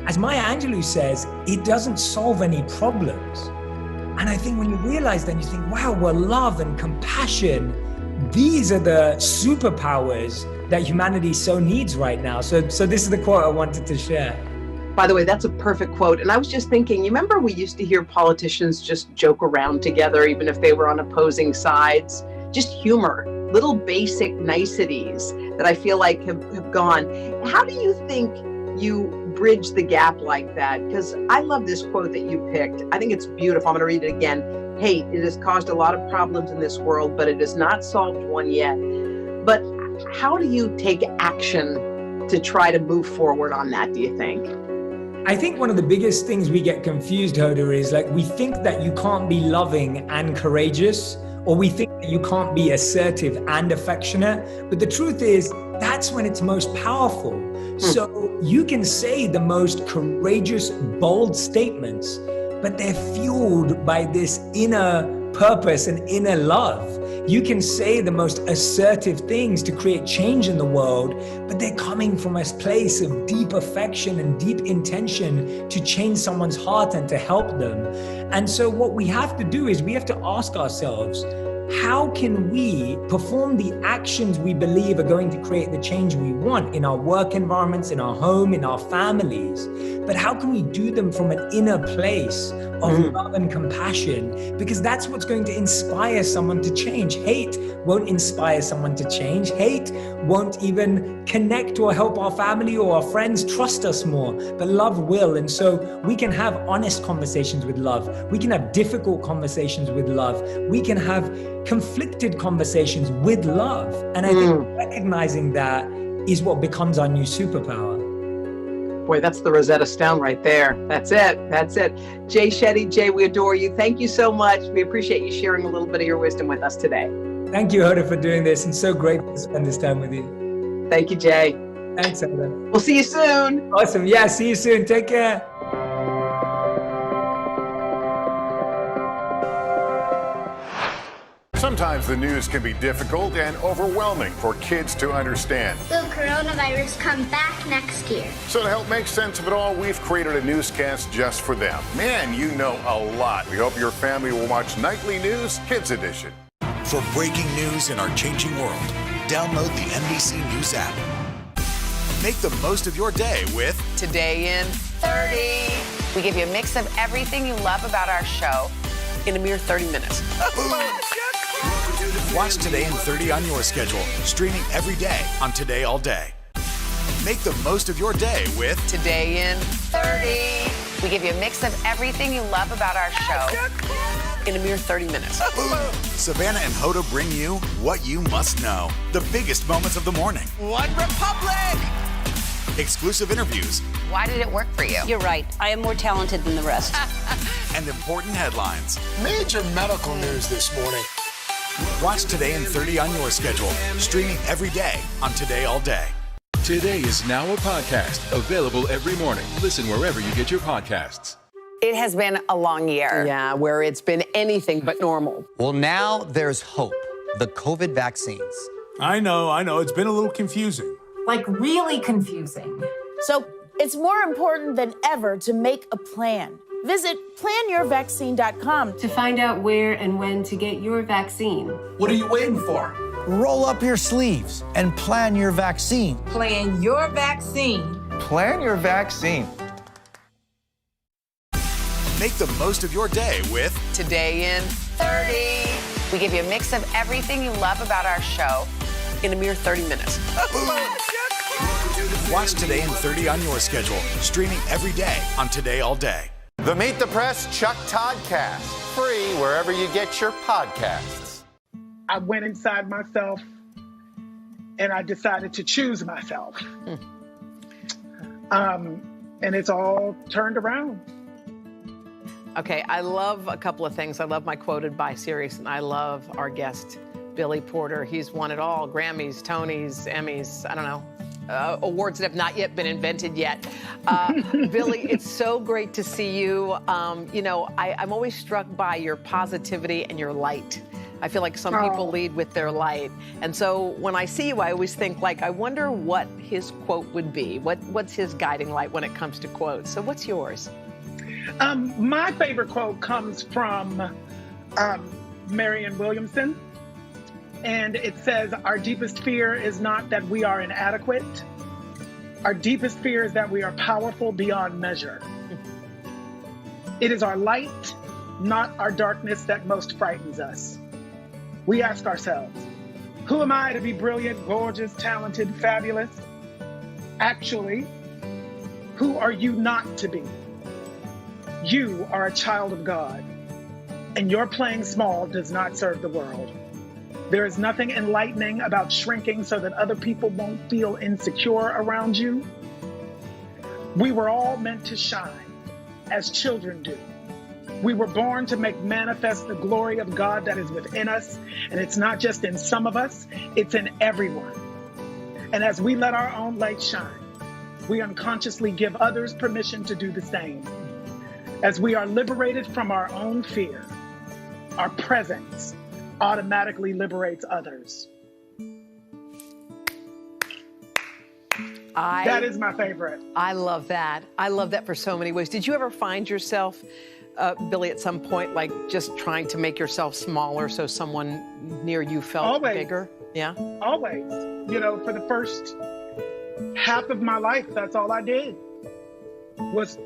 as Maya Angelou says, it doesn't solve any problems. And I think when you realize that, you think, wow, well, love and compassion, these are the superpowers that humanity so needs right now. So this is the quote I wanted to share. By the way, that's a perfect quote. And I was just thinking, you remember we used to hear politicians just joke around together, even if they were on opposing sides, just humor, little basic niceties that I feel like have gone. How do you think you bridge the gap like that? Because I love this quote that you picked. I think it's beautiful. I'm going to read it again. Hate, it has caused a lot of problems in this world, but it has not solved one yet. But how do you take action to try to move forward on that, do you think? I think one of the biggest things we get confused, Hoda, is like we think that you can't be loving and courageous, or we think that you can't be assertive and affectionate. But the truth is, that's when it's most powerful. So you can say the most courageous, bold statements, but they're fueled by this inner purpose and inner love. You can say the most assertive things to create change in the world, but they're coming from a place of deep affection and deep intention to change someone's heart and to help them. And so what we have to do is we have to ask ourselves, how can we perform the actions we believe are going to create the change we want in our work environments, in our home, in our families? But how can we do them from an inner place of love and compassion? Because that's what's going to inspire someone to change. Hate won't inspire someone to change. Hate won't even connect or help our family or our friends trust us more. But love will. And so we can have honest conversations with love. We can have difficult conversations with love. We can have conflicted conversations with love. And I think recognizing that is what becomes our new superpower. Boy, that's the Rosetta Stone right there. That's it. That's it. Jay Shetty, Jay, we adore you. Thank you so much. We appreciate you sharing a little bit of your wisdom with us today. Thank you, Hoda, for doing this, and so great to spend this time with you. Thank you, Jay. Thanks, Hoda. We'll see you soon. Awesome. Yeah, see you soon. Take care. Sometimes the news can be difficult and overwhelming for kids to understand. Will coronavirus come back next year? So to help make sense of it all, we've created a newscast just for them. Man, you know a lot. We hope your family will watch Nightly News Kids Edition. For breaking news in our changing world, download the NBC News app. Make the most of your day with Today in 30. We give you a mix of everything you love about our show in a mere 30 minutes. Watch Today in 30 on your schedule, streaming every day on Today All Day. Make the most of your day with Today in 30. We give you a mix of everything you love about our show in a mere 30 minutes. Savannah and Hoda bring you what you must know, the biggest moments of the morning. One Republic! Exclusive interviews. Why did it work for you? You're right. I am more talented than the rest. And important headlines. Major medical news this morning. Watch Today in 30 on your schedule, streaming every day on Today All Day. Today is now a podcast, available every morning. Listen wherever you get your podcasts. It has been a long year. Yeah, where it's been anything but normal. Well, now there's hope. The COVID vaccines. I know. It's been a little confusing. Like really confusing. So it's more important than ever to make a plan. Visit planyourvaccine.com to find out where and when to get your vaccine. What are you waiting for? Roll up your sleeves and plan your vaccine. Plan your vaccine. Plan your vaccine. Make the most of your day with Today in 30. We give you a mix of everything you love about our show in a mere 30 minutes. Watch Today in 30 on your schedule, streaming every day on Today All Day. The Meet the Press Chuck Toddcast, free wherever you get your podcasts. I went inside myself and I decided to choose myself. And it's all turned around. Okay, I love a couple of things. I love my Quoted by series, and I love our guest, Billy Porter. He's won it all, Grammys, Tonys, Emmys, I don't know, awards that have not yet been invented yet. Billy, it's so great to see you. I'm always struck by your positivity and your light. I feel like some people lead with their light. And so when I see you, I always think, like, I wonder what his quote would be. What's his guiding light when it comes to quotes? So what's yours? My favorite quote comes from Marianne Williamson. And it says, our deepest fear is not that we are inadequate. Our deepest fear is that we are powerful beyond measure. It is our light, not our darkness, that most frightens us. We ask ourselves, who am I to be brilliant, gorgeous, talented, fabulous? Actually, who are you not to be? You are a child of God, and your playing small does not serve the world. There is nothing enlightening about shrinking so that other people won't feel insecure around you. We were all meant to shine, as children do. We were born to make manifest the glory of God that is within us, and it's not just in some of us, it's in everyone. And as we let our own light shine, we unconsciously give others permission to do the same. As we are liberated from our own fear, our presence automatically liberates others. That is my favorite. I love that. I love that for so many ways. Did you ever find yourself, Billy, at some point, like just trying to make yourself smaller so someone near you felt bigger? Yeah? Always. For the first half of my life, that's all I did. Was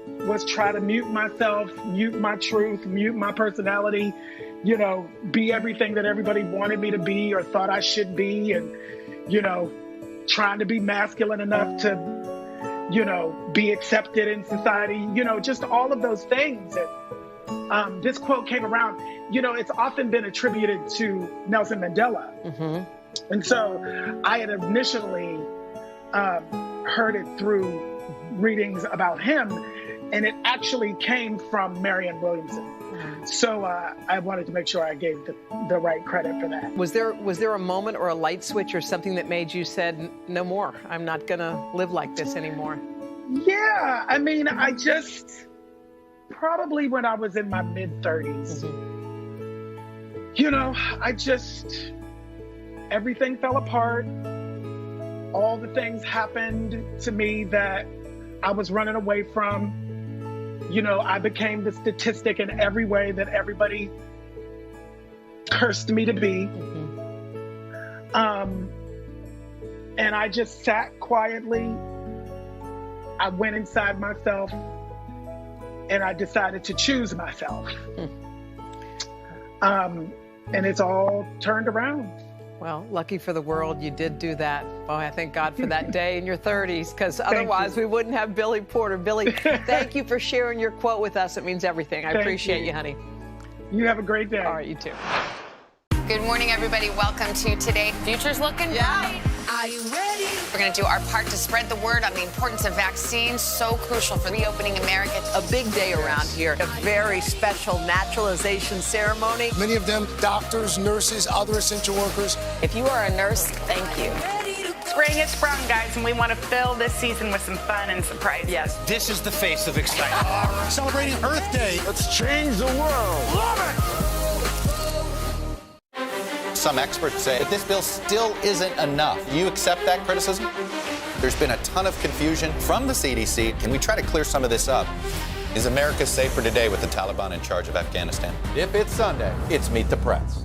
try to mute myself, mute my truth, mute my personality, be everything that everybody wanted me to be or thought I should be, and, trying to be masculine enough to, be accepted in society, just all of those things. And this quote came around, it's often been attributed to Nelson Mandela. Mm-hmm. And so I had initially heard it through readings about him, and it actually came from Marianne Williamson. So I wanted to make sure I gave the right credit for that. Was there a moment or a light switch or something that made you said, no more, I'm not gonna live like this anymore? Yeah, I mean, I just, probably when I was in my mid-30s, everything fell apart. All the things happened to me that I was running away from. I became the statistic in every way that everybody cursed me to be. And I just sat quietly. I went inside myself and I decided to choose myself. And it's all turned around. Well, lucky for the world, you did do that. Oh, I thank God for that day in your 30s, because otherwise we wouldn't have Billy Porter. Billy, thank you for sharing your quote with us. It means everything. I appreciate you, honey. You have a great day. All right, you too. Good morning, everybody. Welcome to Today. Future's looking bright. Are you ready? We're going to do our part to spread the word on the importance of vaccines, so crucial for reopening America. A big day around here, a very special naturalization ceremony. Many of them doctors, nurses, other essential workers. If you are a nurse, thank you. Waitress Brown, guys, and we want to fill this season with some fun and surprises. Yes. This is the face of excitement. Celebrating Earth Day. Let's change the world. Love it! Some experts say that this bill still isn't enough. Do you accept that criticism? There's been a ton of confusion from the CDC. Can we try to clear some of this up? Is America safer today with the Taliban in charge of Afghanistan? If it's Sunday, it's Meet the Press.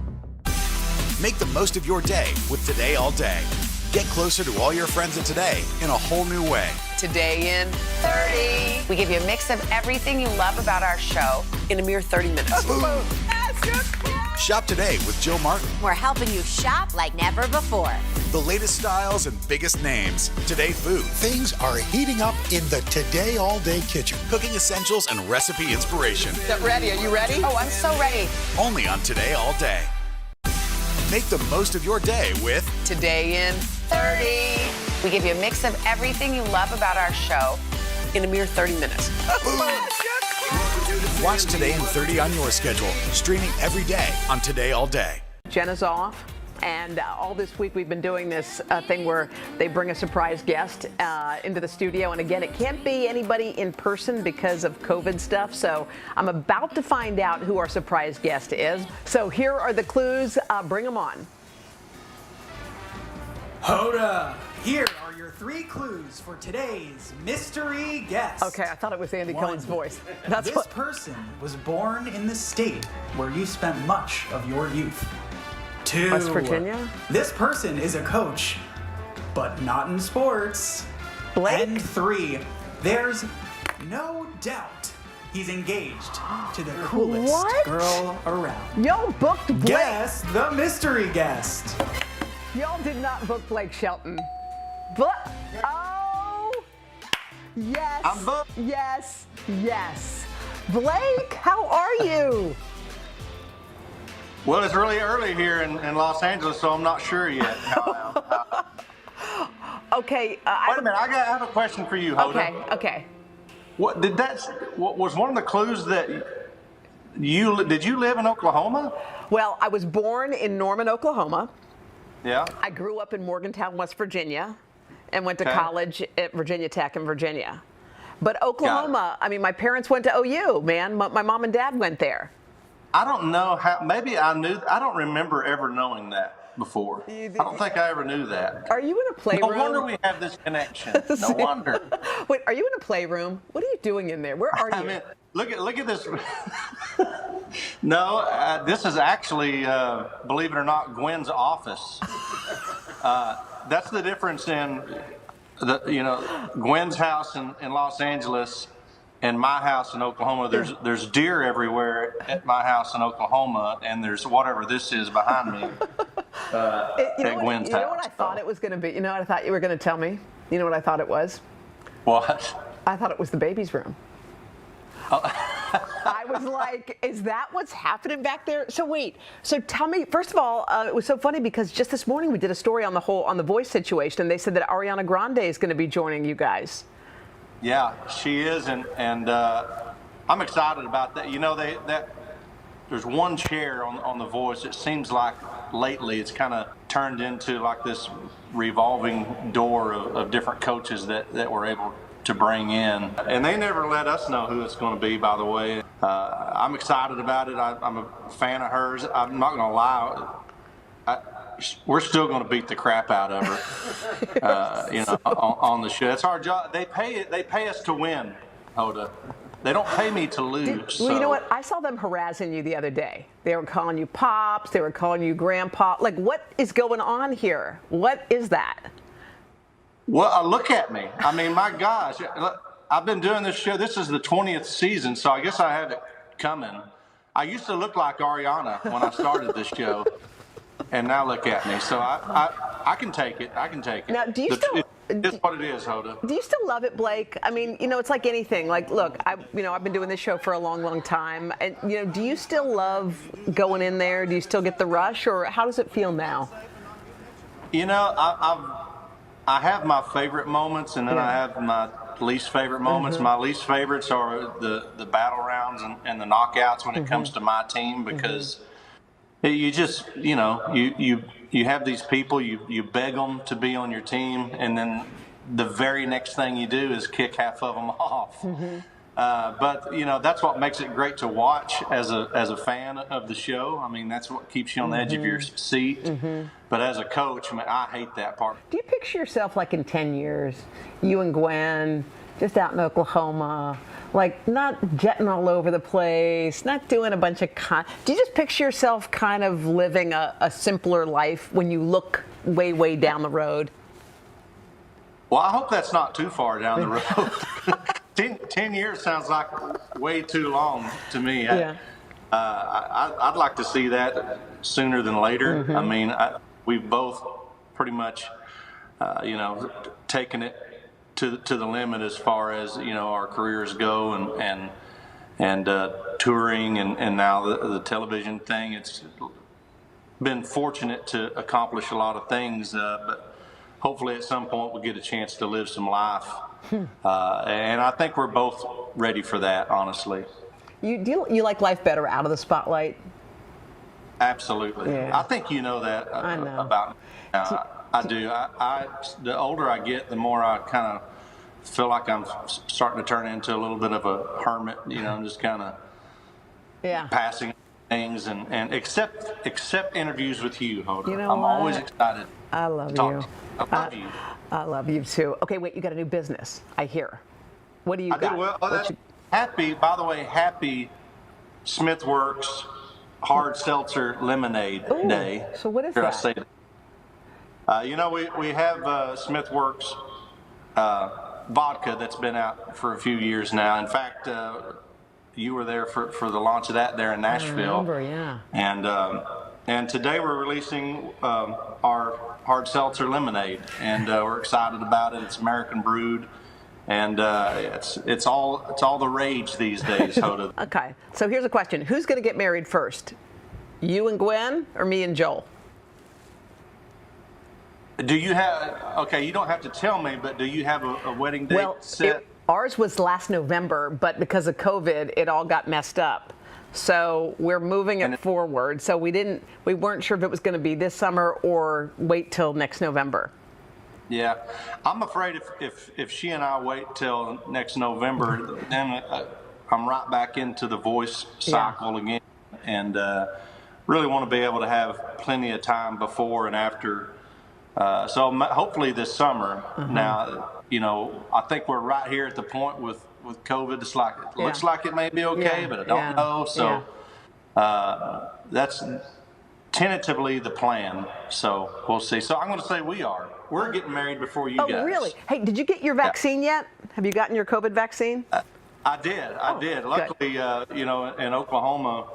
Make the most of your day with Today All Day. Get closer to all your friends at Today in a whole new way. Today in 30. We give you a mix of everything you love about our show in a mere 30 minutes. Shop today with Jill Martin. We're helping you shop like never before. The latest styles and biggest names. Today food. Things are heating up in the Today All Day kitchen. Cooking essentials and recipe inspiration. Get ready. Are you ready? Oh, I'm so ready. Only on Today All Day. Make the most of your day with Today in 30. We give you a mix of everything you love about our show in a mere 30 minutes. Watch Today in 30 on your schedule, streaming every day on Today All Day. Jenna's off, and all this week we've been doing this thing where they bring a surprise guest into the studio, and again, it can't be anybody in person because of COVID stuff, so I'm about to find out who our surprise guest is. So here are the clues. Bring them on. Hoda, here are your 3 clues for today's mystery guest. Okay, I thought it was Andy 1, Cohen's voice. This person was born in the state where you spent much of your youth. 2, West Virginia? This person is a coach, but not in sports. Blake? And 3, there's no doubt he's engaged to the coolest girl around. Y'all booked Blake. Guess the mystery guest. Y'all did not book Blake Shelton. Oh, yes. I'm booked. Yes, yes. Blake, how are you? Well, it's really early here in Los Angeles, so I'm not sure yet how I am. Okay. Wait a minute. I have a question for you, Hoda. Okay. What was one of the clues that did you live in Oklahoma? Well, I was born in Norman, Oklahoma. Yeah. I grew up in Morgantown, West Virginia, and went to college at Virginia Tech in Virginia. But Oklahoma, I mean, my parents went to OU, man. My mom and dad went there. I don't know how, maybe I knew, I don't remember ever knowing that before. I don't think I ever knew that. Are you in a playroom? No wonder we have this connection. No wonder. Wait, are you in a playroom? What are you doing in there? Where are you? I mean, look at this. No, this is actually, believe it or not, Gwen's office. That's the difference in Gwen's house in Los Angeles and my house in Oklahoma. There's deer everywhere at my house in Oklahoma, and there's whatever this is behind me at Gwen's house. You know what I thought it was going to be? You know what I thought you were going to tell me? You know what I thought it was? What? I thought it was the baby's room. Oh. I was like, is that what's happening back there? So wait, so tell me, first of all, it was so funny because just this morning we did a story on the Voice situation, and they said that Ariana Grande is going to be joining you guys. Yeah, she is, and I'm excited about that. You know, there's one chair on The Voice. It seems like lately it's kind of turned into like this revolving door of different coaches that we're able to bring in. And they never let us know who it's going to be, by the way. I'm excited about it. I'm a fan of hers. I'm not going to lie. We're still going to beat the crap out of her, on the show. That's our job. They pay us to win, Hoda. They don't pay me to lose. Well, you know what? I saw them harassing you the other day. They were calling you Pops. They were calling you Grandpa. Like, what is going on here? What is that? Well, look at me. I mean, my gosh. I've been doing this show. This is the 20th season, so I guess I have it coming. I used to look like Ariana when I started this show. And now look at me. So I can take it. I can take it. Now, do you still? It's what it is, Hoda. Do you still love it, Blake? I mean, it's like anything. Like, look, I've been doing this show for a long, long time, and do you still love going in there? Do you still get the rush, or how does it feel now? I have my favorite moments, and then I have my least favorite moments. Mm-hmm. My least favorites are the battle rounds and the knockouts when it comes to my team, because You just, you have these people, you beg them to be on your team, and then the very next thing you do is kick half of them off. But that's what makes it great to watch as a fan of the show. I mean, that's what keeps you on the edge of your seat. But as a coach, I hate that part. Do you picture yourself like in 10 years, you and Gwen, just out in Oklahoma, like not jetting all over the place, not doing a bunch of do you just picture yourself kind of living a simpler life when you look way, way down the road? Well, I hope that's not too far down the road. 10 years sounds like way too long to me. Yeah. I'd like to see that sooner than later. I mean, we've both pretty much, taken it to the limit as far as our careers go, and touring, and now the television thing. It's been fortunate to accomplish a lot of things, but hopefully at some point we'll get a chance to live some life. And I think we're both ready for that, honestly. You like life better out of the spotlight? Absolutely. Yeah. I think you know that I know. about me. I do. The older I get, the more I kind of feel like I'm starting to turn into a little bit of a hermit, just kind of passing things and accept interviews with you, Hoda. I'm always excited. I love you. I love you. I love you too. Okay, wait, you got a new business, I hear. What do you got? Well, happy Smithworks Hard Seltzer Lemonade Day. So what is Should that? I say that? We have Smithworks vodka that's been out for a few years now. In fact, you were there for the launch of that there in Nashville. I remember, yeah. And today we're releasing our Hard Seltzer Lemonade, and we're excited about it. It's American brewed, and it's all the rage these days, Hoda. Okay, so here's a question: who's going to get married first, you and Gwen, or me and Joel? Do you have? Okay, you don't have to tell me, but do you have a wedding date set? Ours was last November, but because of COVID, it all got messed up. So we're moving it forward. So we weren't sure if it was going to be this summer or wait till next November. Yeah, I'm afraid if she and I wait till next November, then I'm right back into the voice cycle again, and really want to be able to have plenty of time before and after. So hopefully this summer. Now, I think we're right here at the point with COVID. It's like it looks like it may be okay, but I don't know. So that's tentatively the plan. So we'll see. So I'm going to say we're getting married before you guys. Oh, really? Hey, did you get your vaccine yet? Have you gotten your COVID vaccine? I did. Luckily, in Oklahoma,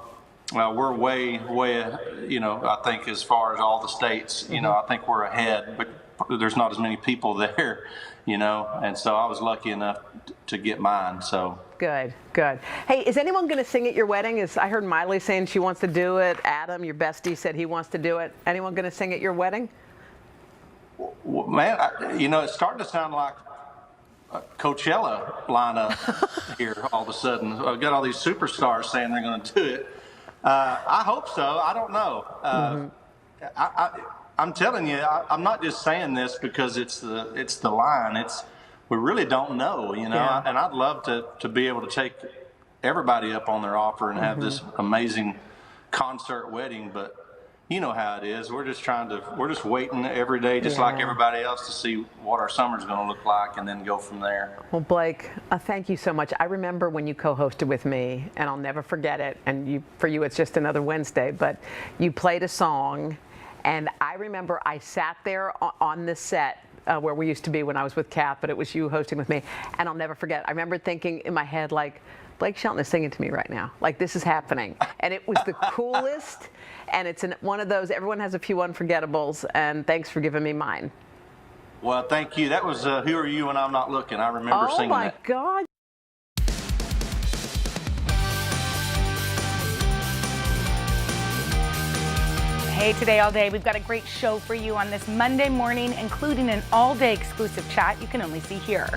we're way, I think as far as all the states, I think we're ahead, but there's not as many people there, and so I was lucky enough to get mine. So good. Hey, is anyone going to sing at your wedding? I heard Miley saying she wants to do it. Adam, your bestie, said he wants to do it. Anyone going to sing at your wedding? Well, man, it's starting to sound like a Coachella lineup here all of a sudden. I've got all these superstars saying they're going to do it. I hope so. I don't know. I'm telling you, I'm not just saying this because it's the line. We really don't know, and I'd love to be able to take everybody up on their offer and have this amazing concert wedding. But you know how it is. We're just waiting every day, just like everybody else, to see what our summer's going to look like, and then go from there. Well, Blake, thank you so much. I remember when you co-hosted with me, and I'll never forget it. And for you, it's just another Wednesday. But you played a song, and I remember I sat there on the set where we used to be when I was with Kath, but it was you hosting with me. And I'll never forget. I remember thinking in my head, like, Blake Shelton is singing to me right now. Like, this is happening. And it was the coolest. And it's one of those, everyone has a few unforgettables, and thanks for giving me mine. Well, thank you. That was Who Are You When I'm Not Looking. I remember singing that. Oh, my God. Hey, Today All Day, we've got a great show for you on this Monday morning, including an all-day exclusive chat you can only see here.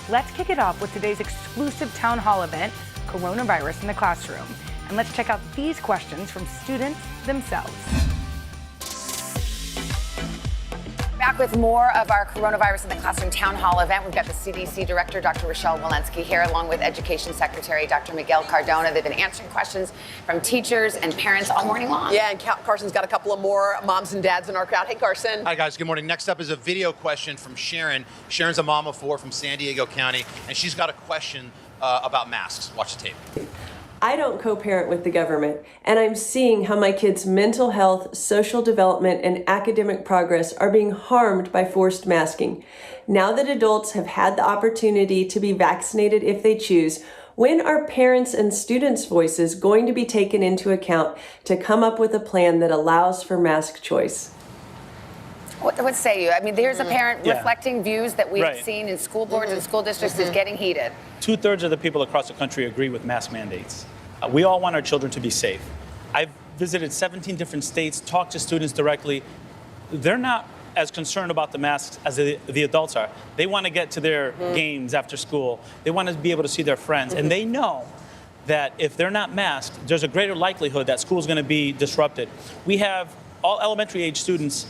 Let's kick it off with today's exclusive town hall event, Coronavirus in the Classroom. And let's check out these questions from students themselves. Back with more of our Coronavirus in the Classroom Town Hall event. We've got the CDC Director, Dr. Rochelle Walensky, here, along with Education Secretary, Dr. Miguel Cardona. They've been answering questions from teachers and parents all morning long. Yeah, and Carson's got a couple of more moms and dads in our crowd. Hey, Carson. Hi, guys. Good morning. Next up is a video question from Sharon. Sharon's a mom of 4 from San Diego County, and she's got a question about masks. Watch the tape. I don't co-parent with the government, and I'm seeing how my kids' mental health, social development, and academic progress are being harmed by forced masking. Now that adults have had the opportunity to be vaccinated if they choose, when are parents' and students' voices going to be taken into account to come up with a plan that allows for mask choice? What say you? I mean, there's a parent reflecting views that we've seen in school boards and school districts is getting heated. 2/3 of the people across the country agree with mask mandates. We all want our children to be safe. I've visited 17 different states, talked to students directly. They're not as concerned about the masks as the adults are. They want to get to their games after school. They want to be able to see their friends. And they know that if they're not masked, there's a greater likelihood that school's going to be disrupted. We have all elementary age students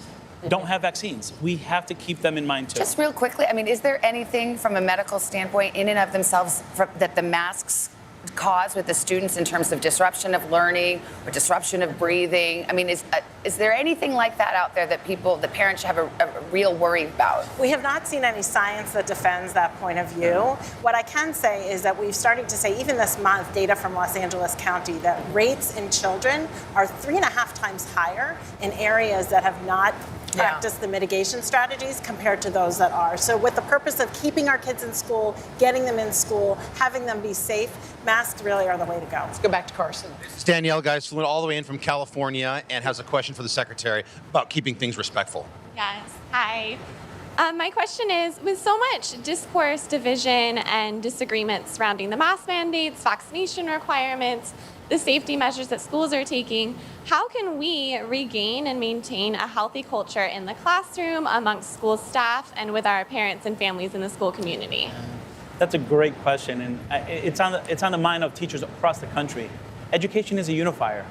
don't have vaccines. We have to keep them in mind too. Just real quickly, I mean, is there anything from a medical standpoint in and of themselves that the masks cause with the students in terms of disruption of learning or disruption of breathing? I mean, is there anything like that out there that parents have a real worry about? We have not seen any science that defends that point of view. What I can say is that we've started to say, even this month, data from Los Angeles County, that rates in children are 3.5 times higher in areas that have not practice the mitigation strategies compared to those that are. So with the purpose of keeping our kids in school, getting them in school, having them be safe, masks really are the way to go. Let's go back to Carson. It's Danielle, guys, flew all the way in from California and has a question for the secretary about keeping things respectful. Yes. Hi. My question is, with so much discourse, division, and disagreement surrounding the mask mandates, vaccination requirements, the safety measures that schools are taking, how can we regain and maintain a healthy culture in the classroom, amongst school staff, and with our parents and families in the school community? That's a great question, and it's on the mind of teachers across the country. Education is a unifier.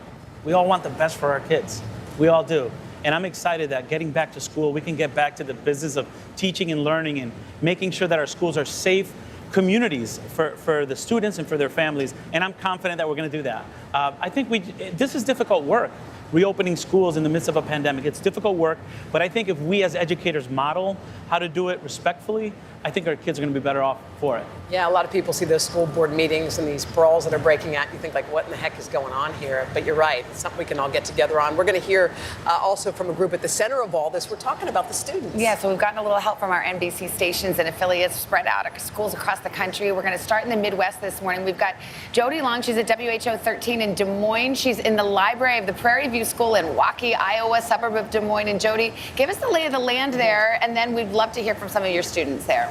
We all want the best for our kids. We all do. And I'm excited that getting back to school, we can get back to the business of teaching and learning and making sure that our schools are safe communities for the students and for their families. And I'm confident that we're going to do that. I think this is difficult work. Reopening schools in the midst of a pandemic, it's difficult work, but I think if we as educators model how to do it respectfully, I think our kids are going to be better off for it. Yeah, a lot of people see those school board meetings and these brawls that are breaking out. You think, like, what in the heck is going on here? But you're right. It's something we can all get together on. We're going to hear also from a group at the center of all this. We're talking about the students. Yeah, so we've gotten a little help from our NBC stations and affiliates spread out at schools across the country. We're going to start in the Midwest this morning. We've got Jody Long. She's at WHO 13 in Des Moines. She's in the library of the Prairie View School in Waukee, Iowa, suburb of Des Moines. And Jody, give us the lay of the land there, and then we'd love to hear from some of your students there.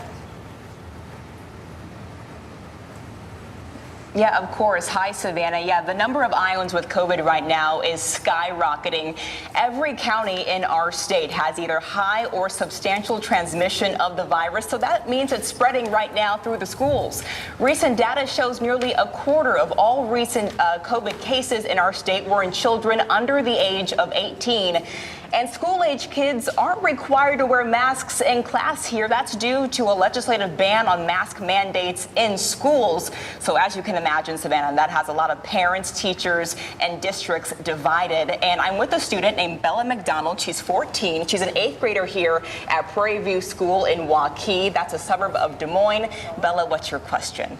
Yeah, of course. Hi, Savannah. Yeah, the number of Iowans with COVID right now is skyrocketing. Every county in our state has either high or substantial transmission of the virus, so that means it's spreading right now through the schools. Recent data shows nearly a quarter of all recent COVID cases in our state were in children under the age of 18. And school-age kids aren't required to wear masks in class here. That's due to a legislative ban on mask mandates in schools. So as you can imagine, Savannah, that has a lot of parents, teachers, and districts divided. And I'm with a student named Bella McDonald. She's 14. She's an 8th grader here at Prairie View School in Waukee. That's a suburb of Des Moines. Bella, what's your question?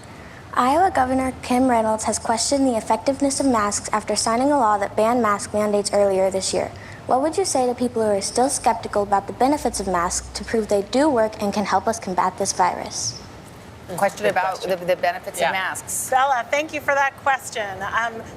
Iowa Governor Kim Reynolds has questioned the effectiveness of masks after signing a law that banned mask mandates earlier this year. What would you say to people who are still skeptical about the benefits of masks to prove they do work and can help us combat this virus? Question about the benefits of masks. Bella, thank you for that question.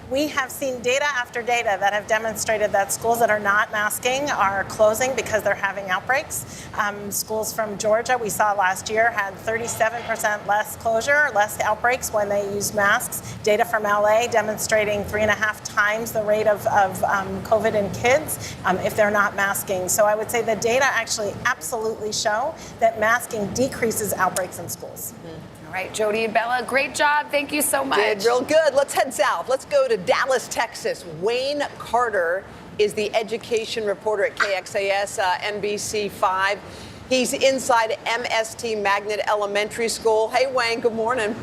We have seen data after data that have demonstrated that schools that are not masking are closing because they're having outbreaks. Schools from Georgia, we saw last year, had 37% less closure, less outbreaks when they used masks. Data from LA demonstrating 3.5 times the rate of COVID in kids if they're not masking. So I would say the data actually absolutely show that masking decreases outbreaks in schools. All right, Jody and Bella, great job. Thank you so much. Did real good. Let's head south. Let's go to Dallas, Texas. Wayne Carter is the education reporter at KXAS NBC5. He's inside MST Magnet Elementary School. Hey, Wayne, good morning.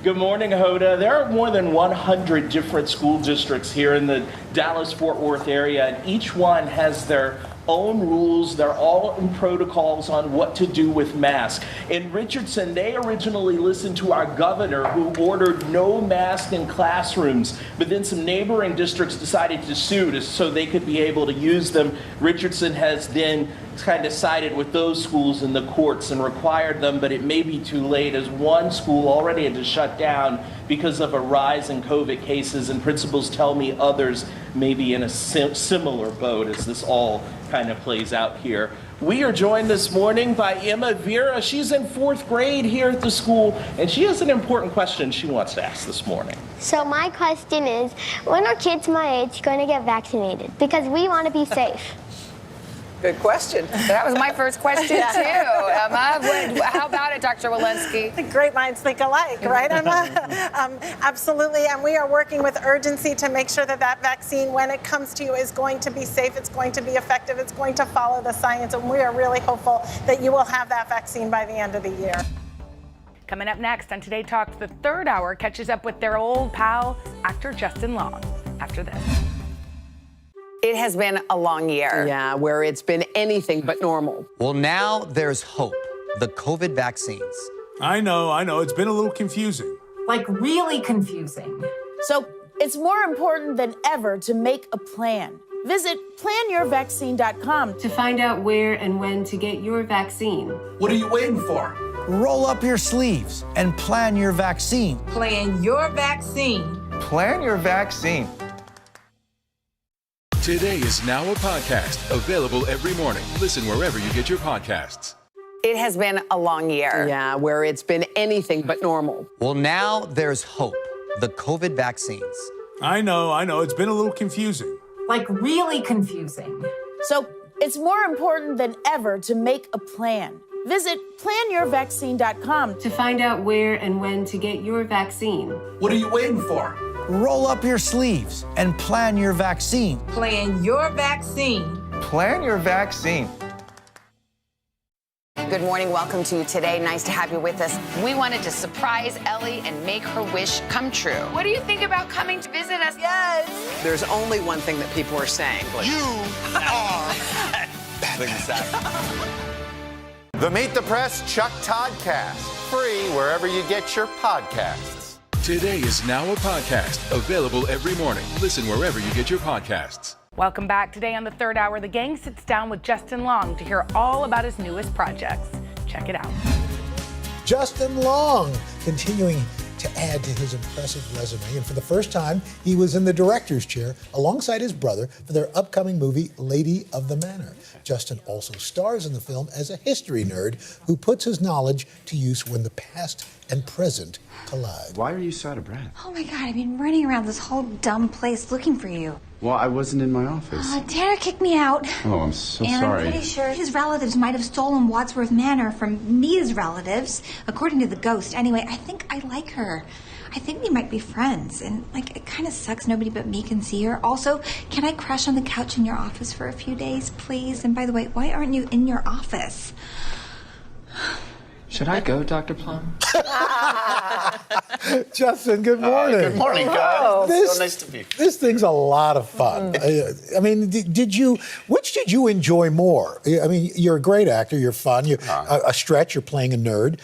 Good morning, Hoda. There are more than 100 different school districts here in the Dallas-Fort Worth area, and each one has their own rules, their own protocols on what to do with masks. In Richardson, they originally listened to our governor who ordered no mask in classrooms, but then some neighboring districts decided to sue so they could be able to use them. Richardson has then kind of sided with those schools in the courts and required them, but it may be too late as one school already had to shut down because of a rise in COVID cases, and principals tell me others may be in a similar boat as this all kind of plays out here. We are joined this morning by Emma Vera. She's in 4th grade here at the school, and she has an important question she wants to ask this morning. So my question is, when are kids my age going to get vaccinated? Because we want to be safe. Good question. That was my first question, too, Emma. How about it, Dr. Walensky? Great minds think alike, right, Emma? Absolutely, and we are working with urgency to make sure that that vaccine, when it comes to you, is going to be safe, it's going to be effective, it's going to follow the science, and we are really hopeful that you will have that vaccine by the end of the year. Coming up next on Today Talks, the third hour catches up with their old pal, actor Justin Long, after this. It has been a long year. Yeah, where it's been anything but normal. Well, now there's hope. The COVID vaccines. I know. It's been a little confusing. Like really confusing. So it's more important than ever to make a plan. Visit planyourvaccine.com to find out where and when to get your vaccine. What are you waiting for? Roll up your sleeves and plan your vaccine. Plan your vaccine. Plan your vaccine. Today is now a podcast available every morning. Listen wherever you get your podcasts. It has been a long year. Yeah, where it's been anything but normal. Well, now there's hope. The COVID vaccines. I know. It's been a little confusing. Like really confusing. So it's more important than ever to make a plan. Visit planyourvaccine.com to find out where and when to get your vaccine. What are you waiting for? Roll up your sleeves and plan your vaccine. Plan your vaccine. Plan your vaccine. Good morning. Welcome to Today. Nice to have you with us. We wanted to surprise Ellie and make her wish come true. What do you think about coming to visit us? Yes. There's only one thing that people are saying. You are The Meet the Press Chuck Toddcast. Free wherever you get your podcasts. Today is now a podcast available every morning. Listen wherever you get your podcasts. Welcome back. Today on the third hour, the gang sits down with Justin Long to hear all about his newest projects. Check it out. Justin Long continuing to add to his impressive resume. And for the first time, he was in the director's chair alongside his brother for their upcoming movie, Lady of the Manor. Justin also stars in the film as a history nerd who puts his knowledge to use when the past and present collide. Why are you so out of breath? Oh my God, I've been running around this whole dumb place looking for you. Well, I wasn't in my office. Tanner kicked me out. Oh, I'm so and sorry. I'm pretty sure his relatives might have stolen Wadsworth Manor from Mia's relatives, according to the ghost. Anyway, I think I like her. I think we might be friends. And, it kind of sucks nobody but me can see her. Also, can I crash on the couch in your office for a few days, please? And by the way, why aren't you in your office? Should I go, Dr. Plum? Justin, good morning. Good morning, guys. So nice to be here. This thing's a lot of fun. I mean, which did you enjoy more? I mean, you're a great actor. You're fun. You're a stretch. You're playing a nerd.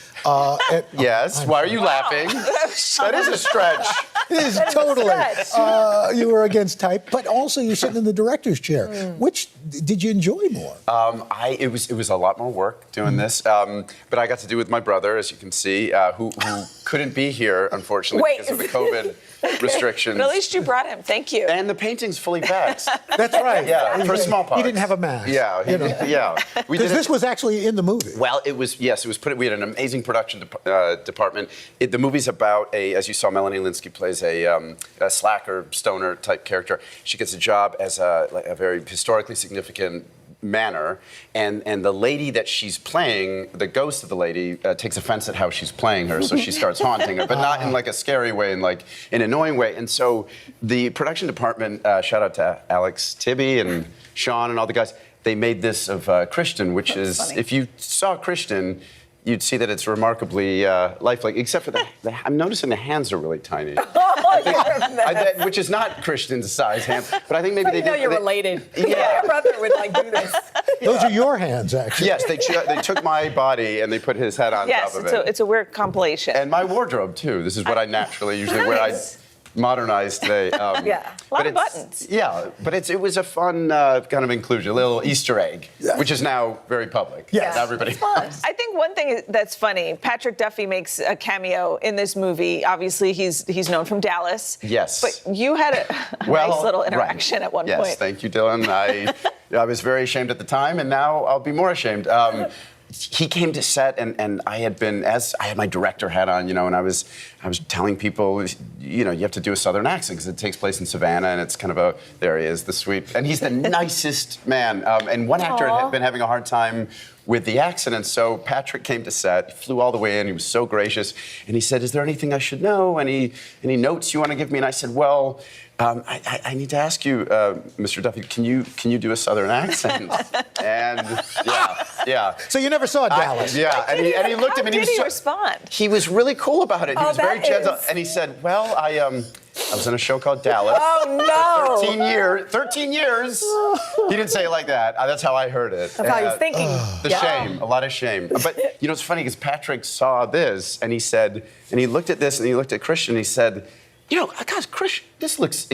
Yes. Why are you laughing? That is a stretch. It is totally. You were against type, but also you're sitting in the director's chair. Which did you enjoy more? It was a lot more work doing this, but I got to do with my brother, as you can see, who couldn't be here, unfortunately, because of the COVID restrictions. But at least you brought him. Thank you. And the painting's fully vaxxed. That's right. Yeah, for smallpox. He didn't have a mask. Yeah, yeah. Because this was actually in the movie. Well, it was put. We had an amazing production department. The movie's about as you saw, Melanie Linsky plays a slacker, stoner type character. She gets a job as a very historically significant manner, and the lady that she's playing, the ghost of the lady, takes offense at how she's playing her, so she starts haunting her, but not in like a scary way, in like an annoying way. And so the production department, shout out to Alex Tibby and Sean and all the guys, they made this of Christian, which is, funny. If you saw Christian, you'd see that it's remarkably lifelike, except for I'm noticing the hands are really tiny. Which is not Christian's size hand, but I think maybe they did. You're related. Yeah. Your brother would like do this. Those are your hands, actually. Yes, they took my body and they put his head on top of it. Yes, it's a weird compilation. And my wardrobe, too. This is what I naturally usually wear. I modernized today. Yeah, a lot of buttons. Yeah, but it was a fun kind of inclusion, a little Easter egg, which is now very public. Yes. Now everybody knows. I think one thing that's funny, Patrick Duffy makes a cameo in this movie. Obviously, he's known from Dallas. Yes. But you had a nice little interaction at one point. Yes, thank you, Dylan. I was very ashamed at the time, and now I'll be more ashamed. He came to set, and I had my director hat on, and I was telling people, you have to do a Southern accent because it takes place in Savannah, and it's kind of there he is, the sweet, and he's the nicest man. And one actor had been having a hard time with the accent, and so Patrick came to set, flew all the way in, he was so gracious, and he said, "Is there anything I should know? Any notes you want to give me?" And I said, "Well, I need to ask you, Mr. Duffy, can you do a Southern accent?" And yeah. So you never saw Dallas? And he looked at me. How did he respond? He was really cool about it. He was very gentle, and he said, "Well, I was in a show called Dallas. Oh no! 13 years. He didn't say it like that. That's how I heard it. That's how he was thinking. Shame, a lot of shame. But it's funny because Patrick saw this, and he said, and he looked at this, and he looked at Christian, and he said, "Gosh, Christian, this looks.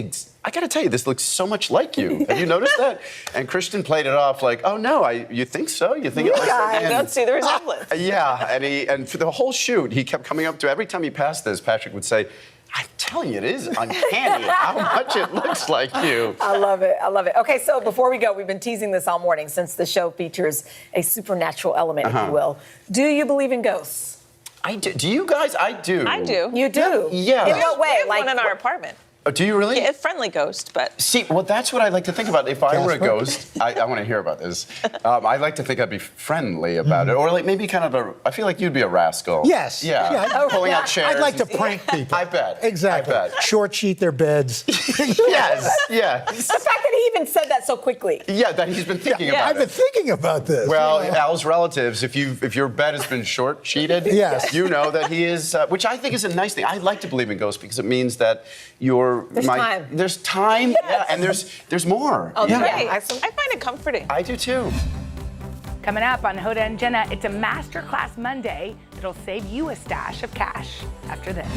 I got to tell you, this looks so much like you. Have you noticed that?" And Christian played it off like, "Oh no, you think so? You think it looks like?" I don't see the resemblance. And for the whole shoot, he kept coming up to every time he passed this, Patrick would say, "I'm telling you, it is uncanny how much it looks like you." I love it. Okay, so before we go, we've been teasing this all morning since the show features a supernatural element, if you will. Do you believe in ghosts? I do. Do you guys? I do. I do. You do? Yeah. In what way? We have one in our apartment. Oh, do you really? Yeah, a friendly ghost, but... See, well, that's what I like to think about. If I were a ghost, I want to hear about this. I like to think I'd be friendly about it. Or like maybe kind of I feel like you'd be a rascal. Yes. Yeah. Pulling out chairs. I'd like to prank people. I bet. Exactly. I bet. Short sheet their beds. Yes. The fact that he even said that so quickly. Yeah, that he's been thinking about it. I've been thinking about this. Well, Al's relatives, if your bed has been short sheeted, yes, you know that he is, which I think is a nice thing. I like to believe in ghosts because it means that there's time, yes. And there's more. Oh, yeah. Right. I find it comforting. I do too. Coming up on Hoda and Jenna, it's a Masterclass Monday that'll save you a stash of cash after this.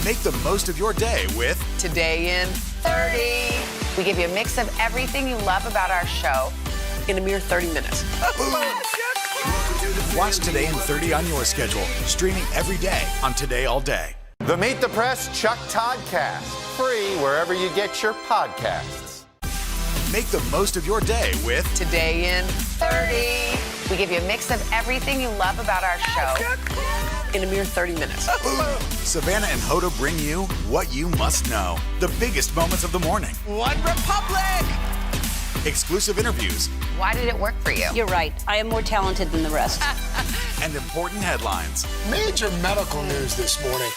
Make the most of your day with Today in 30. We give you a mix of everything you love about our show in a mere 30 minutes. Watch Today in 30 on your schedule, streaming every day on Today All Day. The Meet the Press Chuck Toddcast, free wherever you get your podcasts. Make the most of your day with Today in 30. We give you a mix of everything you love about our show in a mere 30 minutes. Savannah and Hoda bring you what you must know. The biggest moments of the morning. One Republic! Exclusive interviews. Why did it work for you? You're right. I am more talented than the rest. And important headlines. Major medical news this morning.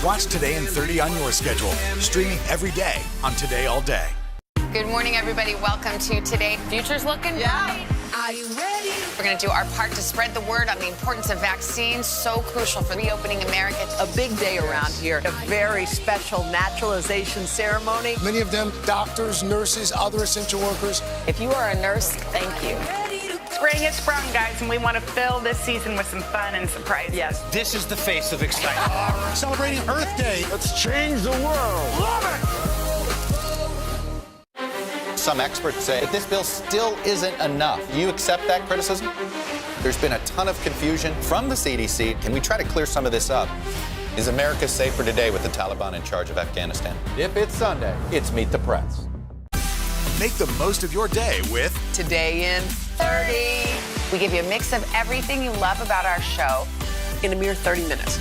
Watch Today in 30 on your schedule, streaming every day on Today All Day. Good morning, everybody. Welcome to Today. Future's looking bright. Are you ready? We're going to do our part to spread the word on the importance of vaccines, so crucial for reopening America. A big day around here, a very special naturalization ceremony. Many of them doctors, nurses, other essential workers. If you are a nurse, thank you. Spring has sprung, guys, and we want to fill this season with some fun and surprises. Yes. This is the face of excitement. Celebrating Earth Day. Let's change the world. Love it! Some experts say that this bill still isn't enough. Do you accept that criticism? There's been a ton of confusion from the CDC. Can we try to clear some of this up? Is America safer today with the Taliban in charge of Afghanistan? If it's Sunday, it's Meet the Press. Make the most of your day with Today in 30. We give you a mix of everything you love about our show in a mere 30 minutes.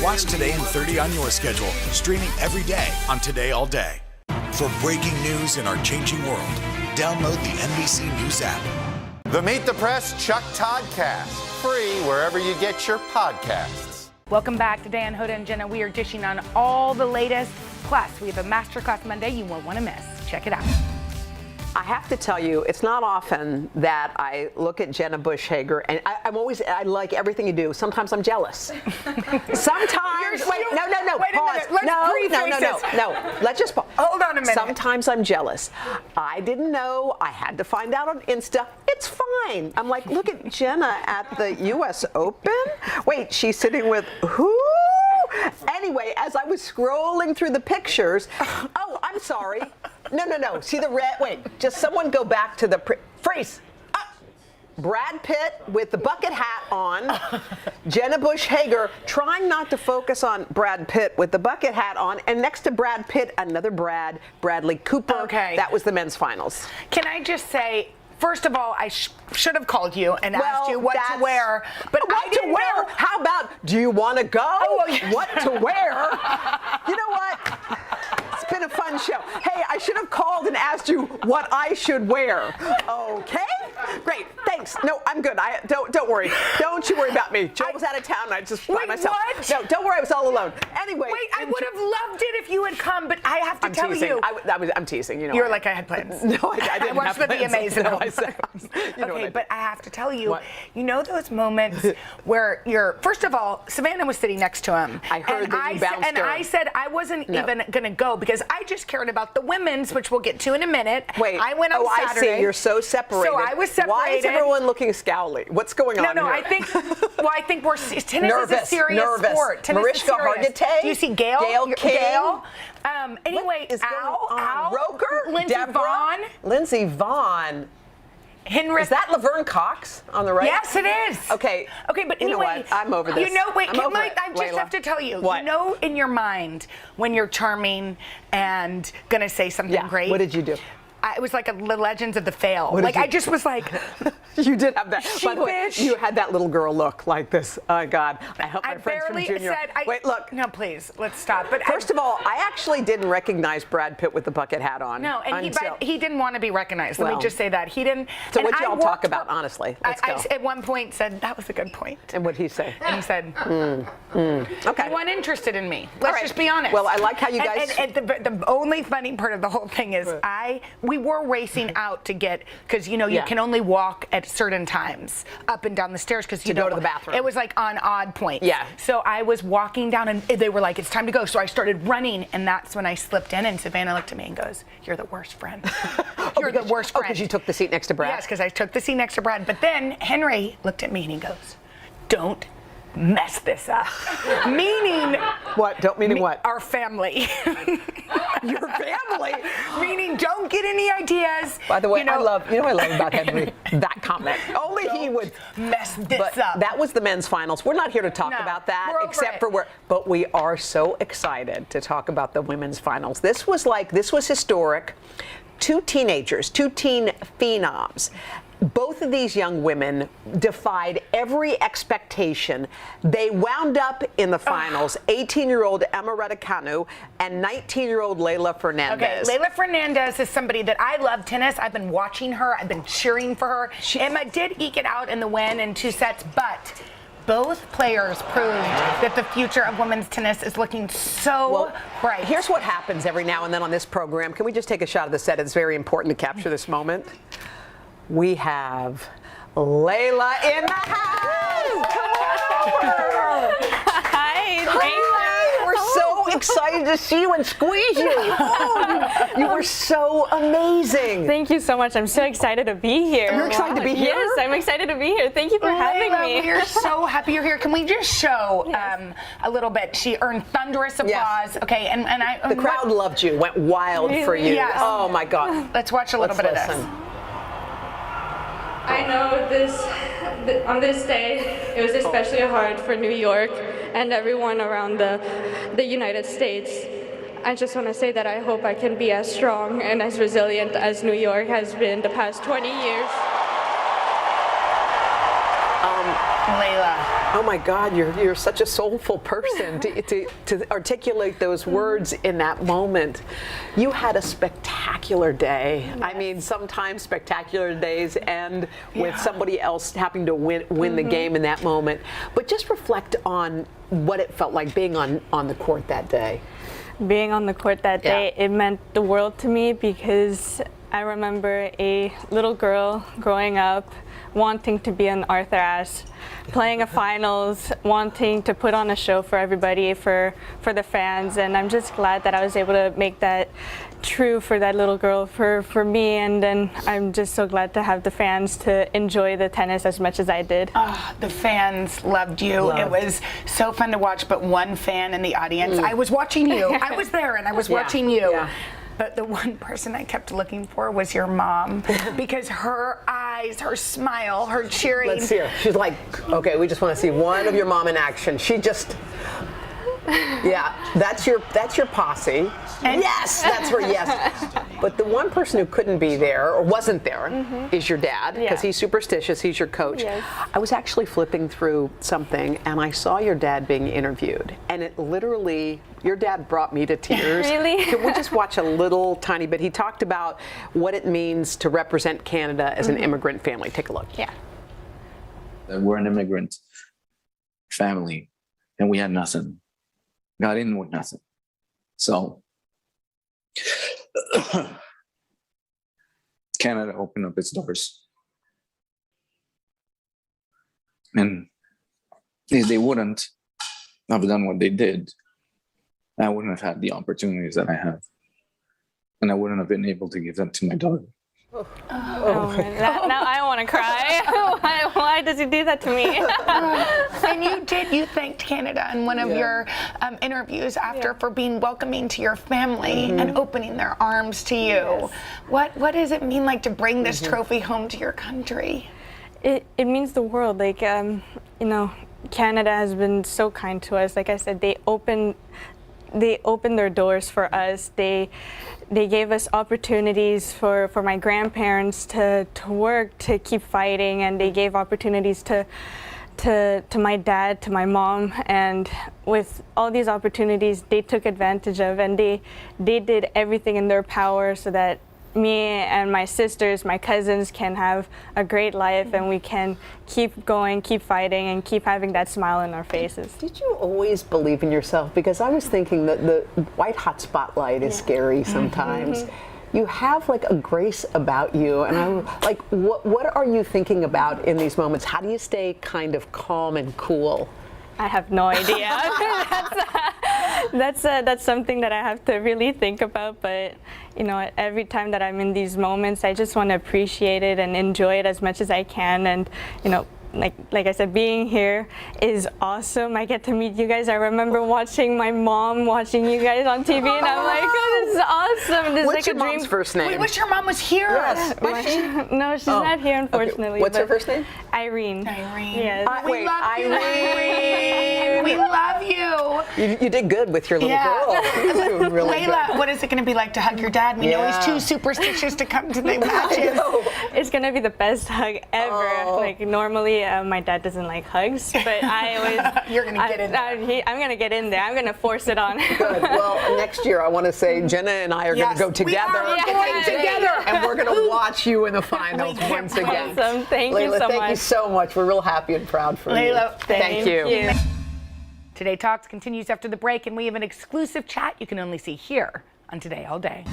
Watch Today in 30 on your schedule, streaming every day on Today All Day. For breaking news in our changing world, download the NBC News app. The Meet the Press Chuck Toddcast, free wherever you get your podcasts. Welcome back to Dan, Hoda, and Jenna. We are dishing on all the latest. Plus, we have a Masterclass Monday you won't want to miss. Check it out. I have to tell you, it's not often that I look at Jenna Bush Hager, and I like everything you do. Sometimes I'm jealous. Sometimes, wait, no, Wait pause. a minute, let's No. Let's just pause. Hold on a minute. Sometimes I'm jealous. I didn't know. I had to find out on Insta. It's fine. I'm like, look at Jenna at the U.S. Open. Wait, she's sitting with who? Anyway, as I was scrolling through the pictures, oh, I'm sorry. No. See the red? Wait, just someone go back to the freeze. Brad Pitt with the bucket hat on. Jenna Bush Hager trying not to focus on Brad Pitt with the bucket hat on. And next to Brad Pitt, another Bradley Cooper. Okay. That was the men's finals. Can I just say, first of all, I should have called you and asked you what to wear. But what I didn't to wear? know. How about, do you want to go? Oh, well, yeah. What to wear? You know what? It's been a fun show. Hey, I should have called and asked you what I should wear. Okay? Great. Thanks. No, I'm good. Don't worry. Don't you worry about me. Joel was out of town and I just by myself. What? No, don't worry. I was all alone. Anyway. Wait, I would have loved it if you had come, but I have to tell teasing. you. I'm teasing. You know. You're like, I had plans. No, I didn't. I watched have the plans. VMAs. No, I said, you know okay, what but I have to tell you, What? you know those moments where first of all, Savannah was sitting next to him. I heard that you bounced and her. I said I wasn't even going to go because I just cared about the women's, which we'll get to in a minute. Wait. I went on Saturday. I see. You're so separated. So I was separated. Why is everyone looking scowly? What's going on No, here? I think tennis is a serious nervous. sport. Tennis Mariska is serious. Hargitay. Do you see Gail? King. Anyway, what is going on? Roker? Lindsey Vonn. Lindsey Vonn. Henrik. Is that Laverne Cox on the right? Yes, it is. Okay. Okay, but you know anyway, what? I'm over this. I just have to tell you. What? You know, in your mind, when you're charming and gonna say something great. What did you do? It was like the Legends of the Fail. I just was like, you did have that. By the way, sheepish. you had that little girl look like this. Oh God! I hope my friends from Junior. Wait, look. No, please, let's stop. But first of all, I actually didn't recognize Brad Pitt with the bucket hat on. No, and he didn't want to be recognized. Let me just say that he didn't. So what y'all talk about, honestly? Let's go. I at one point said that was a good point. And what did he say? And he said, okay. He wasn't interested in me. Let's just be honest. Well, I like how you guys. And the only funny part of the whole thing is we were racing out to get, because you can only walk at certain times up and down the stairs because you go to the bathroom. It was like on odd points. Yeah. So I was walking down and they were like, it's time to go. So I started running and that's when I slipped in and Savannah looked at me and goes, you're the worst friend. You're the worst friend. Because you took the seat next to Brad. Yes, because I took the seat next to Brad. But then Henry looked at me and he goes, don't mess this up. Meaning what? What? Our family. Your family. Meaning, don't get any ideas. By the way, I love about Henry that comment. Only he would mess this up. That was the men's finals. We're not here to talk about that, but we are so excited to talk about the women's finals. This was historic. Two teenagers, two teen phenoms. Both of these young women defied every expectation. They wound up in the finals, 18-year-old Emma Raducanu and 19-year-old Leyla Fernandez. Okay, Leyla Fernandez is somebody that I love tennis. I've been watching her. I've been cheering for her. Emma did eke it out in the win in 2 sets, but both players proved that the future of women's tennis is looking so bright. Here's what happens every now and then on this program. Can we just take a shot of the set? It's very important to capture this moment. We have Leyla in the house. Come on over. Hi, Leyla. We're so excited to see you and squeeze you. Oh, you were so amazing. Thank you so much. I'm so excited to be here. You're excited to be here? Yes, I'm excited to be here. Thank you for having me. We're so happy you're here. Can we just show a little bit? She earned thunderous applause. Okay, and the crowd loved you. Went wild for you. Yes. Oh my God. Let's watch a little bit of this. I know on this day, it was especially hard for New York and everyone around the United States. I just want to say that I hope I can be as strong and as resilient as New York has been the past 20 years. Leyla. Oh my God, you're such a soulful person to articulate those words in that moment. You had a spectacular day. Yes. I mean, sometimes spectacular days end with somebody else having to win the game in that moment. But just reflect on what it felt like being on the court that day. Being on the court that day, it meant the world to me because I remember a little girl growing up wanting to be an Arthur Ashe, playing a finals, wanting to put on a show for everybody, for the fans, and I'm just glad that I was able to make that true for that little girl, for me, and then I'm just so glad to have the fans to enjoy the tennis as much as I did. Oh, the fans loved you. It was so fun to watch, but one fan in the audience, I was watching you. I was there and I was watching you. Yeah. But the one person I kept looking for was your mom, because her eyes, her smile, her cheering. Let's see her. She's like, okay, we just want to see one of your mom in action. She just, that's your posse. And yes, that's her, yes. But the one person who couldn't be there, or wasn't there, is your dad, because he's superstitious, he's your coach. Yes. I was actually flipping through something, and I saw your dad being interviewed, and it literally, your dad brought me to tears. Really? Can we just watch a little tiny bit? He talked about what it means to represent Canada as an immigrant family. Take a look. Yeah. We're an immigrant family, and we had nothing. Got in with nothing. So Canada opened up its doors. And if they wouldn't have done what they did, I wouldn't have had the opportunities that I have. And I wouldn't have been able to give them to my daughter. Now I want to cry. Why does he do that to me? And you thanked Canada in one of your interviews after for being welcoming to your family and opening their arms to you. Yes. What does it mean like to bring this trophy home to your country? It means the world. Like, Canada has been so kind to us. Like I said, they opened their doors for us. They gave us opportunities for my grandparents to work, to keep fighting, and they gave opportunities to my dad, to my mom, and with all these opportunities they took advantage of, and they did everything in their power so that me and my sisters, my cousins can have a great life, and we can keep going, keep fighting, and keep having that smile in our faces. Did you always believe in yourself? Because I was thinking that the white hot spotlight is scary sometimes. You have like a grace about you, and I'm like, what are you thinking about in these moments? How do you stay kind of calm and cool? I have no idea. That's something that I have to really think about, but every time that I'm in these moments, I just want to appreciate it and enjoy it as much as I can, and like I said, being here is awesome. I get to meet you guys. I remember watching my mom watching you guys on TV, and I'm like, oh, this is awesome. This What's is like your a dream. mom's first name? We wish your mom was here. Yes. No, she's not here, unfortunately. Okay. What's her first name? Irene. Yes. Wait, Irene. We love you. You did good with your little girl. Really Leyla, good. what is it going to be like to hug your dad? We know he's too superstitious to come to the matches. It's going to be the best hug ever. Like, normally my dad doesn't like hugs, but I always... You're going to get in there. I'm going to get in there. I'm going to force it on. Good. Well, next year I want to say Jenna and I are going to go together. We are going together. And we're going to watch you in the finals once again. Awesome. Thank you Leyla, so much. thank you so much. We're real happy and proud for you. Leyla, thank you. Today Talks continues after the break, and we have an exclusive chat you can only see here on Today All Day.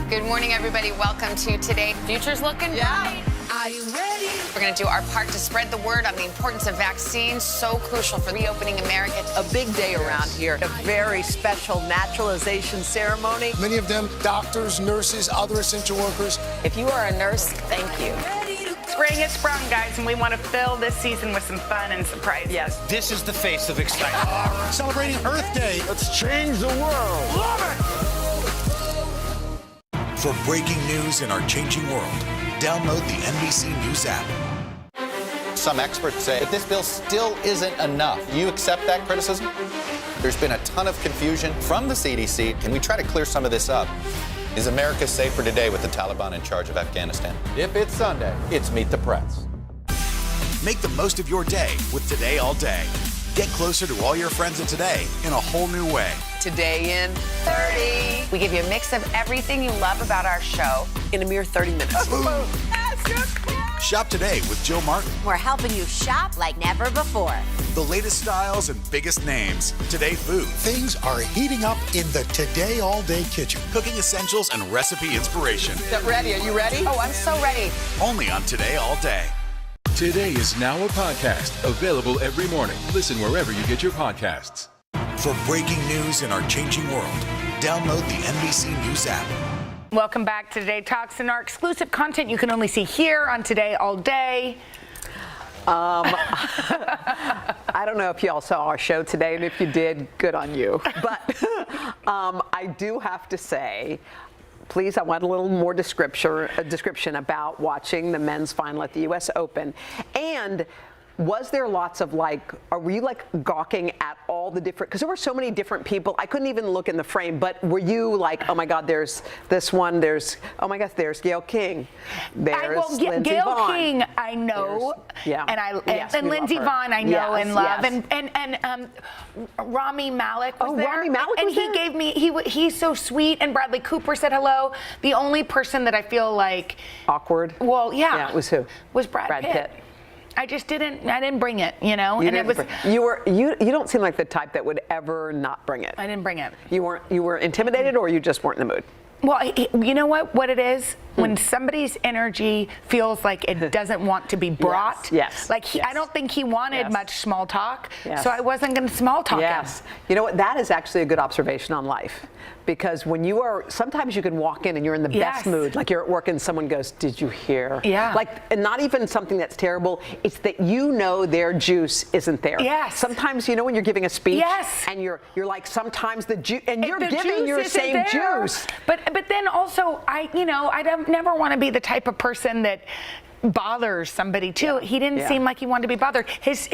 Good morning, everybody. Welcome to Today. Future's looking bright. Are you ready? We're going to do our part to spread the word on the importance of vaccines, so crucial for reopening America. A big day around here, a very special naturalization ceremony. Many of them doctors, nurses, other essential workers. If you are a nurse, thank you. Spring has sprung, guys, and we want to fill this season with some fun and surprises. Yes. This is the face of excitement. Celebrating Earth Day. Let's change the world. Love it! For breaking news in our changing world, download the NBC News app. Some experts say that this bill still isn't enough. You accept that criticism? There's been a ton of confusion from the CDC. Can we try to clear some of this up? Is America safer today with the Taliban in charge of Afghanistan? If it's Sunday, it's Meet the Press. Make the most of your day with Today All Day. Get closer to all your friends at Today in a whole new way. Today in 30. We give you a mix of everything you love about our show in a mere 30 minutes. Shop today with Jill Martin. We're helping you shop like never before. The latest styles and biggest names. Today food. Things are heating up in the Today All Day kitchen. Cooking essentials and recipe inspiration. Get ready. Are you ready? Oh, I'm so ready. Only on Today All Day. Today is now a podcast, available every morning. Listen wherever you get your podcasts. For breaking news in our changing world, download the NBC News app. Welcome back to Today Talks and our exclusive content you can only see here on Today All Day. I don't know if y'all saw our show today, and if you did, good on you. But I do have to say, please, I want a little more description about watching the men's final at the U.S. Open. And was there lots of were you gawking at all the different, because there were so many different people, I couldn't even look in the frame, but were you like, oh my God, there's this one, there's Gayle King, there's Lindsey Gayle Vonn. King, I know, and Lindsey Vonn, I know and love, and Rami Malek was there. Rami Malek and was he there? gave me, he's so sweet, and Bradley Cooper said hello. The only person that I feel like awkward. Well, Yeah, it was who? Was Brad Pitt. I just didn't bring it, you know, You don't seem like the type that would ever not bring it. I didn't bring it. You were intimidated, or you just weren't in the mood? Well, you know what it is? When somebody's energy feels like it doesn't want to be brought. Yes. I don't think he wanted much small talk, so I wasn't going to small talk him. You know what? That is actually a good observation on life. Because when you are, sometimes you can walk in and you're in the best mood. Like you're at work and someone goes, did you hear? Yeah. And not even something that's terrible. It's that you know their juice isn't there. Yes. Sometimes, you know, when you're giving a speech. Yes. And you're like, sometimes the juice, and you're the giving your juice same isn't there. juice. But then also, I don't never want to be the type of person that bothers somebody too. He didn't seem like he wanted to be bothered. His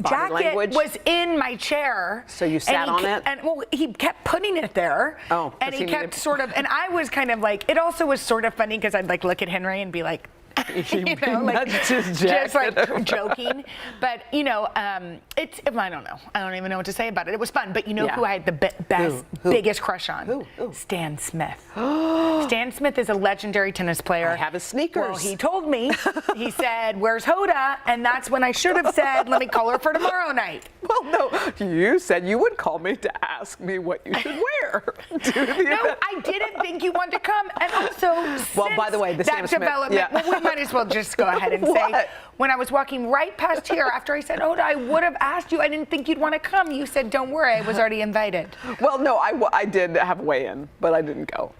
jacket language was in my chair. So you sat on it? And he kept putting it there. Oh. And he kept sort of, and I was kind of like, it also was sort of funny because I'd look at Henry and be like, you know, just like joking. But, you know, I don't know. I don't even know what to say about it. It was fun. But you know who I had the biggest crush on? Who? Stan Smith. Stan Smith is a legendary tennis player. I have his sneakers. Well, he told me, he said, where's Hoda? And that's when I should have said, let me call her for tomorrow night. Well, no, you said you would call me to ask me what you should wear. No, I didn't think you wanted to come. And also, well, by the way, the that Sam development, Smith, well, we might as well just go ahead and say, when I was walking right past here after I said, Hoda, I would have asked you. I didn't think you'd want to come. You said, don't worry, I was already invited. Well, no, I did have a weigh-in, but I didn't go.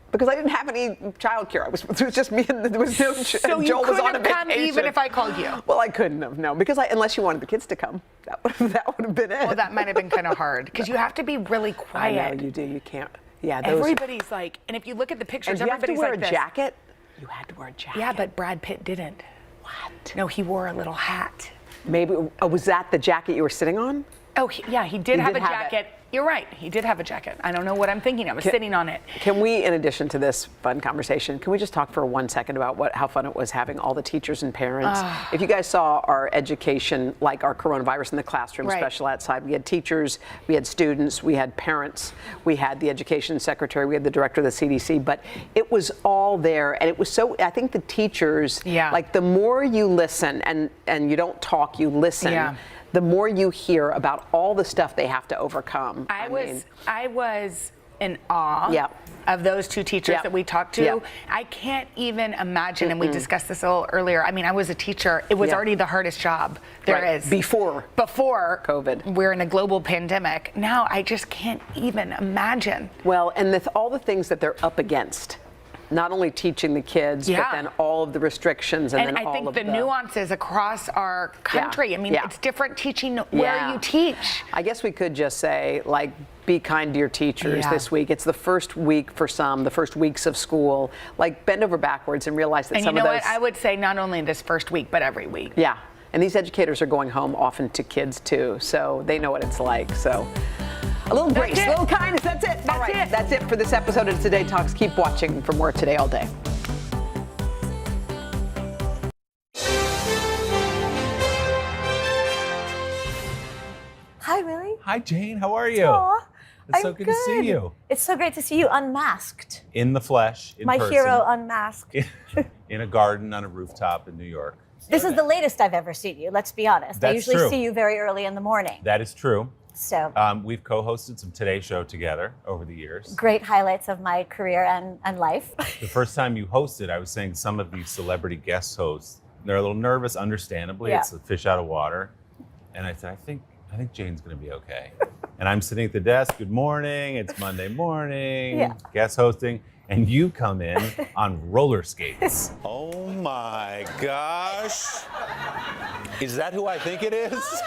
Because I didn't have any childcare. It was just me and there was no. So you Joel was on a couldn't come vacation. even if I called you. Well, I couldn't have, no, because unless you wanted the kids to come, that would have been it. Well, that might have been kind of hard because you have to be really quiet. I know you do. You can't. Yeah. Everybody's like, and if you look at the pictures, and you everybody's have to wear like a jacket. You had to wear a jacket. Yeah, but Brad Pitt didn't. What? No, he wore a little hat. Maybe was that the jacket you were sitting on? Oh, he did have a jacket. You're right. He did have a jacket. I don't know what I'm thinking. I was sitting on it. Can we, in addition to this fun conversation, can we just talk for 1 second about how fun it was having all the teachers and parents? If you guys saw our education, like our coronavirus in the classroom special outside, we had teachers, we had students, we had parents, we had the education secretary, we had the director of the CDC, but it was all there. And it was so, I think the teachers, like the more you listen and you don't talk, you listen. The more you hear about all the stuff they have to overcome. I was in awe of those two teachers that we talked to. I can't even imagine, and we discussed this a little earlier. I mean, I was a teacher. It was already the hardest job there is. Before COVID. We're in a global pandemic. Now I just can't even imagine. Well, and all the things that they're up against. Not only teaching the kids, but then all of the restrictions and then all of the... And I think the nuances across our country. I mean, it's different teaching where you teach. I guess we could just say, like, be kind to your teachers this week. It's the first week for some, the first weeks of school. Like, bend over backwards and realize that some of those... And you know what? I would say not only this first week, but every week. Yeah. And these educators are going home often to kids, too. So they know what it's like. So... a little grace, a little kindness, that's it. All right, that's it for this episode of Today Talks. Keep watching for more Today All Day. Hi, Jane. How are you? Aw, It's so I'm good to see you. It's so great to see you unmasked. In the flesh, in My person, hero unmasked. in a garden on a rooftop in New York. This is the latest I've ever seen you, let's be honest. I That's usually true. see you very early in the morning. That is true. So We've co-hosted some Today Show together over the years. great highlights of my career and life. The first time you hosted, I was saying some of these celebrity guest hosts, they're a little nervous, understandably. Yeah. It's a fish out of water. And I said, I think Jane's going to be okay. And I'm sitting at the desk. Good morning. It's Monday morning. Yeah. Guest hosting. And you come in on roller skates. Oh my gosh. Is that who I think it is?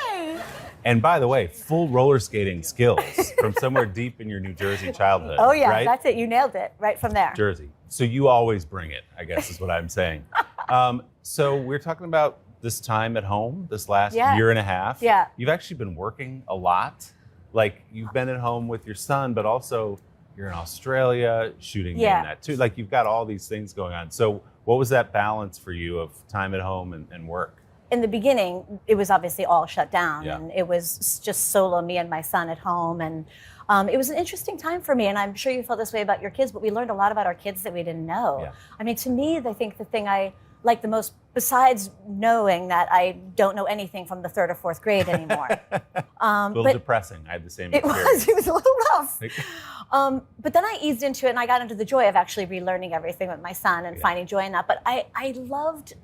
And by the way, full roller skating skills from somewhere deep in your New Jersey childhood. Oh yeah, right? that's it. You nailed it right from there. Jersey. So you always bring it, I guess is what I'm saying. So we're talking about this time at home, this last year and a half. Yeah. You've actually been working a lot. Like you've been at home with your son, but also you're in Australia shooting in that too. Like you've got all these things going on. So what was that balance for you of time at home and work? In the beginning, it was obviously all shut down, Yeah. and it was just solo, me and my son at home, and it was an interesting time for me. And I'm sure you felt this way about your kids, but we learned a lot about our kids that we didn't know. Yeah. I mean, to me, I think the thing I like the most, besides knowing that I don't know anything from the 3rd or 4th grade anymore. A little but depressing. I had the same it experience. was a little rough. But then I eased into it, and I got into the joy of actually relearning everything with my son and finding joy in that. But I loved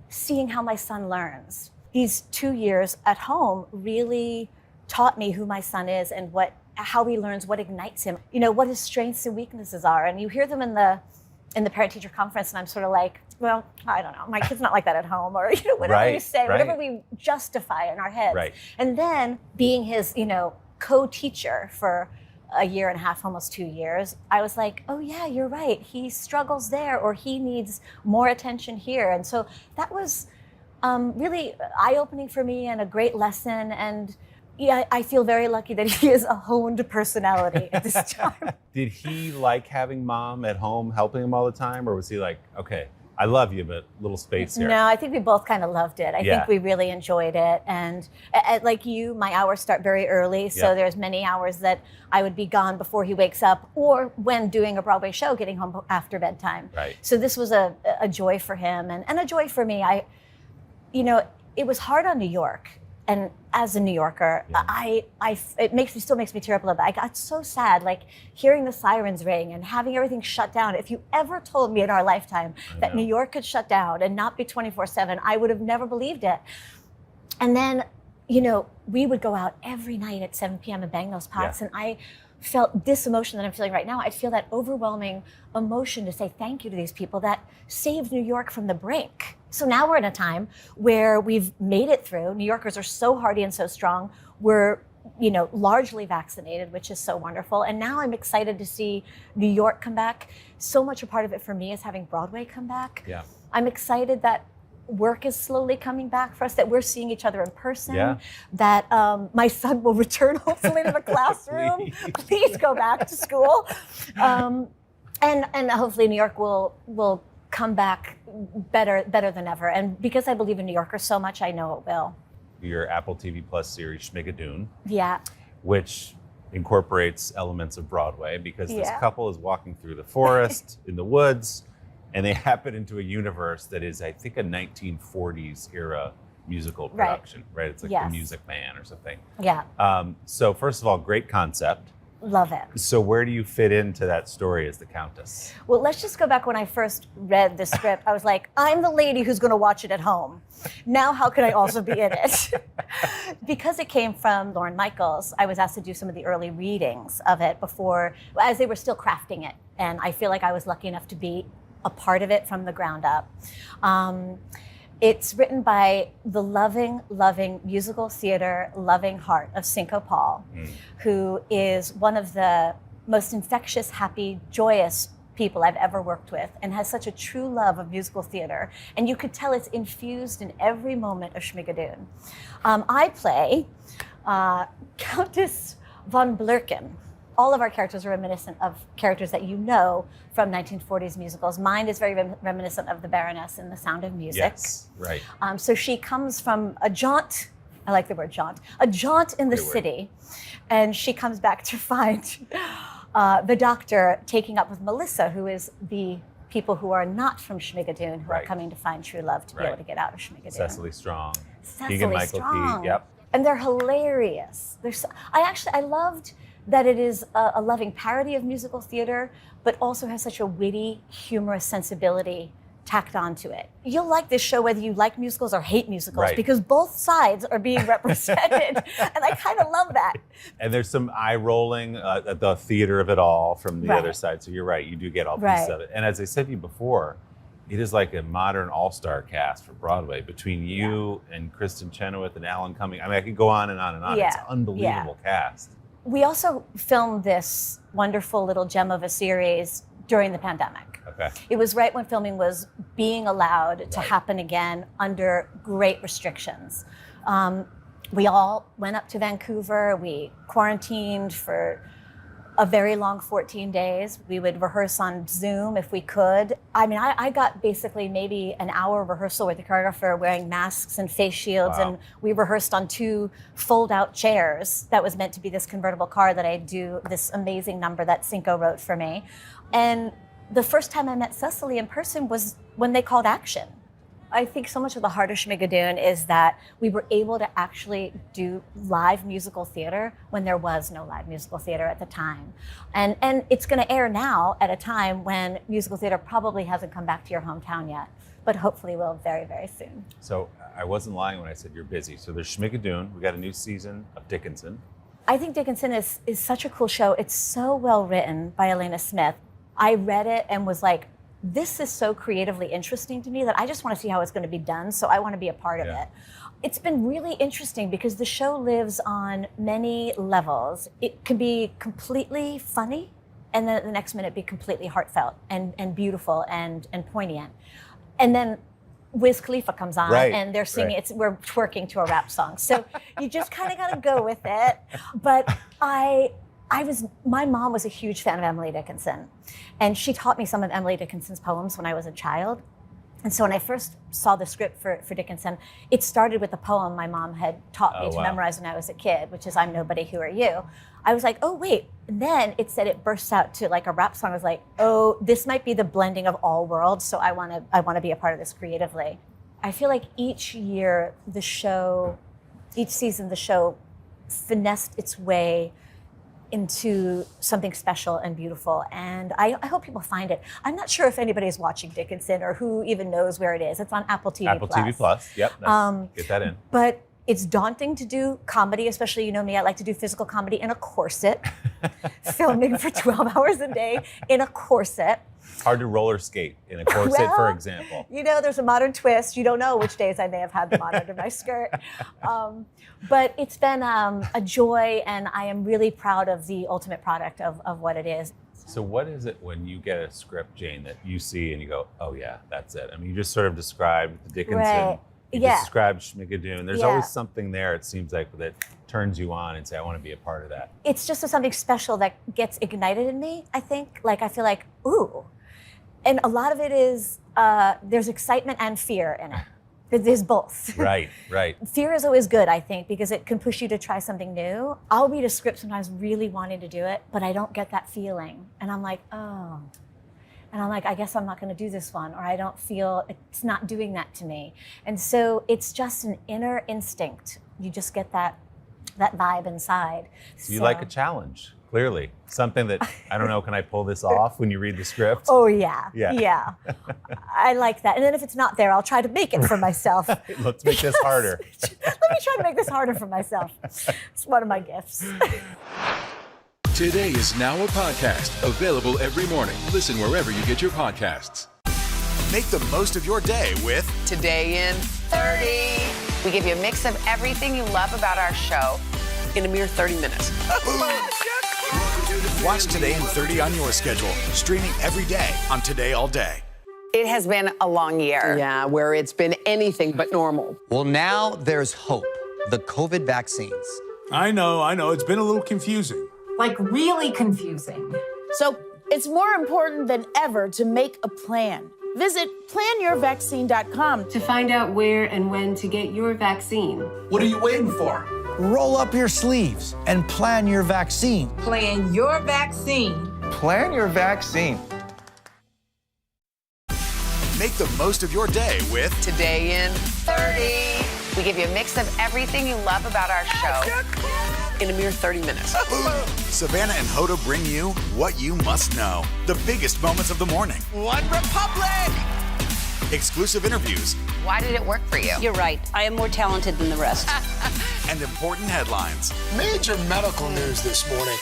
seeing how my son learns. These 2 years at home really taught me who my son is and how he learns, what ignites him, what his strengths and weaknesses are. And you hear them in the parent-teacher conference, and I'm sort of like, well, I don't know, my kid's not like that at home, or whatever we say, whatever we justify in our heads. Right. And then being his, co-teacher for a year and a half, almost 2 years, I was like, oh yeah, you're right. He struggles there, or he needs more attention here. And so that was really eye-opening for me and a great lesson. And yeah, I feel very lucky that he is a honed personality at this time. Did he like having mom at home helping him all the time? Or was he like, okay, I love you, but little space here? No, I think we both kind of loved it. I think we really enjoyed it. And like you, my hours start very early. So there's many hours that I would be gone before he wakes up, or when doing a Broadway show, getting home after bedtime. Right. So this was a joy for him and a joy for me. It was hard on New York. And as a New Yorker, it still makes me tear up a little bit. I got so sad, like hearing the sirens ring and having everything shut down. If you ever told me in our lifetime that New York could shut down and not be 24/7, I would have never believed it. And then, we would go out every night at 7 p.m. and bang those pots. And I felt this emotion that I'm feeling right now. I'd feel that overwhelming emotion to say thank you to these people that saved New York from the brink. So now we're in a time where we've made it through. New Yorkers are so hardy and so strong. We're, largely vaccinated, which is so wonderful. And now I'm excited to see New York come back. So much a part of it for me is having Broadway come back. Yeah. I'm excited that work is slowly coming back for us, that we're seeing each other in person, that my son will return hopefully to the classroom. Please go back to school. And hopefully New York will come back better than ever. And because I believe in New Yorkers so much, I know it will. Your Apple TV Plus series, Schmigadoon, Yeah. which incorporates elements of Broadway, because this Yeah. couple is walking through the forest, in the woods, and they happen into a universe that is, I think, a 1940s era musical Right. production, right? It's like Yes. The Music Man or something. Yeah. So first of all, great concept. Love it. So where do you fit into that story as the Countess? Well, let's just go back when I first read the script. I was like, I'm the lady who's going to watch it at home. Now, how can I also be in it? Because it came from Lauren Michaels, I was asked to do some of the early readings of it as they were still crafting it. And I feel like I was lucky enough to be a part of it from the ground up. It's written by the loving musical theater loving heart of Cinco Paul, who is one of the most infectious, happy, joyous people I've ever worked with, and has such a true love of musical theater. And you could tell it's infused in every moment of Schmigadoon. I play Countess von Blurken. All of our characters are reminiscent of characters that you know from 1940s musicals. Mine is very reminiscent of the Baroness in The Sound of Music. Yes, right. So she comes from a jaunt I like the word jaunt. A jaunt in the city. And she comes back to find the doctor taking up with Melissa, who is the people who are not from Schmigadoon, who are coming to find true love to be able to get out of Schmigadoon. Cecily Strong. Cecily Strong. Yep. And they're hilarious. I loved that it is a loving parody of musical theater, but also has such a witty, humorous sensibility tacked onto it. You'll like this show whether you like musicals or hate musicals, because both sides are being represented, and I kind of love that. And there's some eye rolling at the theater of it all from the other side. So you're right, you do get all pieces of it. And as I said to you before, it is like a modern all-star cast for Broadway between you and Kristen Chenoweth and Alan Cumming. I mean, I could go on and on and on. It's an unbelievable cast. We also filmed this wonderful little gem of a series during the pandemic. Okay. It was right when filming was being allowed to happen again under great restrictions. We all went up to Vancouver. We quarantined for a very long 14 days. We would rehearse on Zoom if we could. I mean, I got basically maybe an hour rehearsal with the choreographer wearing masks and face shields, and we rehearsed on 2 fold-out chairs. That was meant to be this convertible car that I do this amazing number that Cinco wrote for me. And the first time I met Cecily in person was when they called action. I think so much of the heart of Schmigadoon is that we were able to actually do live musical theater when there was no live musical theater at the time. And it's going to air now at a time when musical theater probably hasn't come back to your hometown yet, but hopefully will very, very soon. So I wasn't lying when I said you're busy. So there's Schmigadoon. We got a new season of Dickinson. I think Dickinson is such a cool show. It's so well written by Elena Smith. I read it and was like, this is so creatively interesting to me that I just want to see how it's going to be done, so I want to be a part of it. It's been really interesting because the show lives on many levels. It can be completely funny, and then at the next minute be completely heartfelt and beautiful and poignant. And then Wiz Khalifa comes on and they're singing, we're twerking to a rap song. So you just kind of got to go with it. But my mom was a huge fan of Emily Dickinson, and she taught me some of Emily Dickinson's poems when I was a child. And so when I first saw the script for Dickinson, it started with a poem my mom had taught me to memorize when I was a kid, which is I'm Nobody, Who Are You? I was like, oh, wait. And then it said it bursts out to like a rap song. I was like, oh, this might be the blending of all worlds, so I want to be a part of this creatively. I feel like each year, each season, the show finessed its way into something special and beautiful, and I hope people find it. I'm not sure if anybody's watching Dickinson or who even knows where it is. It's on Apple TV+. Apple TV+, yep. Get that in. But it's daunting to do comedy, especially, you know me, I like to do physical comedy in a corset, filming for 12 hours a day in a corset. Hard to roller skate in a corset, for example. You know, there's a modern twist. You don't know which days I may have had them on under my skirt. But it's been a joy, and I am really proud of the ultimate product of what it is. So what is it when you get a script, Jane, that you see and you go, oh yeah, that's it? I mean, you just sort of described the Dickinson, you described Schmigadoon. There's always something there, it seems like, that turns you on and say, I want to be a part of that. It's just something special that gets ignited in me, I think. Like, I feel like, ooh. And a lot of it is, there's excitement and fear in it. There's both. Right. Fear is always good, I think, because it can push you to try something new. I'll read a script sometimes really wanting to do it, but I don't get that feeling. And I'm like, oh. And I'm like, I guess I'm not going to do this one, or I don't feel, it's not doing that to me. And so it's just an inner instinct. You just get that vibe inside. So you like a challenge, clearly. Something that, I don't know, can I pull this off when you read the script? Oh, yeah. I like that. And then if it's not there, I'll try to make it for myself. Let's make this harder. Let me try to make this harder for myself. It's one of my gifts. Today is now a podcast, available every morning. Listen wherever you get your podcasts. Make the most of your day with Today in 30. We give you a mix of everything you love about our show in a mere 30 minutes. Watch Today in 30 on your schedule, streaming every day on Today All Day. It has been a long year. Yeah, where it's been anything but normal. Well, now there's hope. The COVID vaccines. I know. It's been a little confusing. Like really confusing. So it's more important than ever to make a plan. Visit planyourvaccine.com to find out where and when to get your vaccine. What are you waiting for? Roll up your sleeves and plan your vaccine. Plan your vaccine. Plan your vaccine. Make the most of your day with Today in 30. We give you a mix of everything you love about our show in a mere 30 minutes. Savannah and Hoda bring you what you must know. The biggest moments of the morning. One Republic! Exclusive interviews. Why did it work for you? You're right. I am more talented than the rest. And important headlines. Major medical news this morning.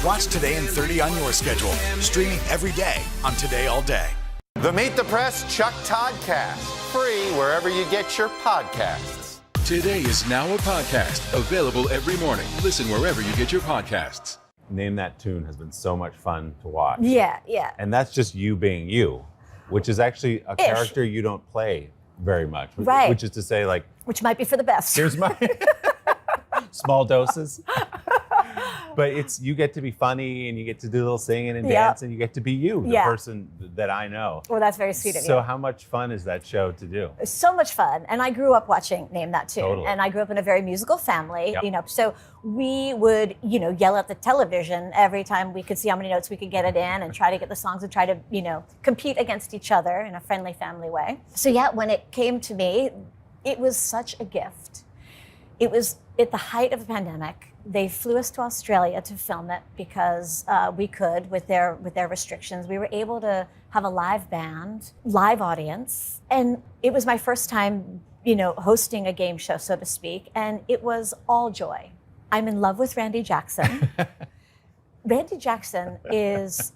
Watch Today in 30 on your schedule. Streaming every day on Today All Day. The Meet the Press Chuck Toddcast. Free wherever you get your podcasts. Today is now a podcast available every morning. Listen wherever you get your podcasts. Name That Tune has been so much fun to watch. Yeah. And that's just you being you, which is actually a character you don't play very much. Right. Which is to say, like, Which might be for the best. here's my small doses. But it's, you get to be funny and you get to do a little singing and dance and you get to be you, the person that I know. Well, that's very sweet of you. So how much fun is that show to do? So much fun. And I grew up watching Name That Tune. Totally. And I grew up in a very musical family, Yep. you know, so we would, you know, yell at the television every time we could see how many notes we could get it in and try to get the songs and try to, you know, compete against each other in a friendly family way. So yeah, when it came to me, it was such a gift. It was at the height of the pandemic. They flew us to Australia to film it because we could with their restrictions. We were able to have a live band, live audience, and it was my first time, you know, hosting a game show, so to speak, and it was all joy. I'm in love with Randy Jackson. Randy Jackson is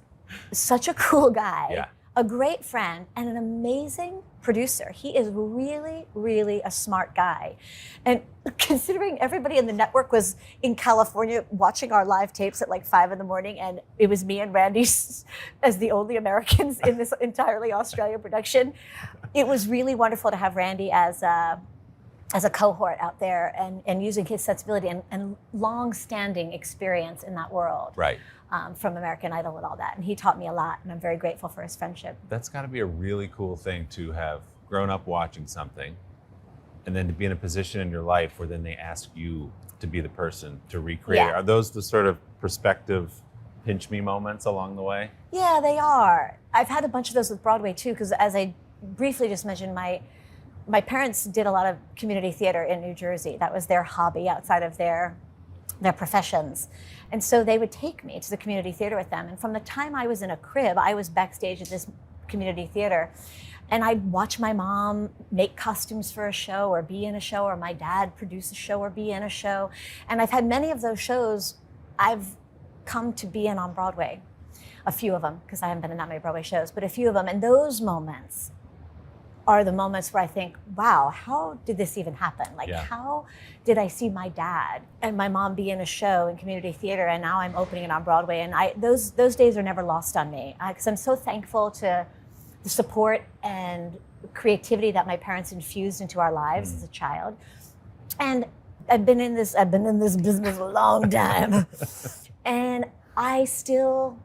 such a cool guy, a great friend, and an amazing producer. He is really, really a smart guy. And considering everybody in the network was in California watching our live tapes at like 5 a.m, and it was me and Randy as the only Americans in this entirely Australian production, it was really wonderful to have Randy as a cohort out there and using his sensibility and long-standing experience in that world. Right. From American Idol and all that. And he taught me a lot, and I'm very grateful for his friendship. That's got to be a really cool thing to have grown up watching something and then to be in a position in your life where then they ask you to be the person to recreate it. Are those the sort of perspective pinch me moments along the way? Yeah, they are. I've had a bunch of those with Broadway too, because as I briefly just mentioned, my parents did a lot of community theater in New Jersey. That was their hobby outside of their professions. And so they would take me to the community theater with them. And from the time I was in a crib, I was backstage at this community theater. And I'd watch my mom make costumes for a show or be in a show, or my dad produce a show or be in a show. And I've had many of those shows I've come to be in on Broadway. A few of them, because I haven't been in that many Broadway shows, but a few of them. And those moments are the moments where I think, wow, how did this even happen? Like, how did I see my dad and my mom be in a show in community theater, and now I'm opening it on Broadway? And those days are never lost on me, because I'm so thankful to the support and creativity that my parents infused into our lives as a child. And I've been in this business a long time, and I still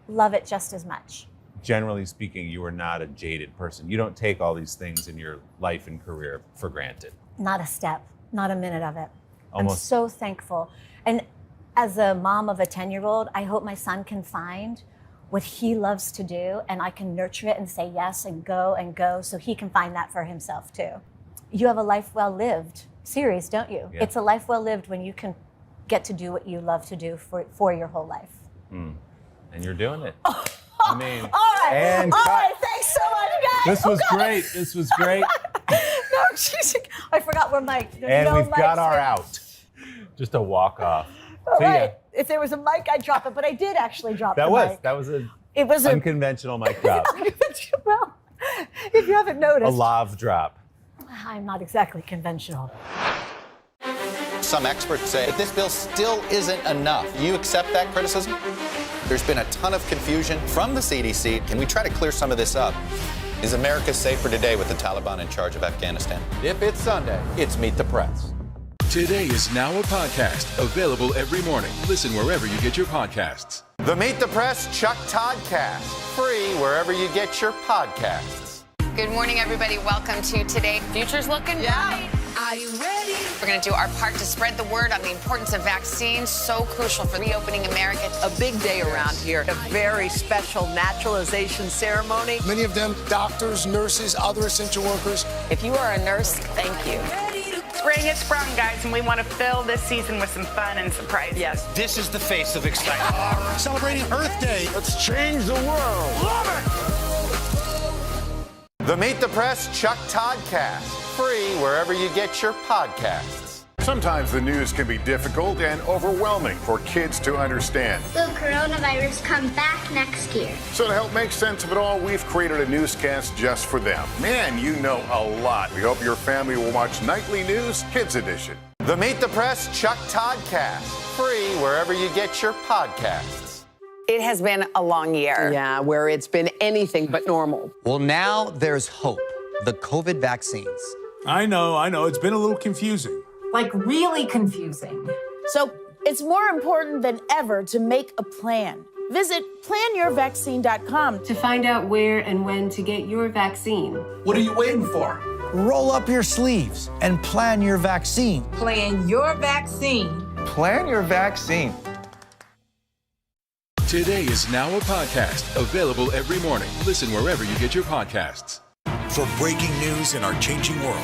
love it just as much. Generally speaking, you are not a jaded person. You don't take all these things in your life and career for granted. Not a step, not a minute of it. Almost. I'm so thankful. And as a mom of a 10-year-old, I hope my son can find what he loves to do, and I can nurture it and say yes and go so he can find that for himself too. You have a life well lived series, don't you? Yeah. It's a life well lived when you can get to do what you love to do for your whole life. And you're doing it. I mean, all right, and all right, thanks so much, guys. This was great. This was great. No, geez, I forgot where Mike. And we've got our out. Just a walk off. All See right. ya. If there was a mic, I'd drop it, but I did actually drop That the was mic. It was an unconventional mic drop. Well, if you haven't noticed. A lav drop. I'm not exactly conventional. Some experts say that this bill still isn't enough. You accept that criticism? There's been a ton of confusion from the CDC. Can we try to clear some of this up? Is America safer today with the Taliban in charge of Afghanistan? If it's Sunday, it's Meet the Press. Today is now a podcast available every morning. Listen wherever you get your podcasts. The Meet the Press Chuck Toddcast, free wherever you get your podcasts. Good morning, everybody. Welcome to Today. Future's looking bright. Are you ready? We're going to do our part to spread the word on the importance of vaccines, so crucial for reopening America. A big day around here, a very special naturalization ceremony. Many of them doctors, nurses, other essential workers. If you are a nurse, thank you. Spring has sprung, guys, and we want to fill this season with some fun and surprises. Yes. This is the face of excitement. Celebrating Earth Day. Let's change the world. Love it! The Meet the Press Chuck Toddcast, free wherever you get your podcasts. Sometimes the news can be difficult and overwhelming for kids to understand. Will coronavirus come back next year? So to help make sense of it all, we've created a newscast just for them. Man, you know a lot. We hope your family will watch Nightly News Kids Edition. The Meet the Press Chuck Toddcast, free wherever you get your podcasts. It has been a long year. Yeah, where it's been anything but normal. Well, now there's hope. The COVID vaccines. I know. It's been a little confusing. Like really confusing. So it's more important than ever to make a plan. Visit planyourvaccine.com To find out where and when to get your vaccine. What are you waiting for? Roll up your sleeves and plan your vaccine. Plan your vaccine. Plan your vaccine. Today is now a podcast available every morning. Listen wherever you get your podcasts. For breaking news in our changing world,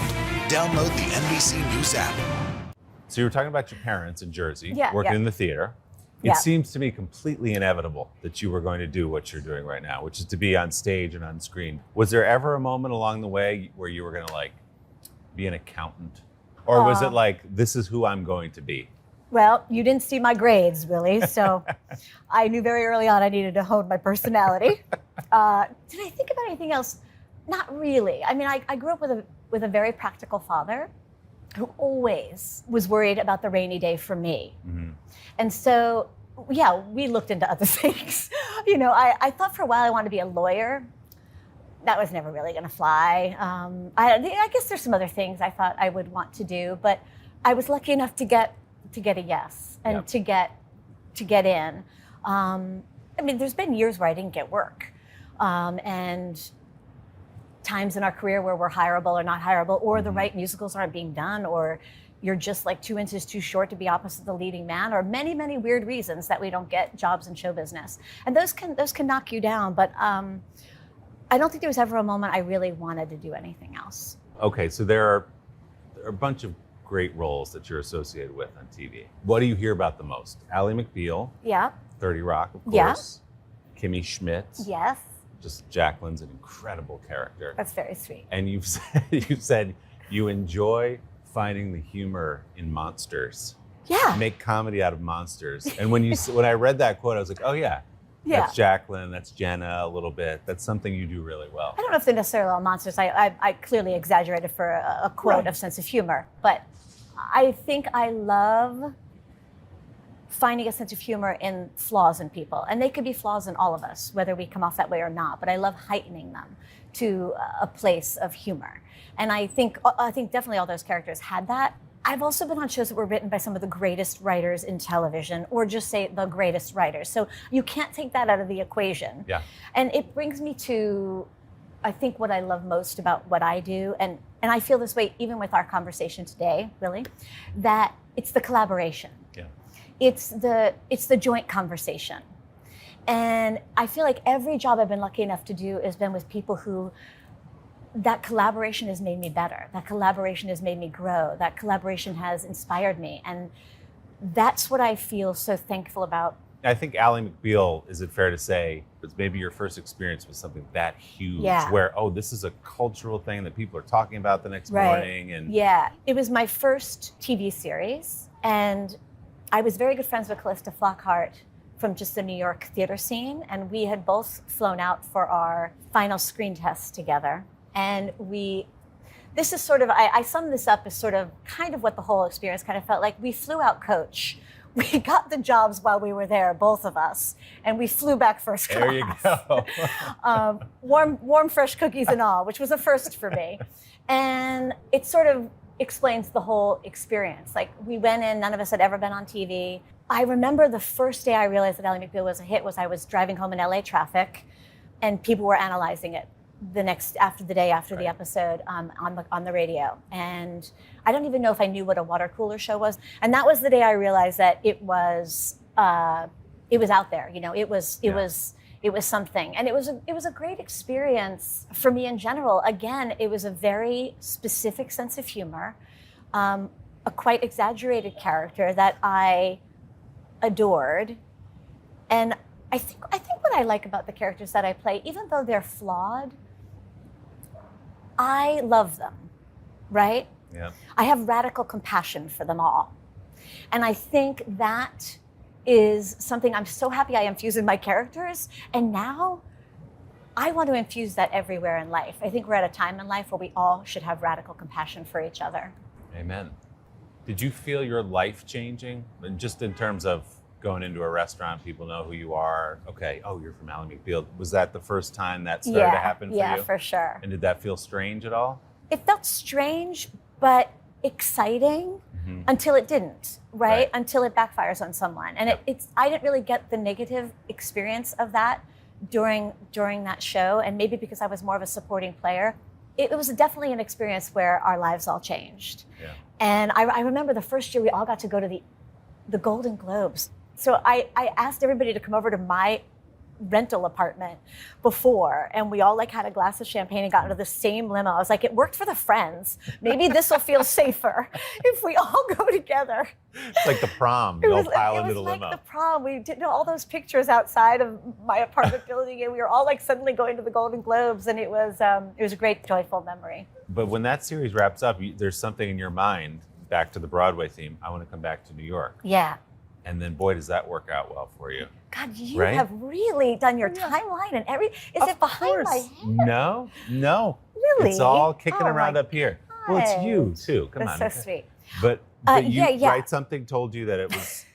download the NBC News app. So you were talking about your parents in Jersey, Yeah, working yeah. in the theater. It Yeah. seems to me completely inevitable that you were going to do what you're doing right now, which is to be on stage and on screen. Was there ever a moment along the way where you were going to be an accountant? Or was it like, this is who I'm going to be? Well, you didn't see my grades, Willie, so I knew very early on I needed to hone my personality. Did I think about anything else? Not really. I mean, I grew up with a very practical father who always was worried about the rainy day for me. Mm-hmm. And so, yeah, we looked into other things. I thought for a while I wanted to be a lawyer. That was never really going to fly. I guess there's some other things I thought I would want to do, but I was lucky enough to get a yes and Yep. to get in. There's been years where I didn't get work, and times in our career where we're hireable or not hireable, or the right musicals aren't being done, or you're just 2 inches too short to be opposite the leading man, or many, many weird reasons that we don't get jobs in show business. And those can knock you down, but I don't think there was ever a moment I really wanted to do anything else. Okay, so there are a bunch of great roles that you're associated with on TV. What do you hear about the most? Ally McBeal, Yeah, 30 Rock, of Yeah. course. Kimmy Schmidt. yes, Just Jacqueline's an incredible character. that's very sweet. And you've said you enjoy finding the humor in monsters. Yeah. Make comedy out of monsters. And when I read that quote, I was like, oh yeah, Yeah. that's Jacqueline, that's Jenna a little bit. That's something you do really well. I don't know if they're necessarily all monsters. I clearly exaggerated for a quote of sense of humor, but I think I love finding a sense of humor in flaws in people. And they could be flaws in all of us, whether we come off that way or not, but I love heightening them to a place of humor. And I think definitely all those characters had that. I've also been on shows that were written by some of the greatest writers in television, or just say the greatest writers. So you can't take that out of the equation. Yeah. And it brings me to, I think, what I love most about what I do, and I feel this way even with our conversation today, really, that it's the collaboration. Yeah. It's the joint conversation. And I feel like every job I've been lucky enough to do has been with people who, that collaboration has made me better. That collaboration has made me grow. That collaboration has inspired me. And that's what I feel so thankful about. I think Ally McBeal, is it fair to say, was maybe your first experience with something that huge, Yeah. where, oh, this is a cultural thing that people are talking about the next morning. And Yeah, it was my first TV series. And I was very good friends with Callista Flockhart from just the New York theater scene. And we had both flown out for our final screen test together. And this is sort of, I sum this up as sort of kind of what the whole experience kind of felt like. We flew out coach. We got the jobs while we were there, both of us, and we flew back first class. there you go. Warm, fresh cookies and all, which was a first for me. And it sort of explains the whole experience. Like, we went in, none of us had ever been on TV. I remember the first day I realized that Ally McBeal was a hit was I was driving home in LA traffic, and people were analyzing it the day after the episode on the radio. And I don't even know if I knew what a water cooler show was. And that was the day I realized that it was out there. You know, it was something, and it was a great experience for me in general. Again, it was a very specific sense of humor, a quite exaggerated character that I adored, and I think what I like about the characters that I play, even though they're flawed, I love them, right? Yeah. I have radical compassion for them all, and I think that is something I'm so happy I infuse in my characters. And now I want to infuse that everywhere in life. I think we're at a time in life where we all should have radical compassion for each other. Amen. Did you feel your life changing? And just in terms of going into a restaurant, people know who you are. Okay, oh, you're from Ally McBeal. Was that the first time that started to happen for you? Yeah, for sure. And did that feel strange at all? It felt strange, but exciting. Until it didn't, right? Until it backfires on someone. And I didn't really get the negative experience of that during that show, and maybe because I was more of a supporting player. It was definitely an experience where our lives all changed. Yeah. And I remember the first year we all got to go to the Golden Globes. So I asked everybody to come over to my rental apartment before, and we all like had a glass of champagne and got into the same limo. I was like, it worked for the Friends. Maybe this will feel safer if we all go together. It's like the prom. You all pile into the limo. It was like the prom. We did all those pictures outside of my apartment building, and we were all like suddenly going to the Golden Globes, and it was a great, joyful memory. But when that series wraps up, there's something in your mind, back to the Broadway theme, I want to come back to New York. Yeah. And then, boy, does that work out well for you. God, you have really done your timeline and Is it behind my head? No. Really? It's all kicking around up here. Well, it's you, too. Come on. That's so sweet. But you Write Something told you that it was,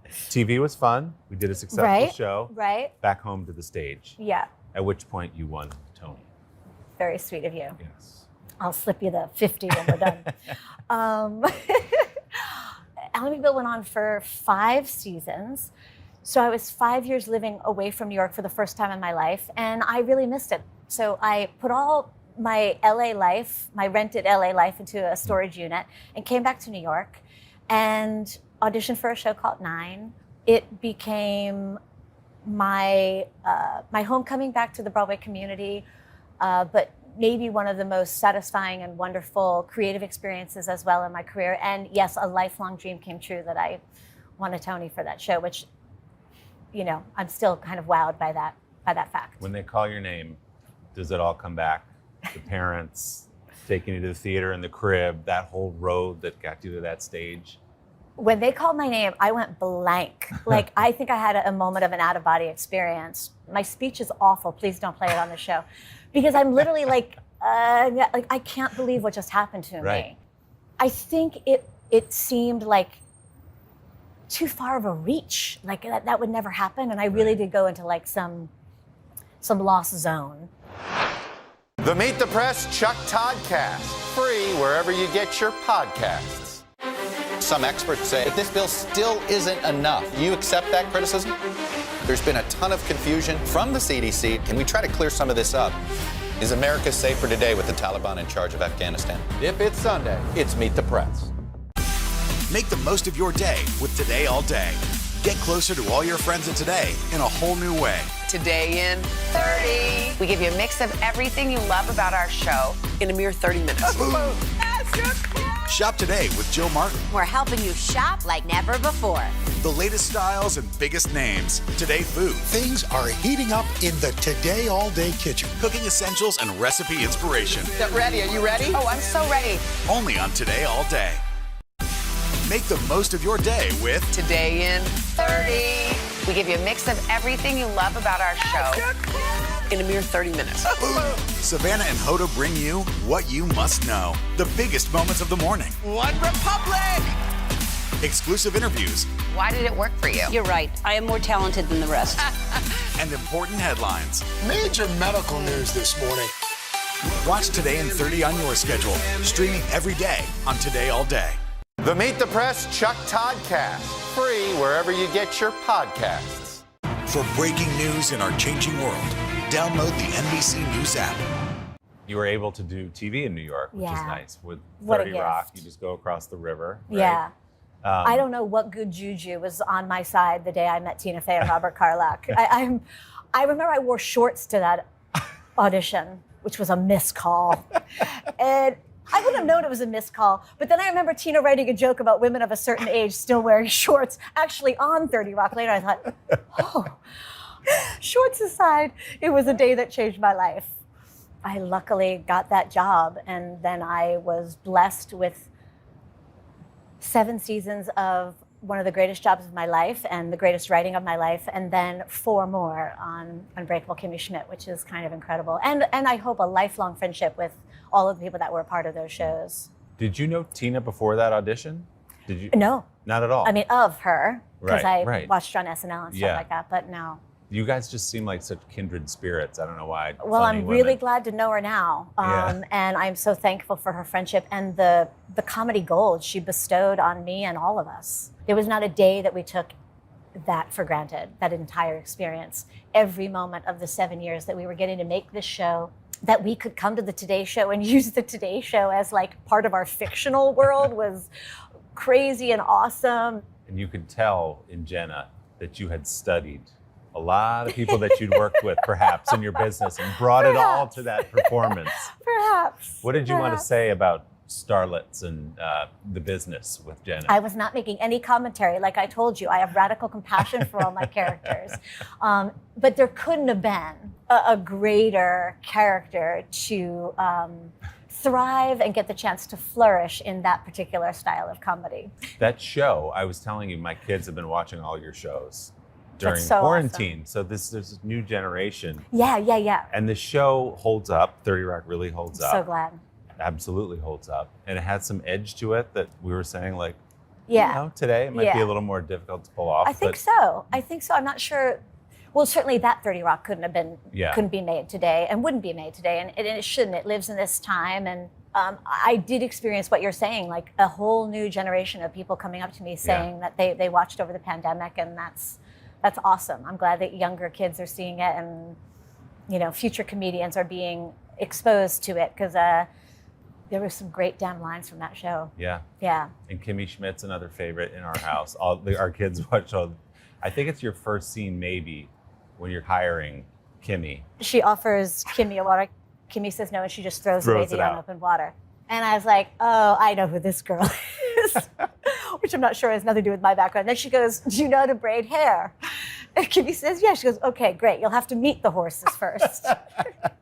TV was fun. We did a successful show. Right. Back home to the stage. Yeah. At which point you won Tony. Very sweet of you. Yes. I'll slip you the 50 when we're done. Ally McBeal went on for 5 seasons. So I was 5 years living away from New York for the first time in my life, and I really missed it. So I put all my LA life, my rented LA life, into a storage unit and came back to New York and auditioned for a show called 9. It became my homecoming back to the Broadway community, but maybe one of the most satisfying and wonderful creative experiences as well in my career. And yes, a lifelong dream came true that I won a Tony for that show, which, you know, I'm still kind of wowed by that fact. When they call your name, does it all come back? The parents taking you to the theater in the crib, that whole road that got you to that stage? When they called my name, I went blank. Like, I think I had a moment of an out-of-body experience. My speech is awful. Please don't play it on the show. Because I'm literally like I can't believe what just happened to me. I think it seemed like too far of a reach. Like that would never happen. And I really did go into like some lost zone. The Meet the Press Chuck Toddcast, free wherever you get your podcasts. Some experts say that this bill still isn't enough. You accept that criticism? There's been a ton of confusion from the CDC. Can we try to clear some of this up? Is America safer today with the Taliban in charge of Afghanistan? If it's Sunday, it's Meet the Press. Make the most of your day with Today All Day. Get closer to all your friends at Today in a whole new way. Today in 30. We give you a mix of everything you love about our show in a mere 30 minutes. Shop today with Jill Martin. We're helping you shop like never before. The latest styles and biggest names. Today Food. Things are heating up in the Today All Day kitchen. Cooking essentials and recipe inspiration. Get ready. Are you ready? Oh, I'm so ready. Only on Today All Day. Make the most of your day with Today in 30. We give you a mix of everything you love about our show in a mere 30 minutes. Savannah and Hoda bring you what you must know. The biggest moments of the morning. One Republic! Exclusive interviews. Why did it work for you? You're right. I am more talented than the rest. And important headlines. Major medical news this morning. Watch Today in 30 on your schedule, streaming every day on Today All Day. The Meet the Press Chuck Toddcast, free wherever you get your podcasts. For breaking news in our changing world, download the NBC News app. You were able to do TV in New York, which is nice. With What a 30 Rock, gift. you just go across the river. Right? Yeah. I don't know what good juju was on my side the day I met Tina Fey and Robert Carlock. I remember I wore shorts to that audition, which was a missed call. And I wouldn't have known it was a missed call. But then I remember Tina writing a joke about women of a certain age still wearing shorts, actually on 30 Rock later. I thought, oh, shorts aside, it was a day that changed my life. I luckily got that job, and then I was blessed with 7 seasons of one of the greatest jobs of my life and the greatest writing of my life, and then 4 more on Unbreakable Kimmy Schmidt, which is kind of incredible. And I hope a lifelong friendship with all of the people that were a part of those shows. Did you know Tina before that audition? Did you? No. Not at all. I mean, of her, because Right. I watched her on SNL and stuff like that, but no. You guys just seem like such kindred spirits. I don't know why. Well, Funny I'm really women. glad to know her now, and I'm so thankful for her friendship and the comedy gold she bestowed on me and all of us. There was not a day that we took that for granted, that entire experience. Every moment of the 7 years that we were getting to make this show, that we could come to the Today Show and use the Today Show as like part of our fictional world was crazy and awesome. And you could tell in Jenna that you had studied a lot of people that you'd worked with, perhaps, in your business and brought it all to that performance. Perhaps. What did you want to say about starlets and the business with Jenna? I was not making any commentary. Like I told you, I have radical compassion for all my characters. But there couldn't have been a greater character to thrive and get the chance to flourish in that particular style of comedy. That show, I was telling you, my kids have been watching all your shows during That's so quarantine. awesome. So there's this new generation. Yeah. And the show holds up. 30 Rock really holds up. So glad. Absolutely holds up. And it had some edge to it that we were saying, like, Yeah. you know, today it might be Yeah. a little more difficult to pull off. I think so. I'm not sure. Well, certainly that 30 Rock couldn't be made today and wouldn't be made today. And it shouldn't. It lives in this time. And I did experience what you're saying, like a whole new generation of people coming up to me saying that they watched over the pandemic, and that's awesome. I'm glad that younger kids are seeing it, and you know, future comedians are being exposed to it, because there were some great damn lines from that show. Yeah. Yeah. And Kimmy Schmidt's another favorite in our house. Our kids watch all. I think it's your first scene, maybe, when you're hiring Kimmy. She offers Kimmy a water. Kimmy says no, and she just throws the Throws baby it on out. open water. And I was like, oh, I know who this girl is, which I'm not sure has nothing to do with my background. Then she goes, do you know how to braid hair? And Kimmy says, yeah. She goes, okay, great. You'll have to meet the horses first.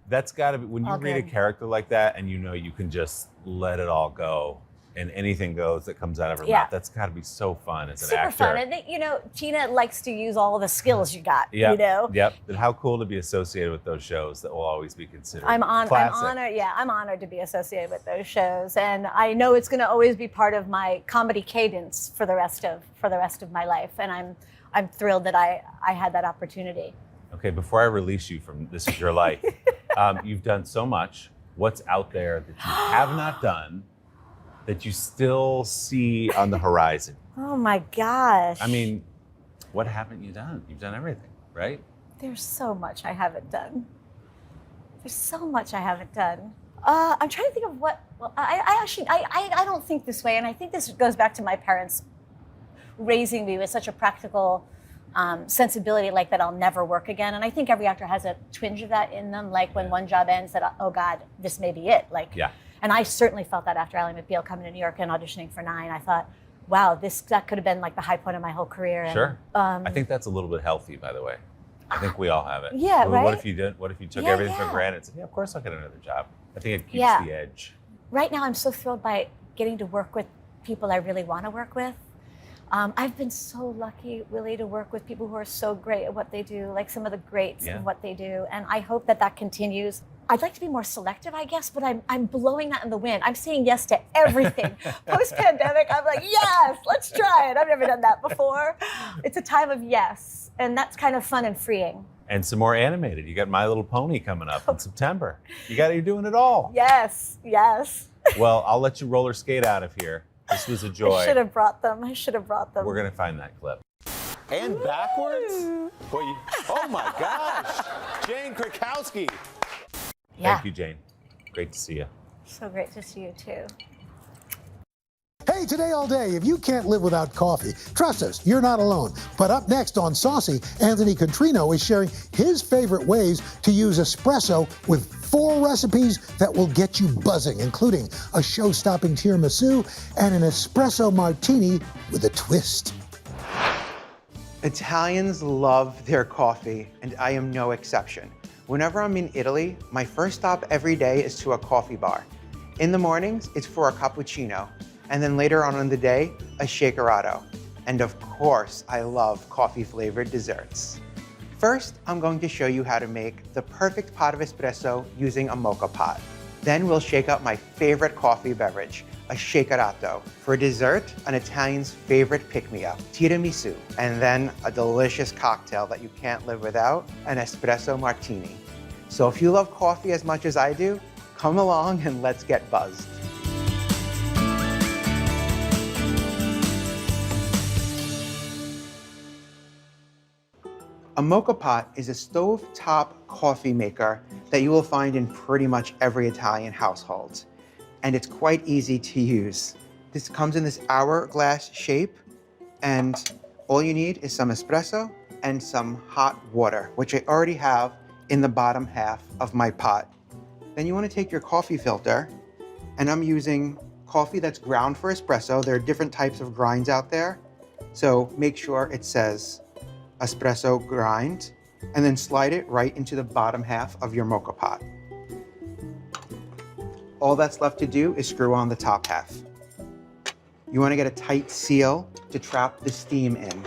That's got to be, when you All read a good. character like that and you know you can just let it all go and anything goes that comes out of her Yeah. mouth, that's got to be so fun as an Super actor. fun. And you know, Tina likes to use all the skills you got, Yep. you know? Yep. And how cool to be associated with those shows that will always be considered I'm classic. honored. Yeah, I'm honored to be associated with those shows, and I know it's going to always be part of my comedy cadence for the rest of my life. And I'm thrilled that I had that opportunity. Okay, before I release you from This Is Your Life, you've done so much. What's out there that you have not done that you still see on the horizon? Oh my gosh! I mean, what haven't you done? You've done everything, right? There's so much I haven't done. I'm trying to think of what. Well, I don't think this way, and I think this goes back to my parents raising me with such a practical sensibility, like that I'll never work again. And I think every actor has a twinge of that in them, like when one job ends, that oh God, this may be it. Like, yeah. And I certainly felt that after Ally McBeal coming to New York and auditioning for 9. I thought, wow, that could have been like the high point of my whole career. Sure. And, I think that's a little bit healthy, by the way. I think we all have it. Yeah, What right? if you didn't? What if you took Yeah, everything yeah. for granted and said, yeah, of course I'll get another job. I think it keeps Yeah. the edge. right now I'm so thrilled by getting to work with people I really want to work with. I've been so lucky, really, to work with people who are so great at what they do, like some of the greats Yeah. of what they do. And I hope that that continues. I'd like to be more selective, I guess, but I'm blowing that in the wind. I'm saying yes to everything. Post-pandemic, I'm like, yes, let's try it. I've never done that before. It's a time of yes, and that's kind of fun and freeing. And some more animated. You got My Little Pony coming up in September. You're doing it all. Yes, yes. Well, I'll let you roller skate out of here. This was a joy. I should have brought them. We're going to find that clip. And backwards? Boy, oh my gosh. Jane Krakowski. Yeah. Thank you, Jane. Great to see you. So great to see you too. Hey, Today All Day, if you can't live without coffee, trust us, you're not alone. But up next on Saucy, Anthony Contrino is sharing his favorite ways to use espresso with 4 recipes that will get you buzzing, including a show-stopping tiramisu and an espresso martini with a twist. Italians love their coffee, and I am no exception. Whenever I'm in Italy, my first stop every day is to a coffee bar. In the mornings, it's for a cappuccino. And then later on in the day, a shakerato. And of course, I love coffee-flavored desserts. First, I'm going to show you how to make the perfect pot of espresso using a mocha pot. Then we'll shake up my favorite coffee beverage, a shakerato. For dessert, an Italian's favorite pick-me-up, tiramisu. And then a delicious cocktail that you can't live without, an espresso martini. So if you love coffee as much as I do, come along and let's get buzzed. A mocha pot is a stove-top coffee maker that you will find in pretty much every Italian household. And it's quite easy to use. This comes in this hourglass shape, and all you need is some espresso and some hot water, which I already have in the bottom half of my pot. Then you want to take your coffee filter, and I'm using coffee that's ground for espresso. There are different types of grinds out there, so make sure it says espresso grind, and then slide it right into the bottom half of your mocha pot. All that's left to do is screw on the top half. You want to get a tight seal to trap the steam in.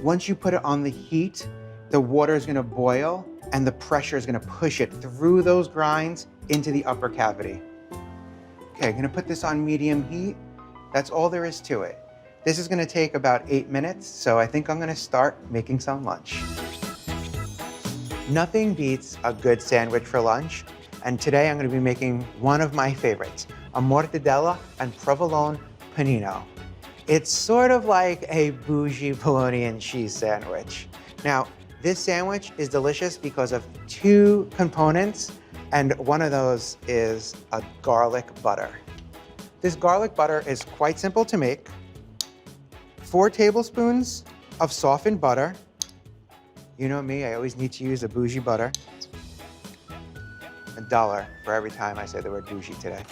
Once you put it on the heat, the water is going to boil and the pressure is going to push it through those grinds into the upper cavity. Okay, I'm going to put this on medium heat. That's all there is to it. This is going to take about 8 minutes, so I think I'm going to start making some lunch. Nothing beats a good sandwich for lunch, and today I'm going to be making one of my favorites, a mortadella and provolone panino. It's sort of like a bougie bologna and cheese sandwich. Now, this sandwich is delicious because of 2 components, and one of those is a garlic butter. This garlic butter is quite simple to make. 4 tablespoons of softened butter. You know me, I always need to use a bougie butter. $1 for every time I say the word bougie today.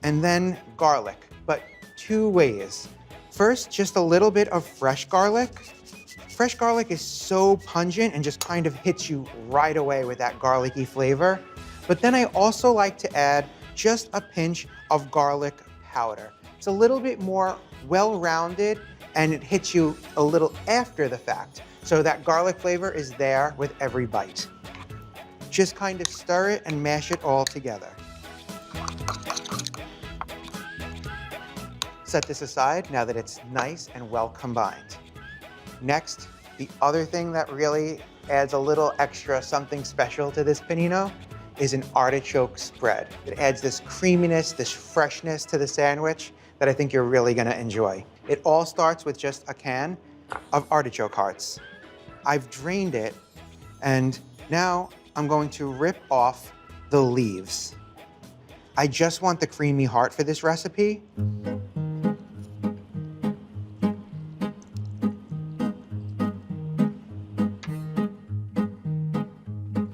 And then garlic, but 2 ways. First, just a little bit of fresh garlic. Fresh garlic is so pungent and just kind of hits you right away with that garlicky flavor. But then I also like to add just a pinch of garlic powder. It's a little bit more well-rounded, and it hits you a little after the fact. So that garlic flavor is there with every bite. Just kind of stir it and mash it all together. Set this aside now that it's nice and well combined. Next, the other thing that really adds a little extra something special to this panino is an artichoke spread. It adds this creaminess, this freshness to the sandwich that I think you're really gonna enjoy. It all starts with just a can of artichoke hearts. I've drained it, and now I'm going to rip off the leaves. I just want the creamy heart for this recipe.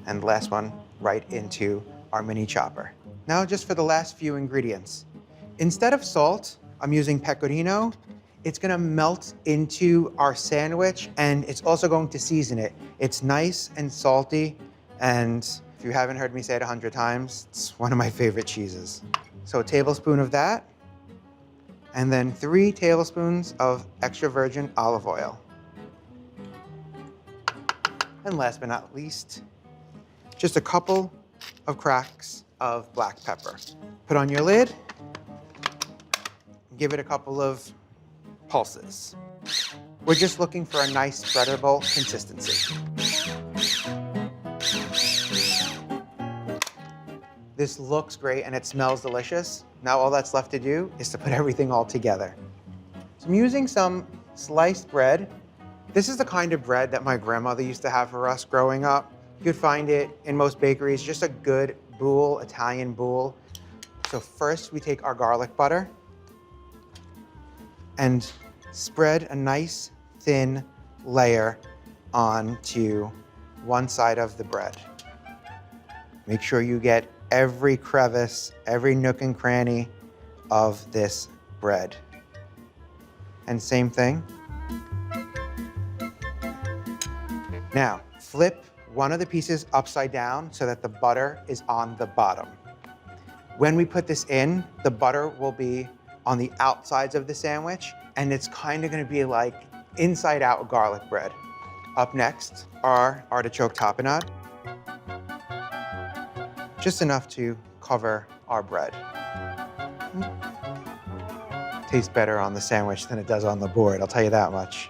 And last one, right into our mini chopper. Now just for the last few ingredients. Instead of salt, I'm using pecorino. It's gonna melt into our sandwich, and it's also going to season it. It's nice and salty, and if you haven't heard me say it 100 times, it's one of my favorite cheeses. So a tablespoon of that, and then 3 tablespoons of extra virgin olive oil. And last but not least, just a couple of cracks of black pepper. Put on your lid, give it a couple of pulses. We're just looking for a nice spreadable consistency. This looks great and it smells delicious. Now all that's left to do is to put everything all together. So I'm using some sliced bread. This is the kind of bread that my grandmother used to have for us growing up. You could find it in most bakeries, just a good boule, Italian boule. So first we take our garlic butter and spread a nice thin layer onto one side of the bread. Make sure you get every crevice, every nook and cranny of this bread. And same thing. Now, flip one of the pieces upside down so that the butter is on the bottom. When we put this in, the butter will be on the outsides of the sandwich, and it's kind of gonna be like inside out garlic bread. Up next, our artichoke tapenade. Just enough to cover our bread. Tastes better on the sandwich than it does on the board, I'll tell you that much.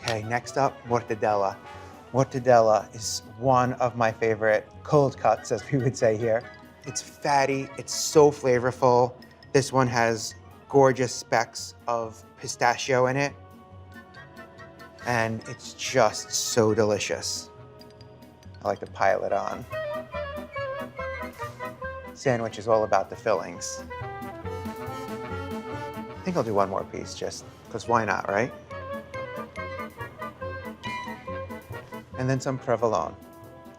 Okay, next up, mortadella. Mortadella is one of my favorite cold cuts, as we would say here. It's fatty, it's so flavorful. This one has gorgeous specks of pistachio in it, and it's just so delicious. I like to pile it on. Sandwich is all about the fillings. I think I'll do one more piece just because why not, right? And then some provolone.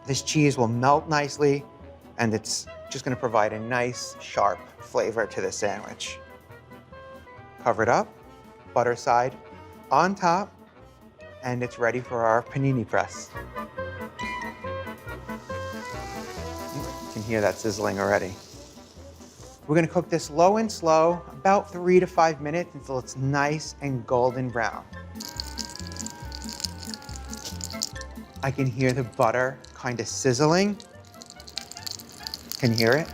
This cheese will melt nicely and it's just gonna provide a nice, sharp flavor to the sandwich. Cover it up, butter side on top, and it's ready for our panini press. You can hear that sizzling already. We're gonna cook this low and slow, about 3 to 5 minutes until it's nice and golden brown. I can hear the butter kind of sizzling. Can you hear it?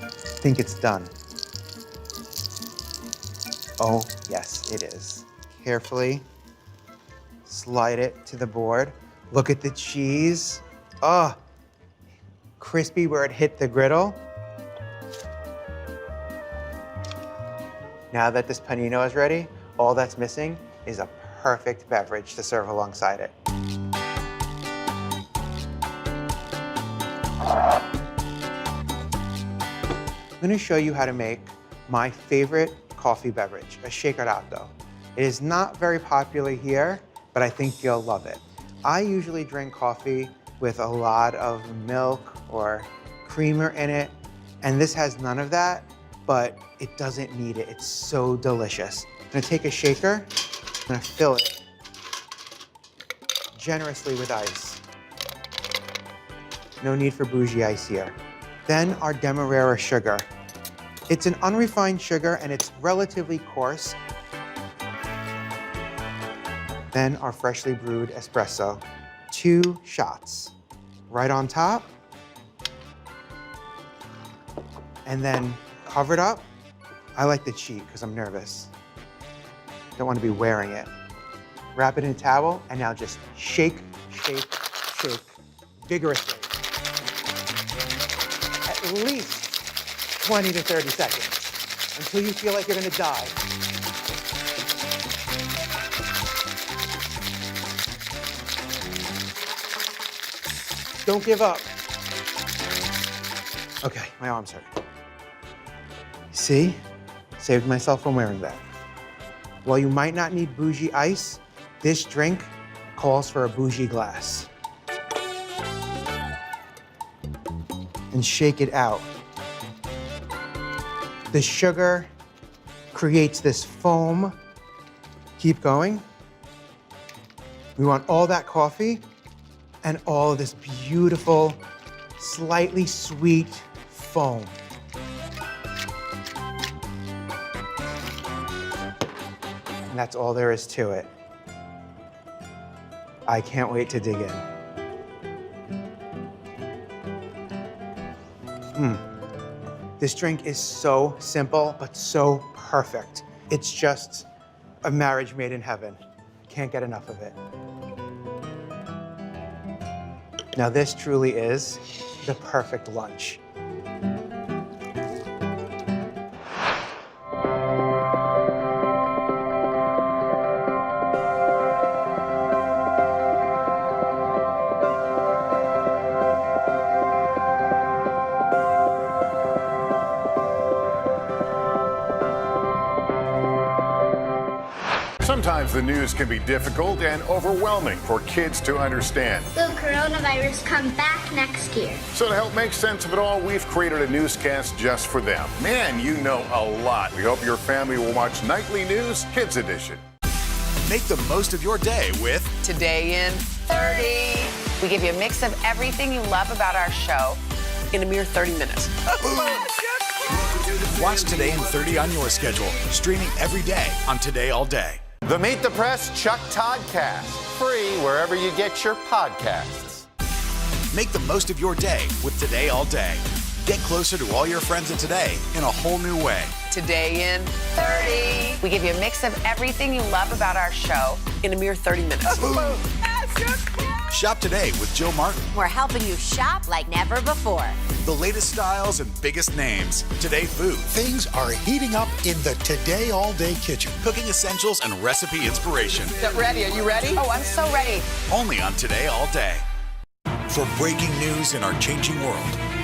I think it's done. Oh, yes, it is. Carefully slide it to the board. Look at the cheese. Oh, crispy where it hit the griddle. Now that this panino is ready, all that's missing is a perfect beverage to serve alongside it. I'm going to show you how to make my favorite coffee beverage, a shakerato. It is not very popular here, but I think you'll love it. I usually drink coffee with a lot of milk or creamer in it, and this has none of that, but it doesn't need it. It's so delicious. I'm gonna take a shaker, I'm gonna fill it generously with ice. No need for bougie ice here. Then our Demerara sugar. It's an unrefined sugar and it's relatively coarse. Then our freshly brewed espresso. 2 shots right on top. And then cover it up. I like to cheat because I'm nervous. Don't want to be wearing it. Wrap it in a towel and now just shake, shake, shake vigorously. At least 20 to 30 seconds until you feel like you're gonna die. Don't give up. Okay, my arms hurt. See? Saved myself from wearing that. While you might not need bougie ice, this drink calls for a bougie glass. And shake it out. The sugar creates this foam. Keep going. We want all that coffee and all of this beautiful, slightly sweet foam. And that's all there is to it. I can't wait to dig in. This drink is so simple, but so perfect. It's just A marriage made in heaven. Can't get enough of it. Now this truly is the perfect lunch. Sometimes the news can be difficult and overwhelming for kids to understand. Will coronavirus come back next year? So to help make sense of it all, we've created a newscast just for them. Man, you know a lot. We hope your family will watch Nightly News Kids Edition. Make the most of your day with Today in 30. We give you a mix of everything you love about our show in a mere 30 minutes. Watch Today in 30 on your schedule, streaming every day on Today All Day. The Meet the Press Chuck Toddcast, free wherever you get your podcasts. Make the most of your day with Today All Day. Get closer to all your friends at Today in a whole new way. Today in 30. We give you a mix of everything you love about our show in a mere 30 minutes. Shop today with Joe Martin. We're helping you shop like never before. The latest styles and biggest names. Today food. Things are heating up in the Today All Day kitchen. Cooking essentials and recipe inspiration. Get ready. Are you ready? Oh, I'm so ready. Only on Today All Day. For breaking news in our changing world,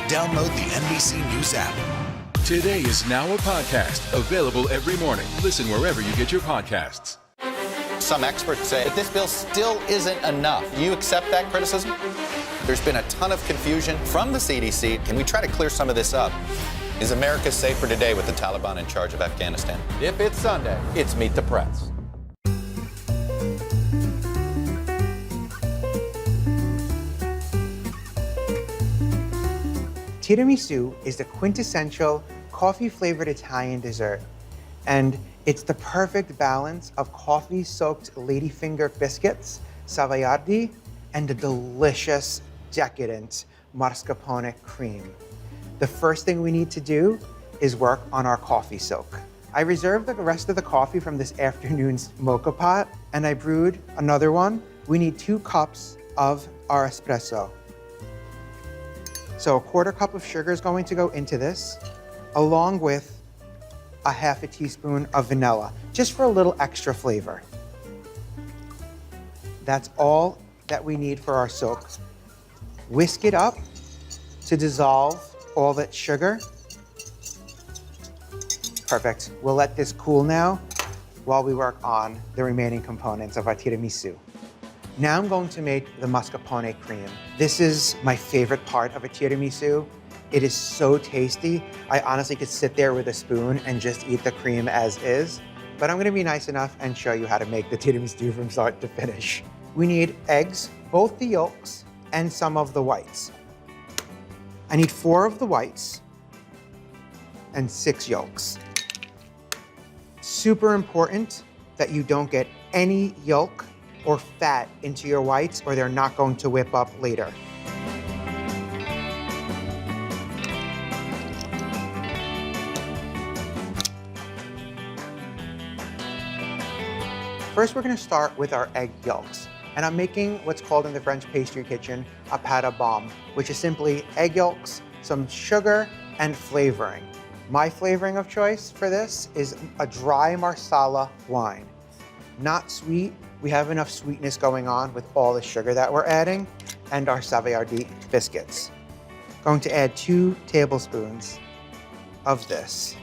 download the NBC News app. Today is now a podcast, available every morning. Listen wherever you get your podcasts. Some experts say that this bill still isn't enough. Do you accept that criticism? There's been a ton of confusion from the CDC. Can we try to clear some of this up? Is America safer today with the Taliban in charge of Afghanistan? If it's Sunday, it's Meet the Press. Tiramisu is the quintessential coffee-flavored Italian dessert, and it's the perfect balance of coffee-soaked ladyfinger biscuits, savoiardi, and the delicious, decadent mascarpone cream. The first thing we need to do is work on our coffee soak. I reserved the rest of the coffee from this afternoon's mocha pot, and I brewed another one. We need 2 cups of our espresso. So a 1/4 cup of sugar is going to go into this, along with a 1/2 teaspoon of vanilla, just for a little extra flavor. That's all that we need for our soak. Whisk it up to dissolve all that sugar. Perfect. We'll let this cool now while we work on the remaining components of our tiramisu. Now I'm going to make the mascarpone cream. This is my favorite part of a tiramisu. It is so tasty. I honestly could sit there with a spoon and just eat the cream as is, but I'm gonna be nice enough and show you how to make the tiramisu from start to finish. We need eggs, both the yolks and some of the whites. I need 4 of the whites and 6 yolks. Super important that you don't get any yolk or fat into your whites, or they're not going to whip up later. First, we're gonna start with our egg yolks. And I'm making what's called in the French pastry kitchen a pâte à bombe, which is simply egg yolks, some sugar, and flavoring. My flavoring of choice for this is a dry Marsala wine. Not sweet. We have enough sweetness going on with all the sugar that we're adding, and our savoiardi biscuits. Going to add 2 tablespoons of this.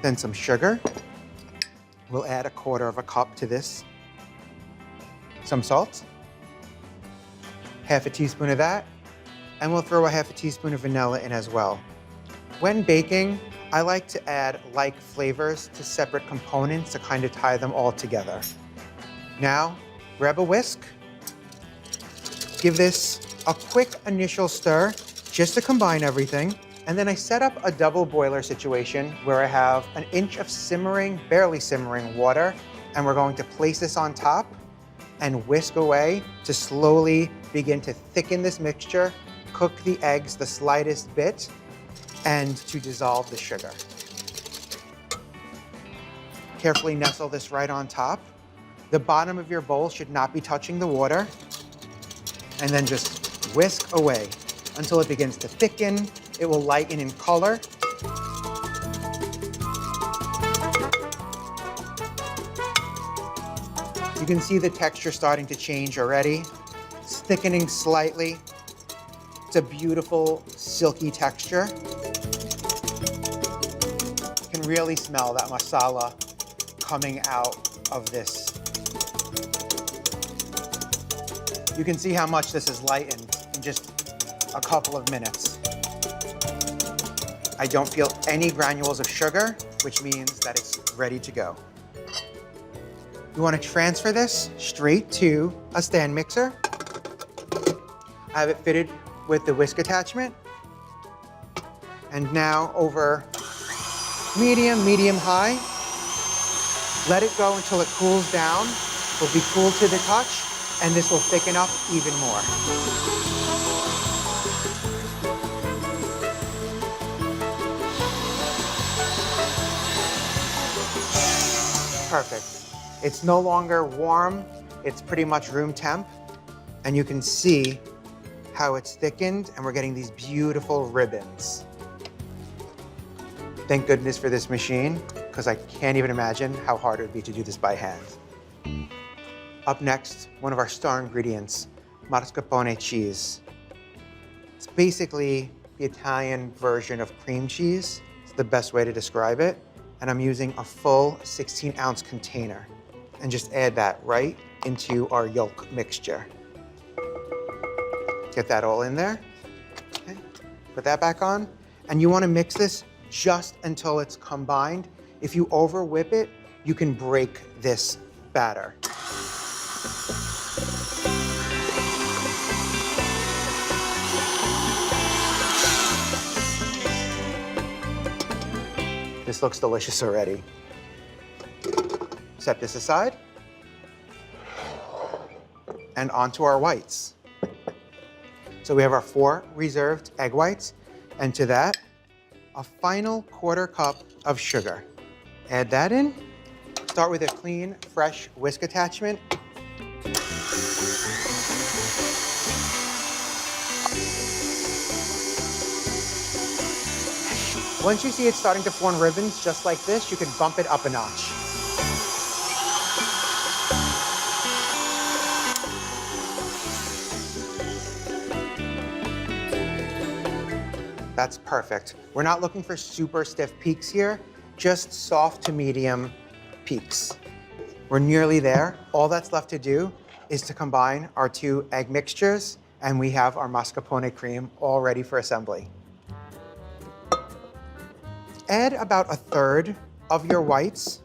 Then some sugar. We'll add a 1/4 cup to this. Some salt, 1/2 teaspoon of that, and we'll throw a 1/2 teaspoon of vanilla in as well. When baking, I like to add like flavors to separate components to kind of tie them all together. Now, grab a whisk, give this a quick initial stir just to combine everything, and then I set up a double boiler situation where I have 1 inch of simmering, barely simmering water, and we're going to place this on top and whisk away to slowly begin to thicken this mixture, cook the eggs the slightest bit, and to dissolve the sugar. Carefully nestle this right on top. The bottom of your bowl should not be touching the water. And then just whisk away until it begins to thicken. It will lighten in color. You can see the texture starting to change already. It's thickening slightly. It's a beautiful, silky texture. You can really smell that masala coming out of this. You can see how much this is lightened in just a couple of minutes. I don't feel any granules of sugar, which means that it's ready to go. You want to transfer this straight to a stand mixer. I have it fitted with the whisk attachment. And now over medium high. Let it go until it cools down. It will be cool to the touch, and this will thicken up even more. Perfect. It's no longer warm, it's pretty much room temp, and you can see how it's thickened, and we're getting these beautiful ribbons. Thank goodness for this machine, because I can't even imagine how hard it would be to do this by hand. Up next, one of our star ingredients, mascarpone cheese. It's basically the Italian version of cream cheese. It's the best way to describe it. And I'm using a full 16-ounce container. And just add that right into our yolk mixture. Get that all in there. Okay. Put that back on. And you want to mix this just until it's combined. If you over whip it, you can break this batter. This looks delicious already. Set this aside. And onto our whites. So we have our 4 reserved egg whites, and to that, a final 1/4 cup of sugar. Add that in. Start with a clean, fresh whisk attachment. Once you see it starting to form ribbons just like this, you can bump it up a notch. That's perfect. We're not looking for super stiff peaks here, just soft to medium peaks. We're nearly there. All that's left to do is to combine our 2 egg mixtures, and we have our mascarpone cream all ready for assembly. Add about 1/3 of your whites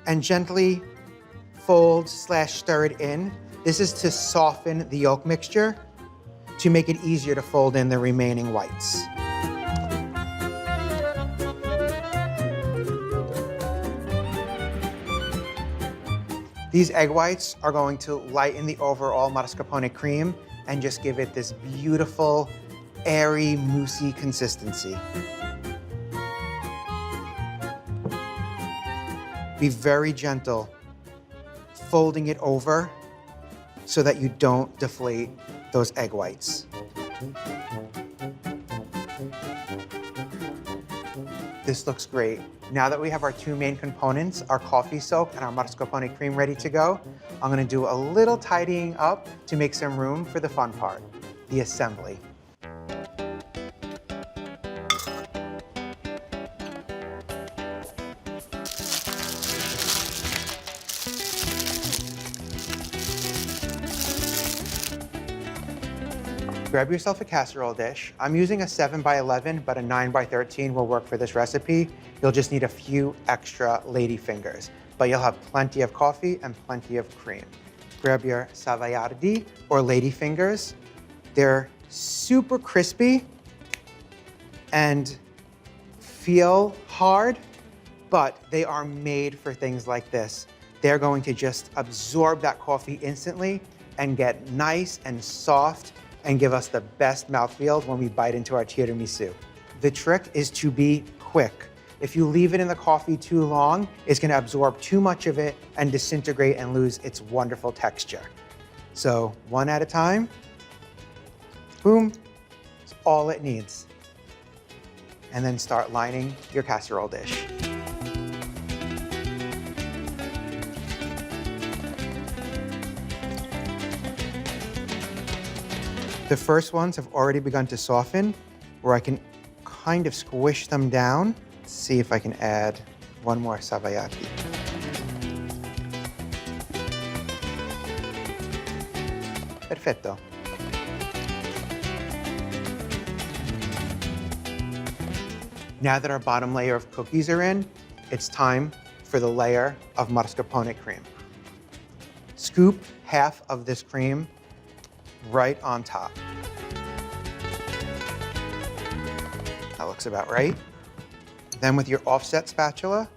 and gently fold/stir it in. This is to soften the yolk mixture to make it easier to fold in the remaining whites. These egg whites are going to lighten the overall mascarpone cream and just give it this beautiful, airy, moussey consistency. Be very gentle, folding it over so that you don't deflate those egg whites. This looks great. Now that we have our 2 main components, our coffee soak and our mascarpone cream ready to go, I'm gonna do a little tidying up to make some room for the fun part, the assembly. Grab yourself a casserole dish. I'm using a 7x11, but a 9x13 will work for this recipe. You'll just need a few extra lady fingers, but you'll have plenty of coffee and plenty of cream. Grab your savoiardi or lady fingers. They're super crispy and feel hard, but they are made for things like this. They're going to just absorb that coffee instantly and get nice and soft and give us the best mouthfeel when we bite into our tiramisu. The trick is to be quick. If you leave it in the coffee too long, it's gonna absorb too much of it and disintegrate and lose its wonderful texture. So one at a time, boom, it's all it needs. And then start lining your casserole dish. The first ones have already begun to soften, where I can kind of squish them down. Let's see if I can add one more savoiardi. Perfetto. Now that our bottom layer of cookies are in, it's time for the layer of mascarpone cream. Scoop half of this cream right on top. That looks about right. Then with your offset spatula,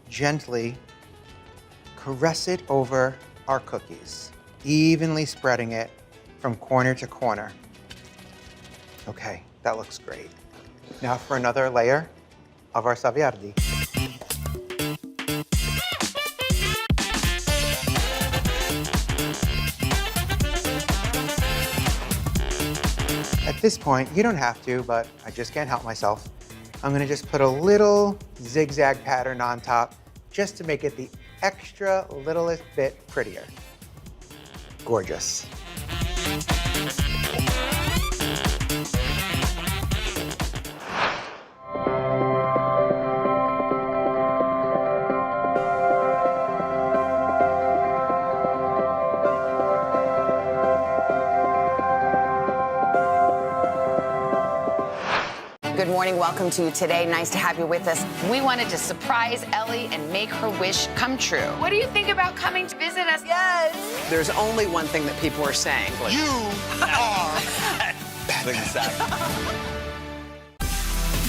gently caress it over our cookies, evenly spreading it from corner to corner. Okay, that looks great. Now for another layer of our savoiardi. At this point, you don't have to, but I just can't help myself. I'm gonna just put a little zigzag pattern on top just to make it the extra littlest bit prettier. Gorgeous. Good morning, welcome to Today. Nice to have you with us. We wanted to surprise Ellie and make her wish come true. What do you think about coming to visit us? Yes. There's only one thing that people are saying. You are Exactly.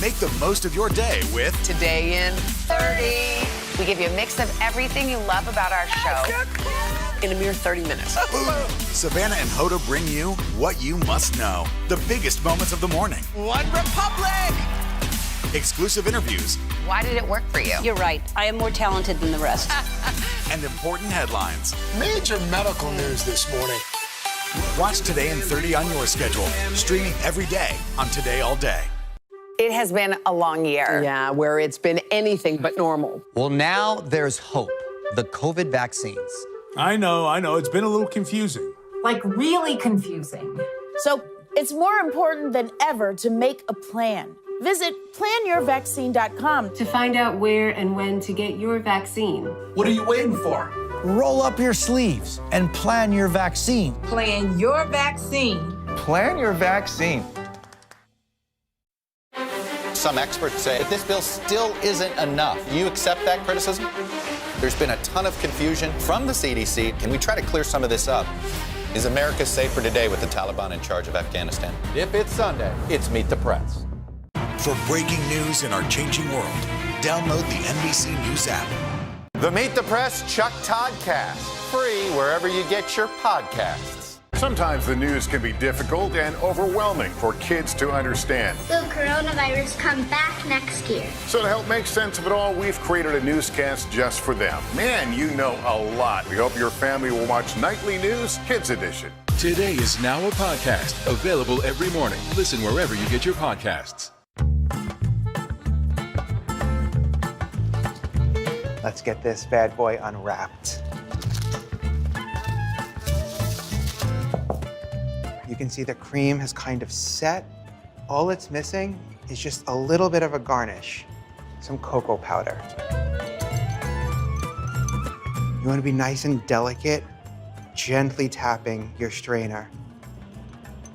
Make the most of your day with Today in 30. We give you a mix of everything you love about our show. in a mere 30 minutes. Savannah and Hoda bring you what you must know. The biggest moments of the morning. One Republic! Exclusive interviews. Why did it work for you? You're right. I am more talented than the rest. And important headlines. Major medical news this morning. Watch Today in 30 on your schedule. Streaming every day on Today All Day. It has been a long year. Yeah, where it's been anything but normal. Well, now there's hope. The COVID vaccines. I know. It's been a little confusing. Like really confusing. So it's more important than ever to make a plan. Visit planyourvaccine.com to find out where and when to get your vaccine. What are you waiting for? Roll up your sleeves and plan your vaccine. Plan your vaccine. Plan your vaccine. Some experts say that this bill still isn't enough. Do you accept that criticism? There's been a ton of confusion from the CDC. Can we try to clear some of this up? Is America safer today with the Taliban in charge of Afghanistan? If it's Sunday, it's Meet the Press. For breaking news in our changing world, download the NBC News app. The Meet the Press Chuck Toddcast, free wherever you get your podcasts. Sometimes the news can be difficult and overwhelming for kids to understand. Will coronavirus come back next year? So to help make sense of it all, we've created a newscast just for them. Man, you know a lot. We hope your family will watch Nightly News Kids Edition. Today is now a podcast, available every morning. Listen wherever you get your podcasts. Let's get this bad boy unwrapped. You can see the cream has kind of set. All it's missing is just a little bit of a garnish, some cocoa powder. You want to be nice and delicate, gently tapping your strainer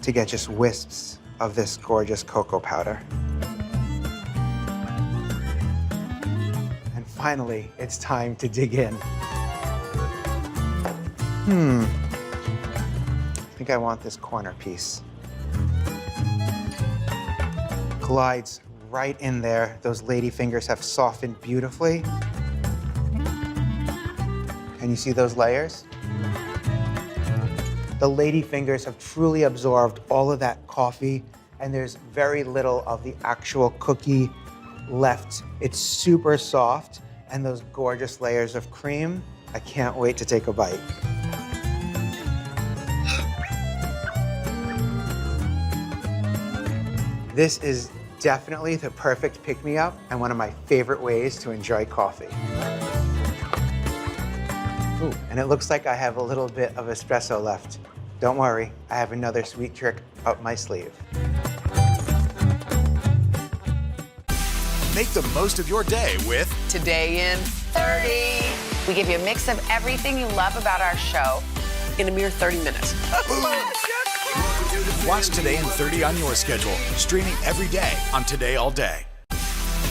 to get just wisps of this gorgeous cocoa powder. And finally, it's time to dig in. I think I want this corner piece. Glides right in there. Those lady fingers have softened beautifully. Can you see those layers? The lady fingers have truly absorbed all of that coffee, and there's very little of the actual cookie left. It's super soft, and those gorgeous layers of cream. I can't wait to take a bite. This is definitely the perfect pick-me-up and one of my favorite ways to enjoy coffee. Ooh, and it looks like I have a little bit of espresso left. Don't worry, I have another sweet trick up my sleeve. Make the most of your day with Today in 30. We give you a mix of everything you love about our show in a mere 30 minutes. Watch Today in 30 on your schedule, streaming every day on Today All Day.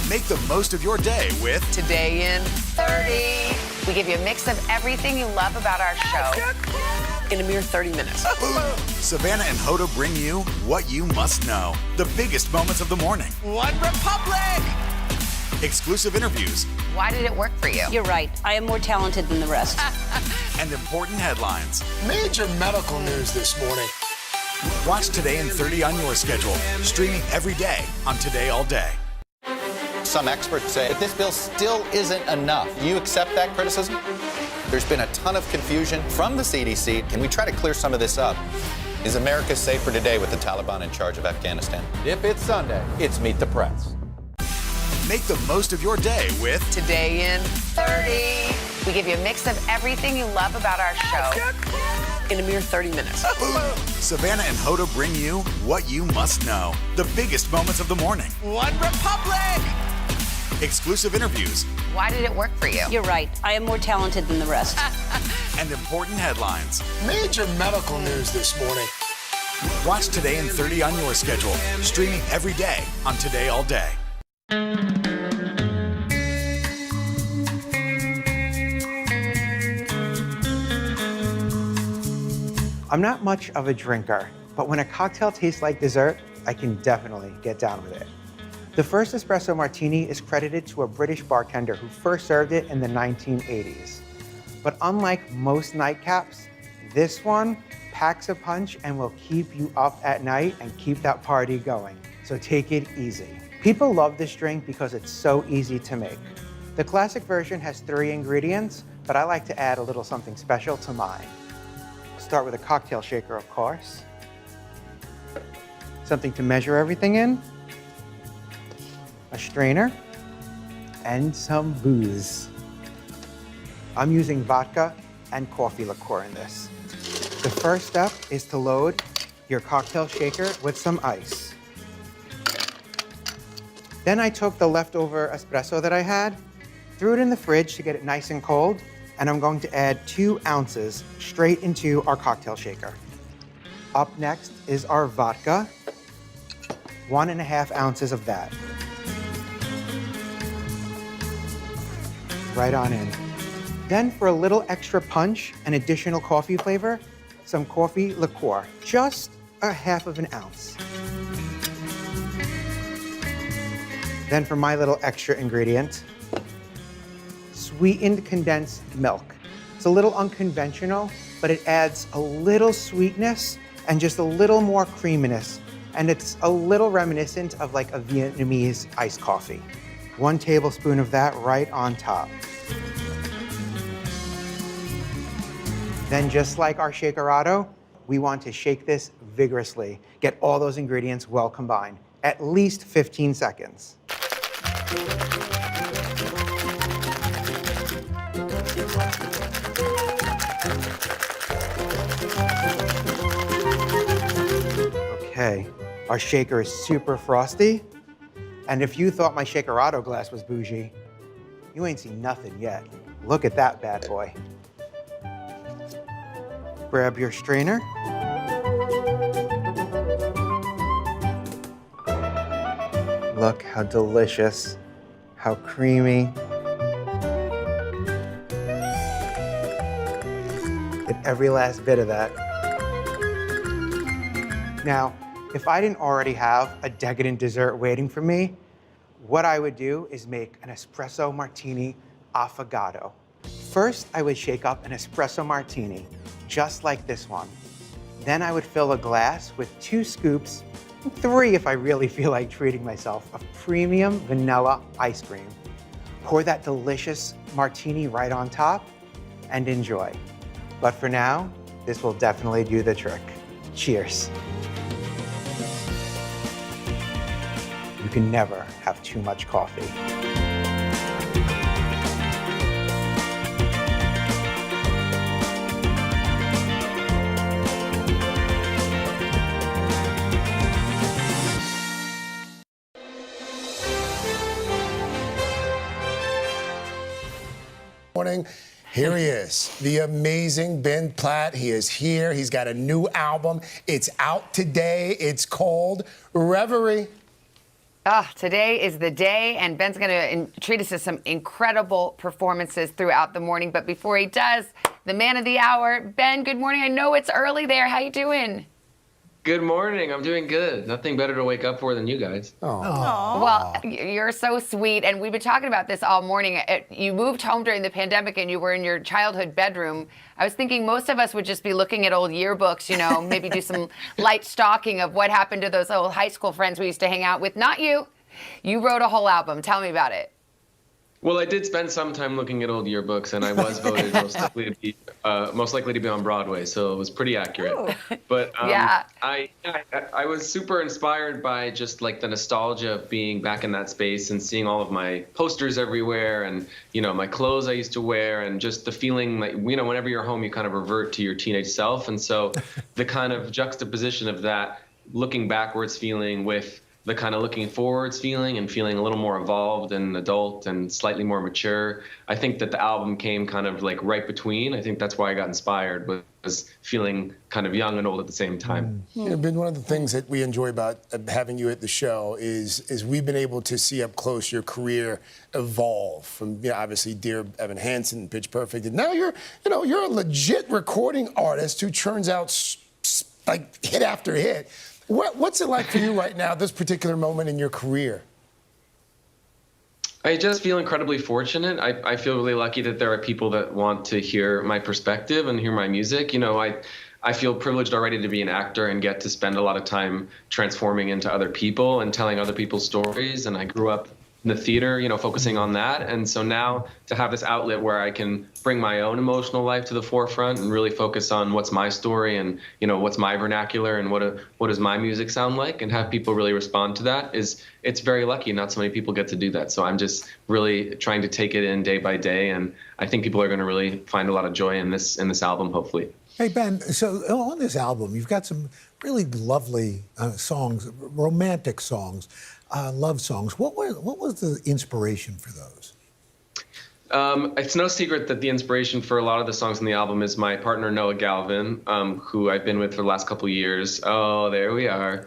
Make the most of your day with Today in 30. We give you a mix of everything you love about our show in a mere 30 minutes. Savannah and Hoda bring you what you must know, the biggest moments of the morning. One Republic! Exclusive interviews. Why did it work for you? You're right. I am more talented than the rest. And important headlines. Major medical news this morning. Watch Today in 30 on your schedule, streaming every day on Today All Day. Some experts say that this bill still isn't enough. Do you accept that criticism? There's been a ton of confusion from the CDC. Can we try to clear some of this up? Is America safer today with the Taliban in charge of Afghanistan? If it's Sunday, it's Meet the Press. Make the most of your day with Today in 30. We give you a mix of everything you love about our show in a mere 30 minutes. Savannah and Hoda bring you what you must know, the biggest moments of the morning. One Republic! Exclusive interviews. Why did it work for you? You're right. I am more talented than the rest. And important headlines. Major medical news this morning. Watch Today in 30 on your schedule, streaming every day on Today All Day. I'm not much of a drinker, but when a cocktail tastes like dessert, I can definitely get down with it. The first espresso martini is credited to a British bartender who first served it in the 1980s. But unlike most nightcaps, this one packs a punch and will keep you up at night and keep that party going. So take it easy. People love this drink because it's so easy to make. The classic version has 3 ingredients, but I like to add a little something special to mine. Start with a cocktail shaker, of course. Something to measure everything in. A strainer. And some booze. I'm using vodka and coffee liqueur in this. The first step is to load your cocktail shaker with some ice. Then I took the leftover espresso that I had, threw it in the fridge to get it nice and cold, and I'm going to add 2 ounces straight into our cocktail shaker. Up next is our vodka, 1.5 ounces of that. Right on in. Then for a little extra punch and additional coffee flavor, some coffee liqueur, just 1/2 ounce. Then for my little extra ingredient, sweetened condensed milk. It's a little unconventional, but it adds a little sweetness and just a little more creaminess. And it's a little reminiscent of like a Vietnamese iced coffee. 1 tablespoon of that right on top. Then just like our shakerado, we want to shake this vigorously. Get all those ingredients well combined, at least 15 seconds. Okay, our shaker is super frosty. And if you thought my shakerado glass was bougie, you ain't seen nothing yet. Look at that bad boy. Grab your strainer. Look how delicious, how creamy. Get every last bit of that. Now, if I didn't already have a decadent dessert waiting for me, what I would do is make an espresso martini affogato. First, I would shake up an espresso martini, just like this one. Then I would fill a glass with 2 scoops 3 if I really feel like treating myself, of premium vanilla ice cream. Pour that delicious martini right on top and enjoy. But for now, this will definitely do the trick. Cheers. You can never have too much coffee. Morning. Here he is, the amazing Ben Platt. He is here. He's got a new album. It's out today. It's called Reverie. Today is the day, and Ben's going to treat us to some incredible performances throughout the morning. But before he does, the man of the hour, Ben, good morning. I know it's early there. How you doing? Good morning. I'm doing good. Nothing better to wake up for than you guys. Well, you're so sweet, and we've been talking about this all morning. You moved home during the pandemic, and you were in your childhood bedroom. I was thinking most of us would just be looking at old yearbooks, you know, maybe do some light stalking of what happened to those old high school friends we used to hang out with. Not you. You wrote a whole album. Tell me about it. Well, I did spend some time looking at old yearbooks, and I was voted most likely to be on Broadway, so it was pretty accurate. Ooh. But yeah. I was super inspired by just like the nostalgia of being back in that space and seeing all of my posters everywhere, and you know my clothes I used to wear, and just the feeling like whenever you're home, you kind of revert to your teenage self, and so the kind of juxtaposition of that looking backwards feeling with the kind of looking forwards feeling and feeling a little more evolved and adult and slightly more mature. I think that the album came kind of like right between. I think that's why I got inspired, was feeling kind of young and old at the same time. Ben, one of the things that we enjoy about having you at the show is we've been able to see up close your career evolve from obviously Dear Evan Hansen, Pitch Perfect, and now you're a legit recording artist who turns out like hit after hit. What's it like for you right now, this particular moment in your career? I just feel incredibly fortunate. I feel really lucky that there are people that want to hear my perspective and hear my music. I feel privileged already to be an actor and get to spend a lot of time transforming into other people and telling other people's stories. And I grew up in the theater, focusing on that. And so now to have this outlet where I can bring my own emotional life to the forefront and really focus on what's my story and, what's my vernacular and what does my music sound like, and have people really respond to that it's very lucky. Not so many people get to do that. So I'm just really trying to take it in day by day. And I think people are going to really find a lot of joy in this album, hopefully. Hey, Ben, so on this album, you've got some really lovely songs, romantic songs. Love songs. What was the inspiration for those? It's no secret that the inspiration for a lot of the songs on the album is my partner, Noah Galvin, who I've been with for the last couple of years. Oh, there we are.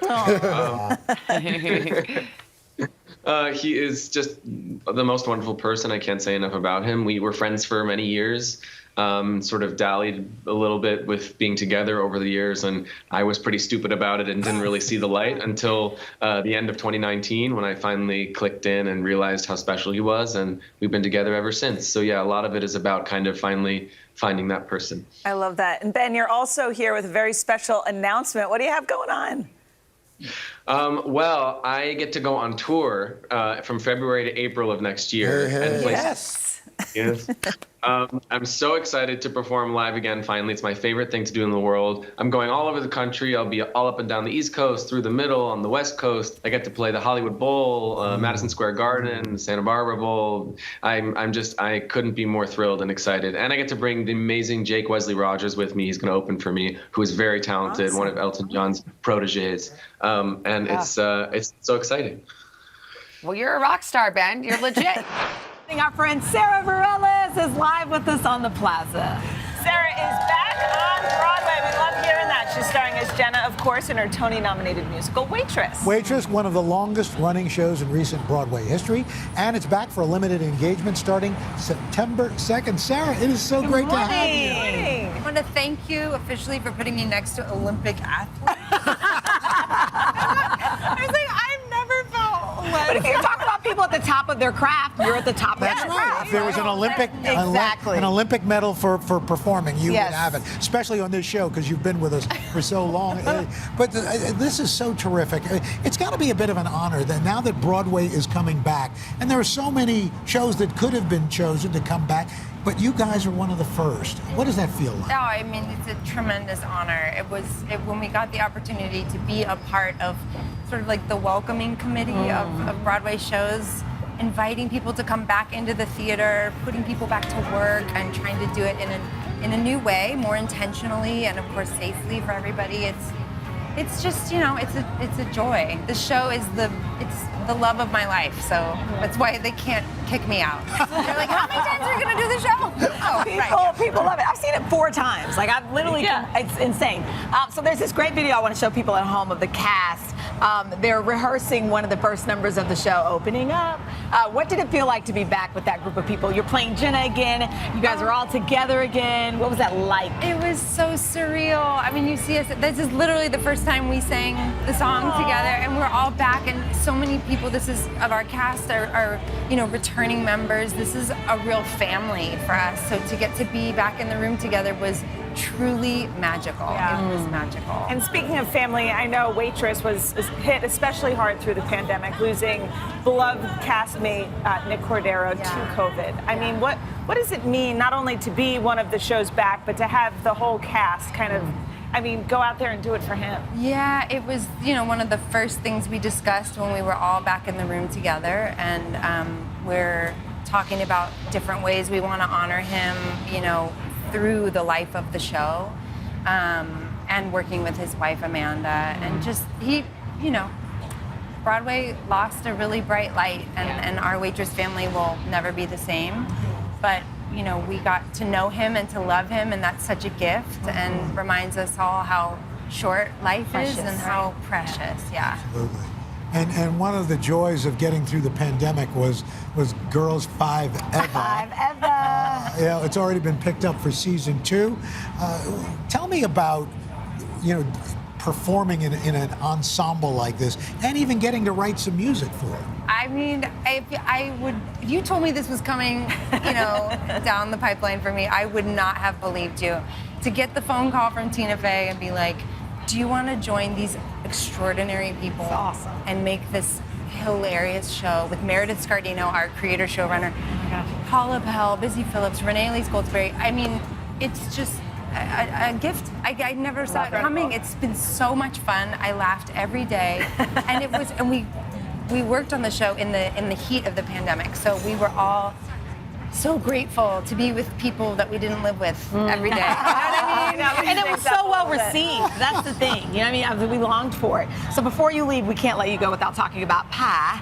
He is just the most wonderful person. I can't say enough about him. We were friends for many years. Sort of dallied a little bit with being together over the years, and I was pretty stupid about it and didn't really see the light until the end of 2019 when I finally clicked in and realized how special he was, and we've been together ever since. So yeah, a lot of it is about kind of finally finding that person. I love that. And Ben, you're also here with a very special announcement. What do you have going on? Well, I get to go on tour from February to April of next year. And Yes. Yes. I'm so excited to perform live again, finally. It's my favorite thing to do in the world. I'm going all over the country. I'll be all up and down the East Coast, through the middle, on the West Coast. I get to play the Hollywood Bowl, Madison Square Garden, Santa Barbara Bowl. I couldn't be more thrilled and excited. And I get to bring the amazing Jake Wesley Rogers with me. He's going to open for me, who is very talented, awesome. One of Elton John's proteges. And it's so exciting. Well, you're a rock star, Ben. You're legit. Our friend Sarah Bareilles is live with us on the Plaza. Sarah is back on Broadway. We love hearing that. She's starring as Jenna, of course, in her Tony-nominated musical Waitress. Waitress, one of the longest-running shows in recent Broadway history, and it's back for a limited engagement starting September 2nd. Sarah, it is so great to have you. I want to thank you officially for putting me next to Olympic athletes. I was like, I've never felt less. But if you talk about people at the top of their craft, you're at the top That's of their right. craft. If there was an Exactly. an Olympic medal for performing, you would have it, especially on this show because you've been with us for so long. But this is so terrific. It's got to be a bit of an honor that now that Broadway is coming back, and there are so many shows that could have been chosen to come back, but you guys are one of the first. What does that feel like? Oh, I mean, it's a tremendous honor. It was when we got the opportunity to be a part of sort of like the welcoming committee of Broadway shows, inviting people to come back into the theater, putting people back to work, and trying to do it in a new way, more intentionally, and of course safely for everybody. It's just, you know, it's a joy. The show is it's the love of my life, so that's why they can't kick me out. They're like, how many times are you gonna do the show? Oh, People love it. I've seen it 4 times. Like, I've literally, it's insane. So there's this great video I want to show people at home of the cast. They're rehearsing one of the first numbers of the show, opening up. What did it feel like to be back with that group of people? You're playing Jenna again. You guys are all together again. What was that like? It was so surreal. I mean, you see us, this is literally the first time we sang the song together, and we're all back, and so many people of our cast are you know, returning members. This is a real family for us. So to get to be back in the room together was truly magical. It was magical. And speaking of family, I know Waitress was hit especially hard through the pandemic, losing beloved castmate Nick Cordero to COVID. I mean, what does it mean not only to be one of the shows back, but to have the whole cast kind of, I mean, go out there and do it for him? Yeah, it was, you know, one of the first things we discussed when we were all back in the room together, and we're talking about different ways we want to honor him, you know, through the life of the show, and working with his wife Amanda, and just you know, Broadway lost a really bright light, and our Waitress family will never be the same, but you know, we got to know him and to love him, and that's such a gift, and reminds us all how short life is and how precious. Absolutely. And one of the joys of getting through the pandemic was Girls 5 Eva. 5 Eva. You know, it's already been picked up for season 2. Tell me about, you know, performing in an ensemble like this, and even getting to write some music for it. I mean, if you told me this was coming, you know, down the pipeline for me, I would not have believed you. To get the phone call from Tina Fey and be like, do you want to join these extraordinary people and make this hilarious show with Meredith Scardino, our creator showrunner, Paula Pell, Busy Phillips, Renee Elise Goldsberry. I mean, it's just a gift. I never saw it coming. It's been so much fun. I laughed every day, and we worked on the show in the heat of the pandemic, so we were all so grateful to be with people that we didn't live with every day. You know what I mean? And it was so well received. That's the thing. You know what I mean? We longed for it. So before you leave, we can't let you go without talking about pie.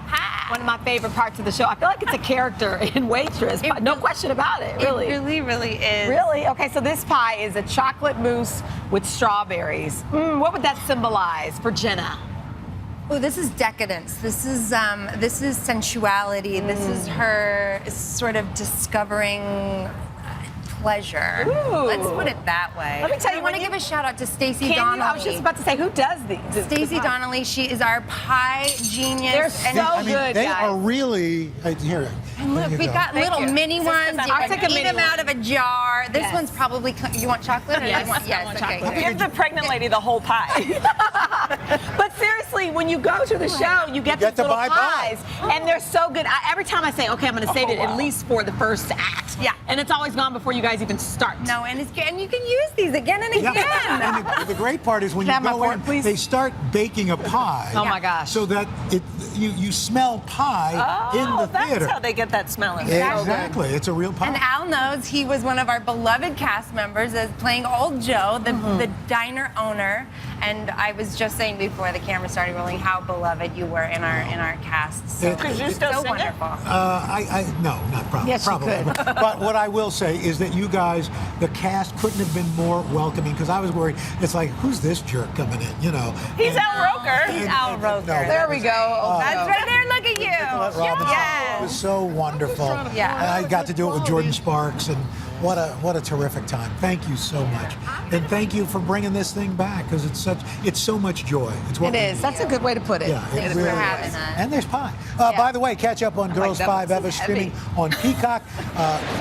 One of my favorite parts of the show. I feel like it's a character in Waitress. No question about it, really. It really, really is. Really? Okay, so this pie is a chocolate mousse with strawberries. What would that symbolize for Jenna? Oh, this is decadence. This is sensuality. This is her sort of discovering pleasure. Ooh. Let's put it that way. Let me tell you, I want to give a shout out to Stacey Can Donnelly. you? I was just about to say, who does these? Stacey Donnelly. She is our pie genius. They're so good, They guys. are really here. And look, we got little mini ones. You I'll can take a eat mini them out of a jar. This Yes. one's probably. You want chocolate? Or Yes, you want, I want chocolate. Give the pregnant lady the whole pie. But seriously, when you go to the show, you get these to little buy pies, and they're so good. Every time I say, okay, I'm going to save it at least for the first act. Yeah. And it's always gone before you guys even start. No, and you can use these again and again. And the great part is when Can I you have my go fork, in, please? they start baking a pie. Oh my gosh. So that you smell pie in the theater. That's how they get that smell. Exactly. It's a real pie. And Al knows he was one of our beloved cast members as playing Old Joe, the diner owner. And I was just saying before the camera started rolling how beloved you were in our cast. So Could you still so sing wonderful. No, not probably. Yes, you probably. could. But what I will say is that you guys, the cast couldn't have been more welcoming, because I was worried. It's like, who's this jerk coming in? You know. He's Al Roker. He's Al Roker. no, There we go. That's right there. look at you. Nicolette Robinson. Yes. It was so wonderful. Yeah. I got to do it with Jordan Sparks, and what a terrific time. Thank you so much, and thank you for bringing this thing back because it's so much joy. It's what It we is. need. That's a good way to put it. Yeah, Thanks really for having is. us. And there's pie. By the way, catch up on Girls that 5 one. Eva It's streaming heavy. on Peacock.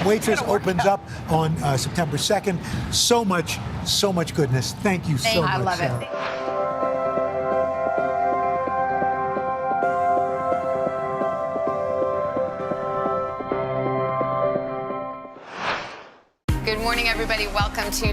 Waitress opens up on September 2nd. So much goodness. Thank you so much. I love it. Sarah. Good morning, everybody. Welcome to